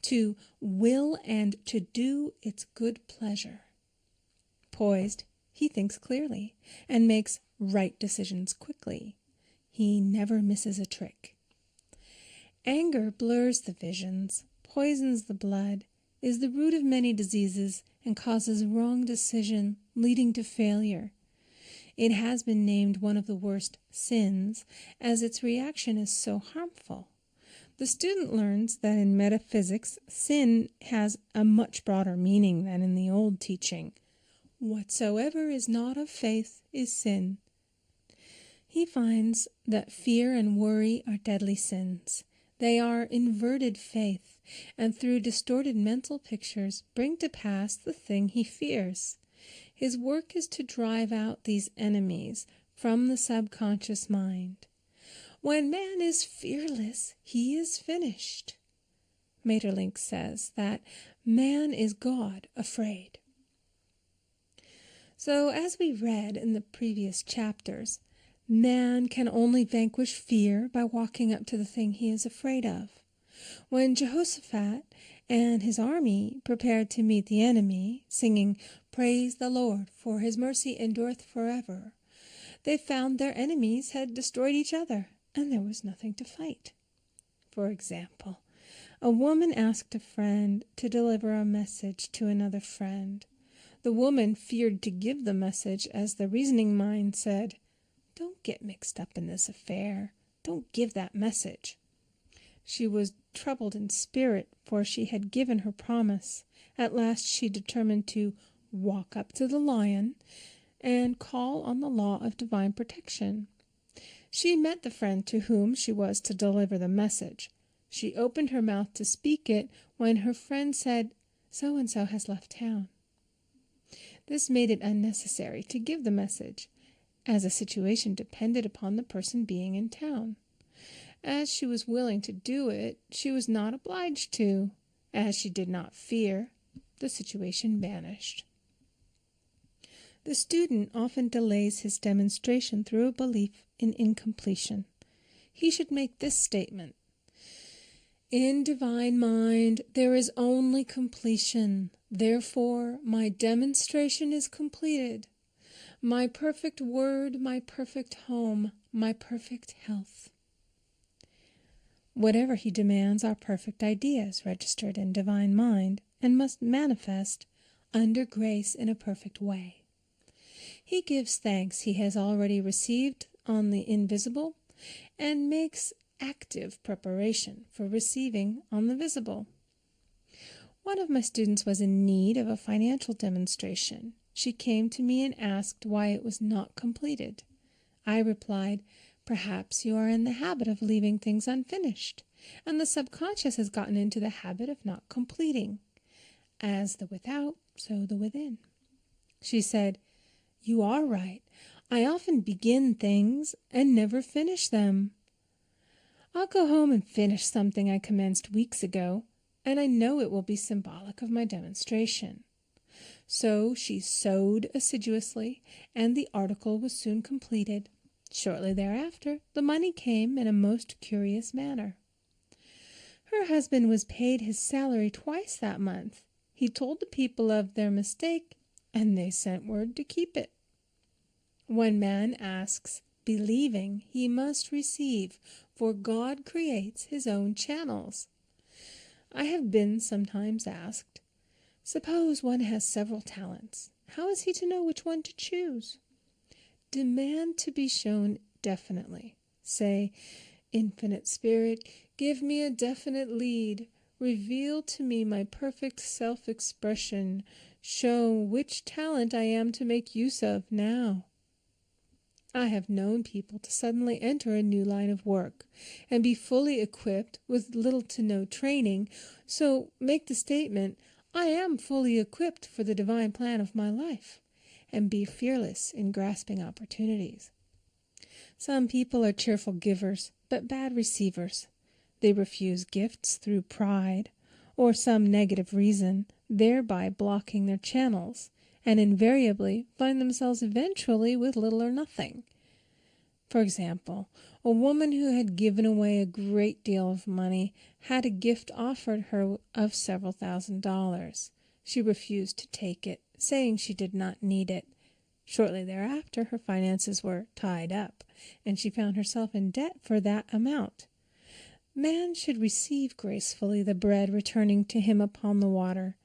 [SPEAKER 1] to will and to do its good pleasure. Poised, he thinks clearly and makes right decisions quickly. He never misses a trick. Anger blurs the visions, poisons the blood, is the root of many diseases, and causes wrong decision, leading to failure. It has been named one of the worst sins, as its reaction is so harmful. The student learns that in metaphysics, sin has a much broader meaning than in the old teaching. Whatsoever is not of faith is sin. He finds that fear and worry are deadly sins. They are inverted faith, and through distorted mental pictures bring to pass the thing he fears. His work is to drive out these enemies from the subconscious mind. When man is fearless, he is finished. Maeterlinck says that man is God afraid. So, as we read in the previous chapters, man can only vanquish fear by walking up to the thing he is afraid of. When Jehoshaphat and his army prepared to meet the enemy, singing, "Praise the Lord, for his mercy endureth forever," they found their enemies had destroyed each other, and there was nothing to fight. For example, a woman asked a friend to deliver a message to another friend. The woman feared to give the message, as the reasoning mind said, "Don't get mixed up in this affair. Don't give that message." She was troubled in spirit, for she had given her promise. At last she determined to walk up to the lion and call on the law of divine protection. She met the friend to whom she was to deliver the message. She opened her mouth to speak it when her friend said, "So-and-so has left town." This made it unnecessary to give the message, as the situation depended upon the person being in town. As she was willing to do it, she was not obliged to. As she did not fear, the situation vanished. The student often delays his demonstration through a belief in incompletion. He should make this statement: in divine mind there is only completion. Therefore, my demonstration is completed. My perfect word, my perfect home, my perfect health. Whatever he demands are perfect ideas registered in divine mind and must manifest under grace in a perfect way. He gives thanks he has already received on the invisible and makes active preparation for receiving on the visible. One of my students was in need of a financial demonstration. She came to me and asked why it was not completed. I replied, "Perhaps you are in the habit of leaving things unfinished, and the subconscious has gotten into the habit of not completing. As the without, so the within." She said, "You are right. I often begin things and never finish them. I'll go home and finish something I commenced weeks ago, and I know it will be symbolic of my demonstration." So she sewed assiduously, and the article was soon completed. Shortly thereafter, the money came in a most curious manner. Her husband was paid his salary twice that month. He told the people of their mistake, and they sent word to keep it. One man asks, believing he must receive, for God creates his own channels. I have been sometimes asked, suppose one has several talents. How is he to know which one to choose? Demand to be shown definitely. Say, "Infinite Spirit, give me a definite lead. Reveal to me my perfect self-expression. Show which talent I am to make use of now." I have known people to suddenly enter a new line of work and be fully equipped with little to no training, so make the statement, "I am fully equipped for the divine plan of my life," and be fearless in grasping opportunities. Some people are cheerful givers, but bad receivers. They refuse gifts through pride or some negative reason, thereby blocking their channels, and invariably find themselves eventually with little or nothing. For example, a woman who had given away a great deal of money had a gift offered her of several $1,000s. She refused to take it, saying she did not need it. Shortly thereafter, her finances were tied up, and she found herself in debt for that amount. Man should receive gracefully the bread returning to him upon the water.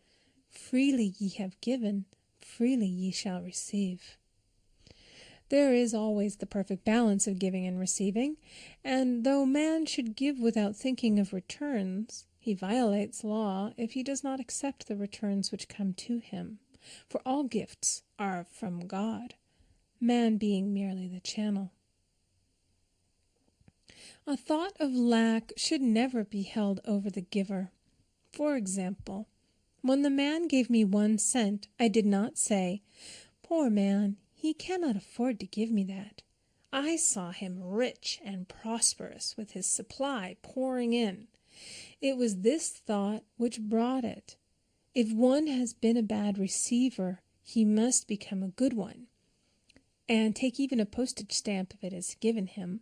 [SPEAKER 1] Freely ye have given, freely ye shall receive. There is always the perfect balance of giving and receiving, and though man should give without thinking of returns, he violates law if he does not accept the returns which come to him, for all gifts are from God, man being merely the channel. A thought of lack should never be held over the giver. For example, when the man gave me 1 cent, I did not say, "Poor man, he cannot afford to give me that." I saw him rich and prosperous with his supply pouring in. It was this thought which brought it. If one has been a bad receiver, he must become a good one, and take even a postage stamp if it is given him,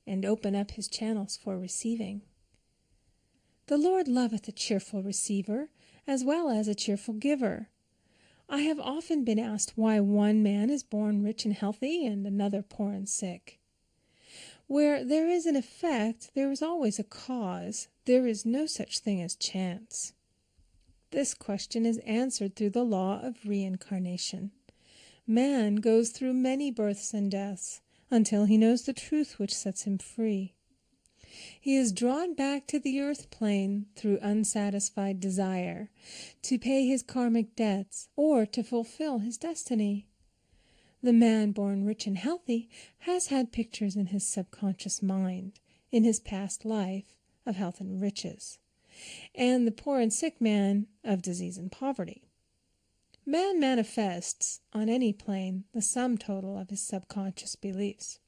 [SPEAKER 1] and open up his channels for receiving. The Lord loveth a cheerful receiver, as well as a cheerful giver. I have often been asked why one man is born rich and healthy and another poor and sick. Where there is an effect, there is always a cause. There is no such thing as chance. This question is answered through the law of reincarnation. Man goes through many births and deaths until he knows the truth which sets him free. He is drawn back to the earth plane through unsatisfied desire, to pay his karmic debts or to fulfill his destiny. The man born rich and healthy has had pictures in his subconscious mind, in his past life, of health and riches, and the poor and sick man of disease and poverty. Man manifests, on any plane, the sum total of his subconscious beliefs.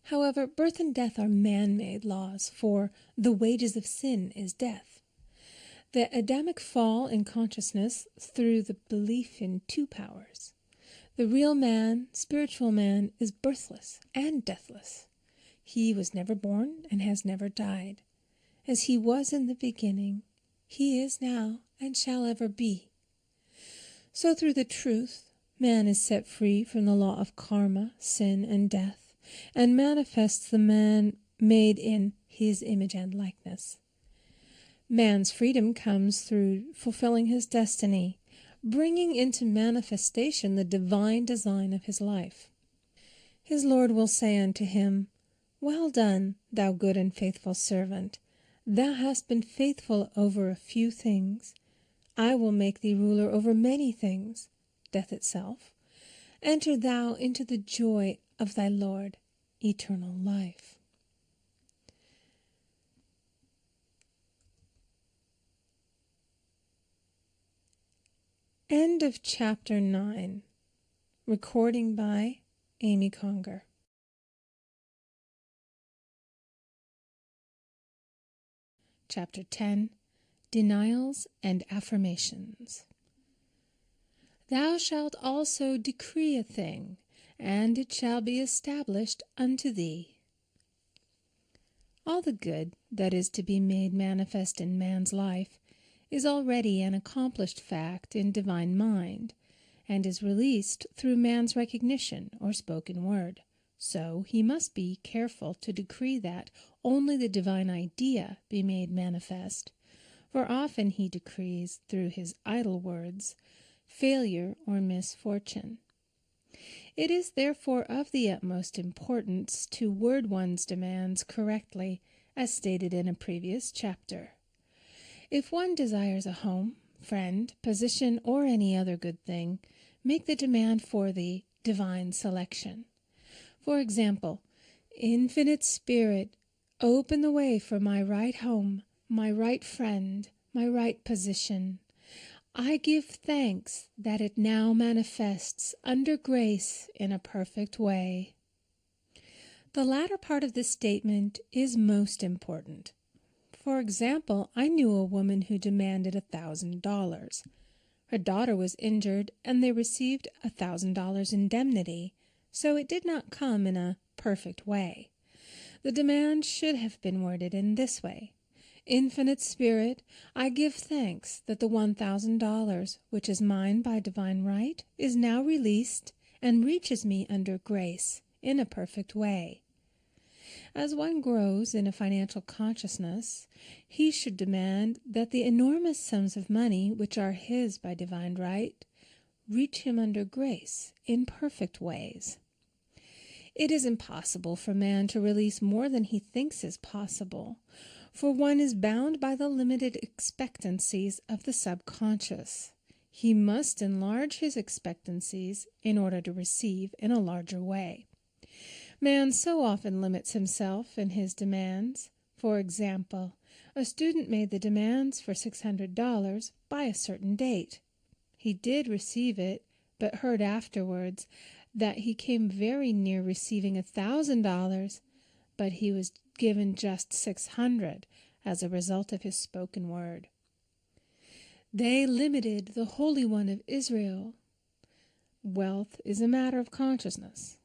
[SPEAKER 1] However, birth and death are man-made laws, for the wages of sin is death. The Adamic fall in consciousness through the belief in 2 powers. The real man, spiritual man, is birthless and deathless. He was never born and has never died. As he was in the beginning, he is now and shall ever be. So through the truth, man is set free from the law of karma, sin, and death, and manifests the man made in his image and likeness. Man's freedom comes through fulfilling his destiny, bringing into manifestation the divine design of his life. His Lord will say unto him, Well done, thou good and faithful servant. Thou hast been faithful over a few things. I will make thee ruler over many things, death itself. Enter thou into the joy of thy Lord, eternal life. End of chapter 9. Recording by Amy Conger. Chapter 10. Denials and Affirmations. Thou shalt also decree a thing, and it shall be established unto thee. All the good that is to be made manifest in man's life is already an accomplished fact in divine mind, and is released through man's recognition or spoken word. So he must be careful to decree that only the divine idea be made manifest, for often he decrees through his idle words failure or misfortune. It is therefore of the utmost importance to word one's demands correctly, as stated in a previous chapter. If one desires a home, friend, position, or any other good thing, make the demand for the divine selection. For example, Infinite Spirit, open the way for my right home, my right friend, my right position. I give thanks that it now manifests under grace in a perfect way. The latter part of this statement is most important. For example, I knew a woman who demanded $1,000. Her daughter was injured, and they received $1,000 indemnity, so it did not come in a perfect way. The demand should have been worded in this way. Infinite Spirit, I give thanks that the $1,000, which is mine by divine right, is now released and reaches me under grace in a perfect way. As one grows in a financial consciousness, he should demand that the enormous sums of money which are his by divine right reach him under grace in perfect ways. It is impossible for man to release more than he thinks is possible, for one is bound by the limited expectancies of the subconscious. He must enlarge his expectancies in order to receive in a larger way. Man so often limits himself in his demands. For example, a student made the demands for $600 by a certain date. He did receive it, but heard afterwards that he came very near receiving $1,000, but he was given just $600 as a result of his spoken word. They limited the Holy One of Israel. Wealth is a matter of consciousness.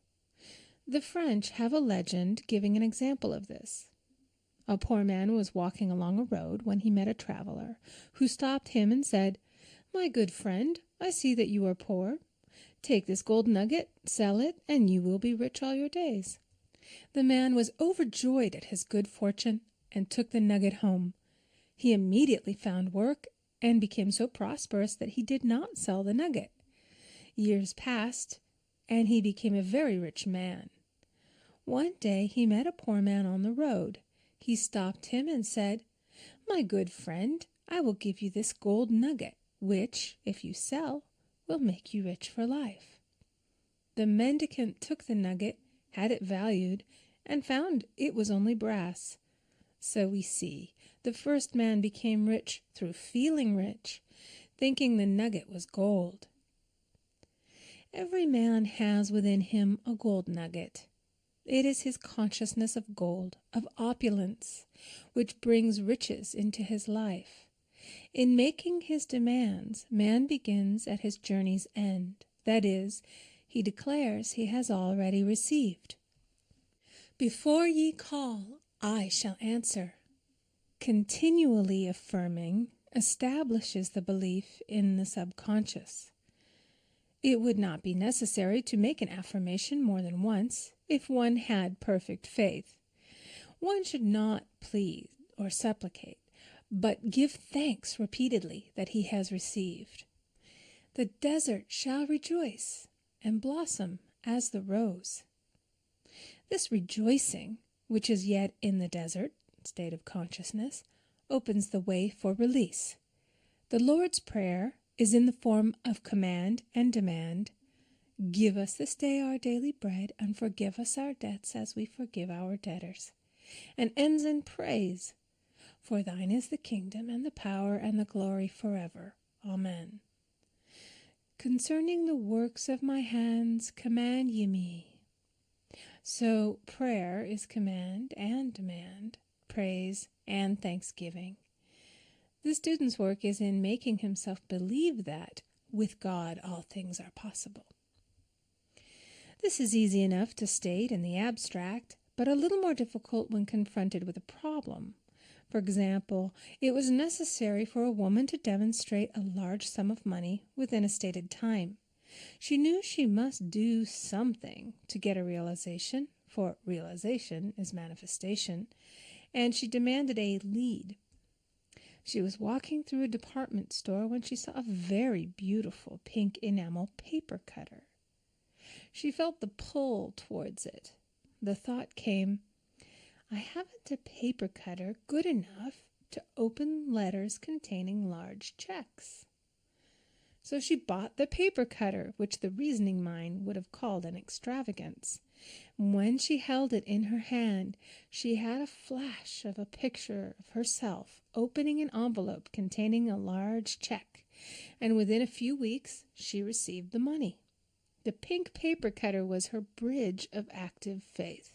[SPEAKER 1] The French have a legend giving an example of this. A poor man was walking along a road when he met a traveler, who stopped him and said, My good friend, I see that you are poor. Take this gold nugget, sell it, and you will be rich all your days. The man was overjoyed at his good fortune and took the nugget home. He immediately found work and became so prosperous that he did not sell the nugget. Years passed, and he became a very rich man. One day he met a poor man on the road. He stopped him and said, My good friend, I will give you this gold nugget, which, if you sell, will make you rich for life. The mendicant took the nugget, had it valued, and found it was only brass. So we see, the first man became rich through feeling rich, thinking the nugget was gold. Every man has within him a gold nugget. It is his consciousness of gold, of opulence, which brings riches into his life. In making his demands, man begins at his journey's end. That is, he declares he has already received. Before ye call, I shall answer. Continually affirming establishes the belief in the subconscious. It would not be necessary to make an affirmation more than once if one had perfect faith. One should not plead or supplicate, but give thanks repeatedly that he has received. The desert shall rejoice and blossom as the rose. This rejoicing, which is yet in the desert state of consciousness, opens the way for release. The Lord's Prayer is in the form of command and demand. Give us this day our daily bread, and forgive us our debts as we forgive our debtors. And ends in praise. For thine is the kingdom and the power and the glory forever. Amen. Concerning the works of my hands, command ye me. So prayer is command and demand, praise and thanksgiving. The student's work is in making himself believe that with God all things are possible. This is easy enough to state in the abstract, but a little more difficult when confronted with a problem. For example, it was necessary for a woman to demonstrate a large sum of money within a stated time. She knew she must do something to get a realization, for realization is manifestation, and she demanded a lead. She was walking through a department store when she saw a very beautiful pink enamel paper cutter. She felt the pull towards it. The thought came, I haven't a paper cutter good enough to open letters containing large checks. So she bought the paper cutter, which the reasoning mind would have called an extravagance. When she held it in her hand, she had a flash of a picture of herself opening an envelope containing a large check, and within a few weeks she received the money. The pink paper cutter was her bridge of active faith.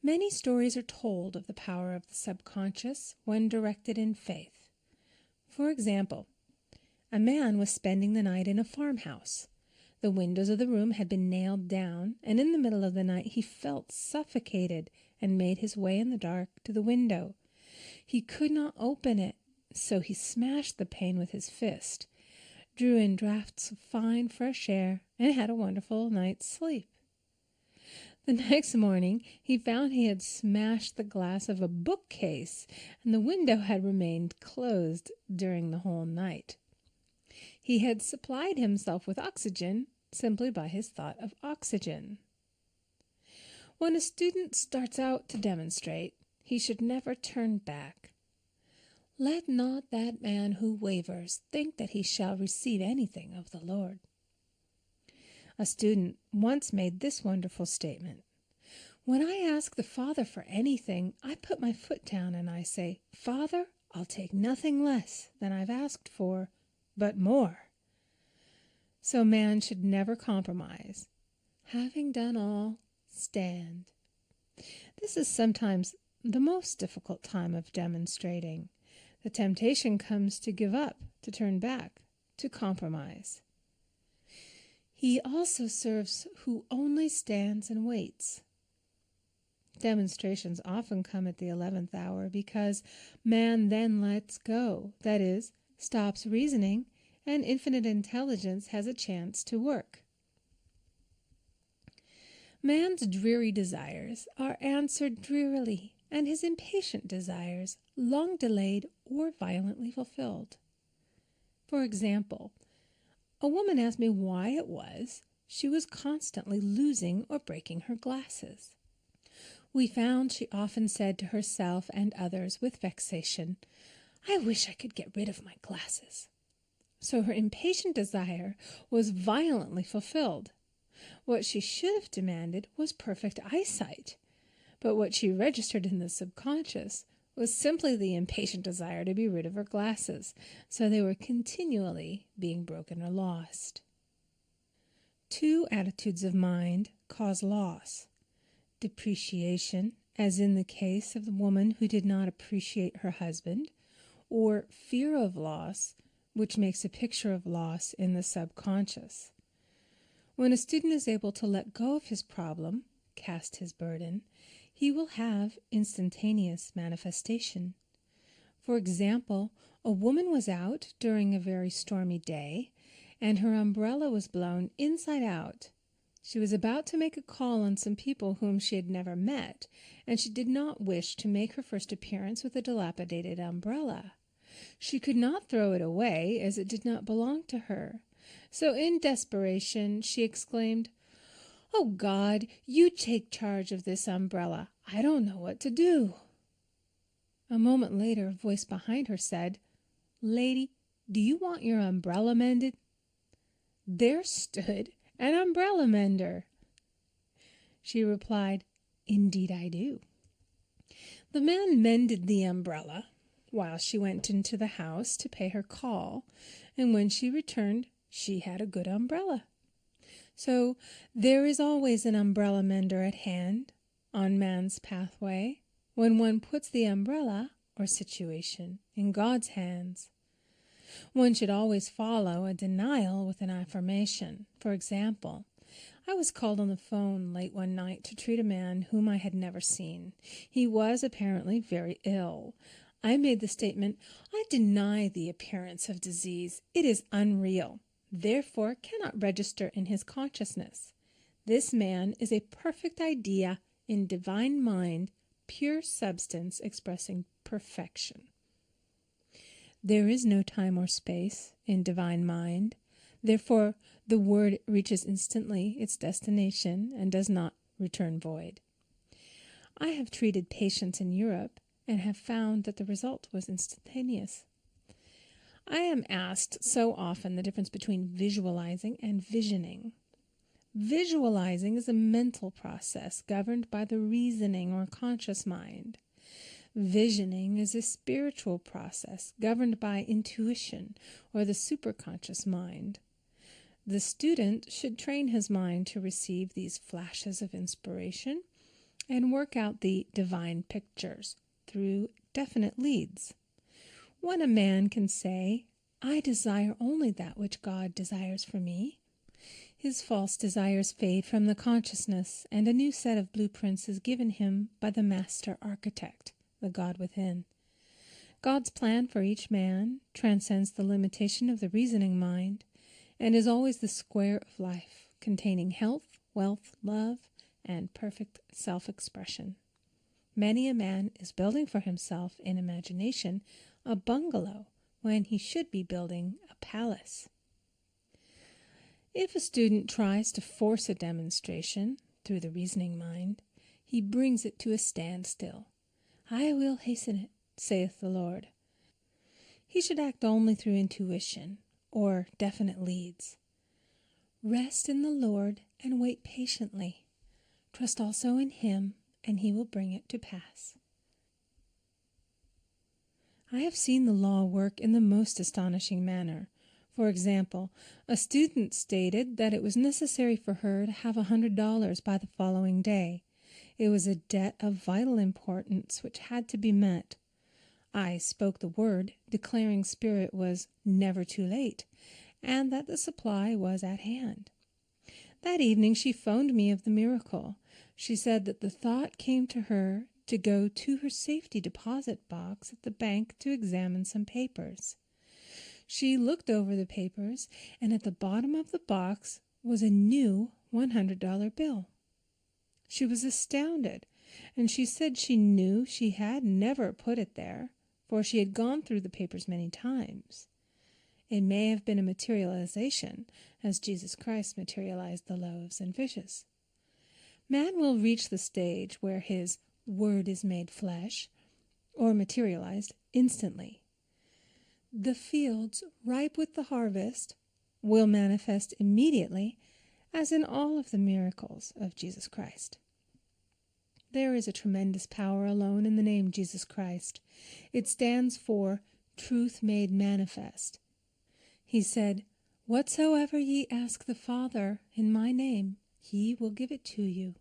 [SPEAKER 1] Many stories are told of the power of the subconscious when directed in faith. For example, a man was spending the night in a farmhouse. The windows of the room had been nailed down, and in the middle of the night he felt suffocated and made his way in the dark to the window. He could not open it, so he smashed the pane with his fist, drew in draughts of fine fresh air, and had a wonderful night's sleep. The next morning he found he had smashed the glass of a bookcase, and the window had remained closed during the whole night. He had supplied himself with oxygen simply by his thought of oxygen. When a student starts out to demonstrate, he should never turn back. Let not that man who wavers think that he shall receive anything of the Lord. A student once made this wonderful statement. When I ask the Father for anything, I put my foot down and I say, Father, I'll take nothing less than I've asked for, but more. So man should never compromise. Having done all, stand. This is sometimes the most difficult time of demonstrating. The temptation comes to give up, to turn back, to compromise. He also serves who only stands and waits. Demonstrations often come at the 11th hour because man then lets go, that is, stops reasoning, and infinite intelligence has a chance to work. Man's dreary desires are answered drearily, and his impatient desires long delayed or violently fulfilled. For example, a woman asked me why it was she was constantly losing or breaking her glasses. We found she often said to herself and others with vexation, I wish I could get rid of my glasses. So her impatient desire was violently fulfilled. What she should have demanded was perfect eyesight, but what she registered in the subconscious was simply the impatient desire to be rid of her glasses, so they were continually being broken or lost. Two attitudes of mind cause loss. Depreciation, as in the case of the woman who did not appreciate her husband, or fear of loss, which makes a picture of loss in the subconscious. When a student is able to let go of his problem, cast his burden, he will have instantaneous manifestation. For example, a woman was out during a very stormy day, and her umbrella was blown inside out. She was about to make a call on some people whom she had never met, and she did not wish to make her first appearance with a dilapidated umbrella. She could not throw it away, as it did not belong to her. So in desperation she exclaimed, "Oh God, you take charge of this umbrella. I don't know what to do." A moment later, a voice behind her said, "Lady, do you want your umbrella mended?" There stood an umbrella mender. She replied, "Indeed I do." The man mended the umbrella while she went into the house to pay her call, and when she returned, she had a good umbrella. So there is always an umbrella mender at hand on man's pathway when one puts the umbrella or situation in God's hands. One should always follow a denial with an affirmation. For example, I was called on the phone late one night to treat a man whom I had never seen. He was apparently very ill. I made the statement, "I deny the appearance of disease. It is unreal, therefore cannot register in his consciousness. This man is a perfect idea in divine mind, pure substance expressing perfection." There is no time or space in divine mind. Therefore, the word reaches instantly its destination and does not return void. I have treated patients in Europe and have found that the result was instantaneous. I am asked so often the difference between visualizing and visioning. Visualizing is a mental process governed by the reasoning or conscious mind. Visioning is a spiritual process governed by intuition or the superconscious mind. The student should train his mind to receive these flashes of inspiration and work out the divine pictures through definite leads. When a man can say, "I desire only that which God desires for me," his false desires fade from the consciousness, and a new set of blueprints is given him by the master architect, the God within. God's plan for each man transcends the limitation of the reasoning mind and is always the square of life, containing health, wealth, love, and perfect self-expression. Many a man is building for himself in imagination a bungalow when he should be building a palace. If a student tries to force a demonstration through the reasoning mind, he brings it to a standstill. "I will hasten it, saith the Lord." He should act only through intuition or definite leads. Rest in the Lord and wait patiently. Trust also in Him, and He will bring it to pass. I have seen the law work in the most astonishing manner. For example, a student stated that it was necessary for her to have $100 by the following day. It was a debt of vital importance which had to be met. I spoke the word, declaring Spirit was never too late, and that the supply was at hand. That evening she phoned me of the miracle. She said that the thought came to her to go to her safety deposit box at the bank to examine some papers. She looked over the papers, and at the bottom of the box was a new $100 bill. She was astounded, and she said she knew she had never put it there, for she had gone through the papers many times. It may have been a materialization, as Jesus Christ materialized the loaves and fishes. Man will reach the stage where his word is made flesh, or materialized instantly. The fields ripe with the harvest will manifest immediately, as in all of the miracles of Jesus Christ. There is a tremendous power alone in the name Jesus Christ. It stands for truth made manifest. He said, "Whatsoever ye ask the Father in my name, He will give it to you."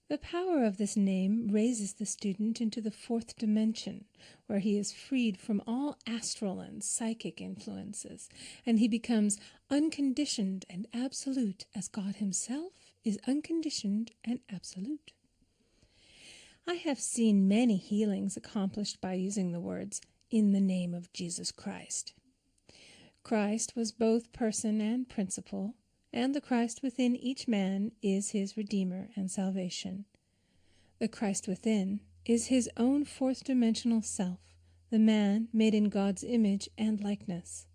[SPEAKER 1] The power of this name raises the student into the fourth dimension, where he is freed from all astral and psychic influences, and he becomes unconditioned and absolute, as God himself is unconditioned and absolute. I have seen many healings accomplished by using the words, "in the name of Jesus Christ." Christ was both person and principle, and the Christ within each man is his Redeemer and salvation. The Christ within is his own fourth-dimensional self, the man made in God's image and likeness.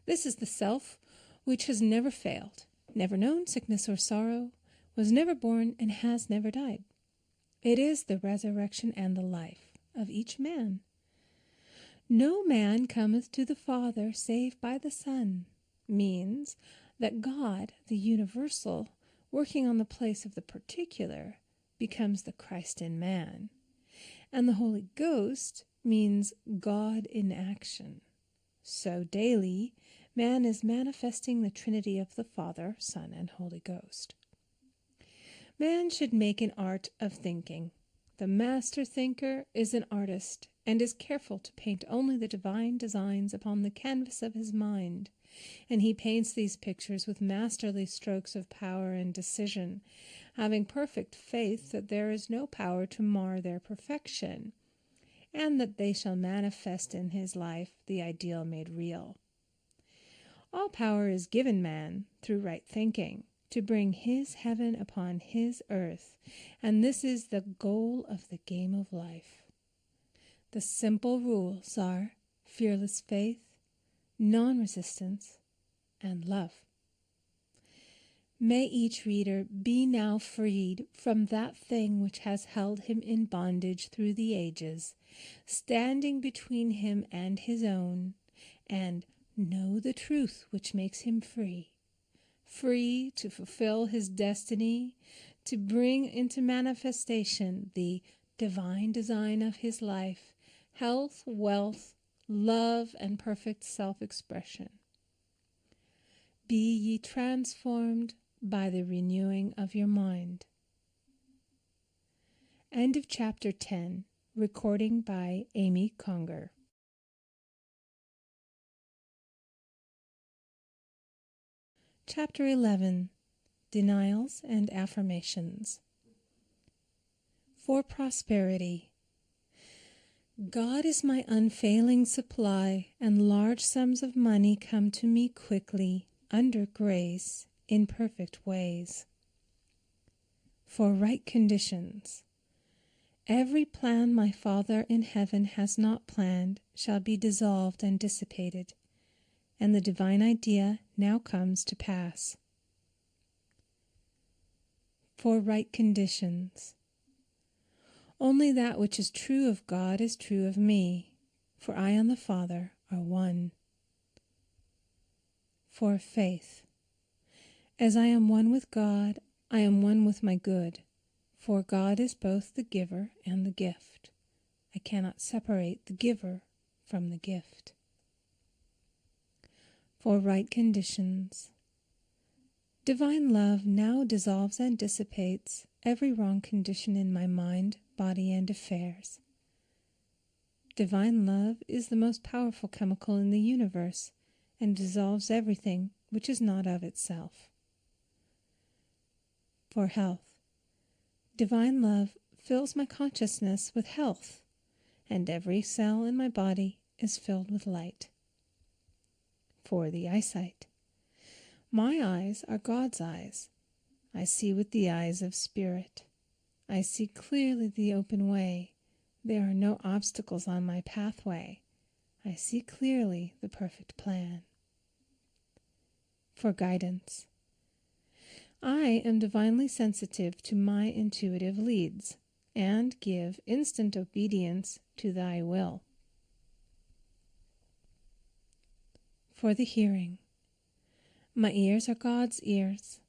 [SPEAKER 1] This is the self which has never failed, never known sickness or sorrow, was never born, and has never died. It is the resurrection and the life of each man. No man cometh to the Father save by the Son means that God, the universal, working on the place of the particular, becomes the Christ in man. And the Holy Ghost means God in action. So daily, man is manifesting the Trinity of the Father, Son, and Holy Ghost. Man should make an art of thinking. The master thinker is an artist and is careful to paint only the divine designs upon the canvas of his mind, and he paints these pictures with masterly strokes of power and decision, having perfect faith that there is no power to mar their perfection, and that they shall manifest in his life the ideal made real. All power is given man, through right thinking, to bring his heaven upon his earth, and this is the goal of the game of life. The simple rules are fearless faith, non-resistance, and love. May each reader be now freed from that thing which has held him in bondage through the ages, standing between him and his own, and know the truth which makes him free. Free to fulfill his destiny, to bring into manifestation the divine design of his life, health, wealth, love, and perfect self-expression. Be ye transformed by the renewing of your mind. End of Chapter 10. Recording by Amy Conger. Chapter 11. Denials and Affirmations. For prosperity. God is my unfailing supply, and large sums of money come to me quickly, under grace, in perfect ways. For right conditions. Every plan my Father in heaven has not planned shall be dissolved and dissipated, and the divine idea now comes to pass. For right conditions. Only that which is true of God is true of me, for I and the Father are one. For faith. As I am one with God, I am one with my good, for God is both the giver and the gift. I cannot separate the giver from the gift. For right conditions. Divine love now dissolves and dissipates every wrong condition in my mind, body, and affairs. Divine love is the most powerful chemical in the universe and dissolves everything which is not of itself. For health. Divine love fills my consciousness with health, and every cell in my body is filled with light. For the eyesight. My eyes are God's eyes. I see with the eyes of spirit. I see clearly the open way. There are no obstacles on my pathway. I see clearly the perfect plan. For guidance. I am divinely sensitive to my intuitive leads, and give instant obedience to thy will. For the hearing. My ears are God's ears.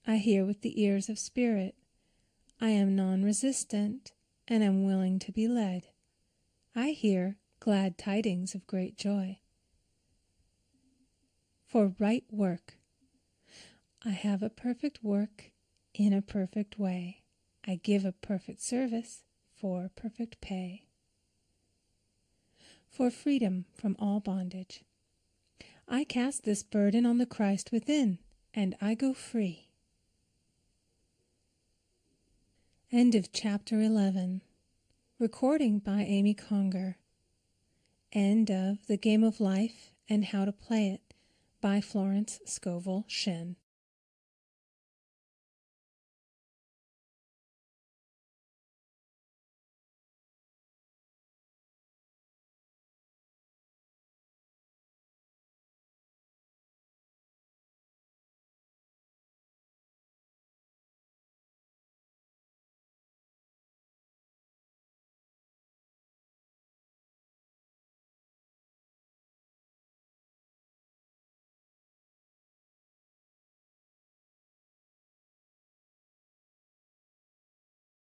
[SPEAKER 1] I hear with the ears of spirit. I am non-resistant, and am willing to be led. I hear glad tidings of great joy. For right work. I have a perfect work in a perfect way. I give a perfect service for perfect pay. For freedom from all bondage. I cast this burden on the Christ within, and I go free. End of chapter 11. Recording by Amy Conger. End of The Game of Life and How to Play It by Florence Scovel Shinn.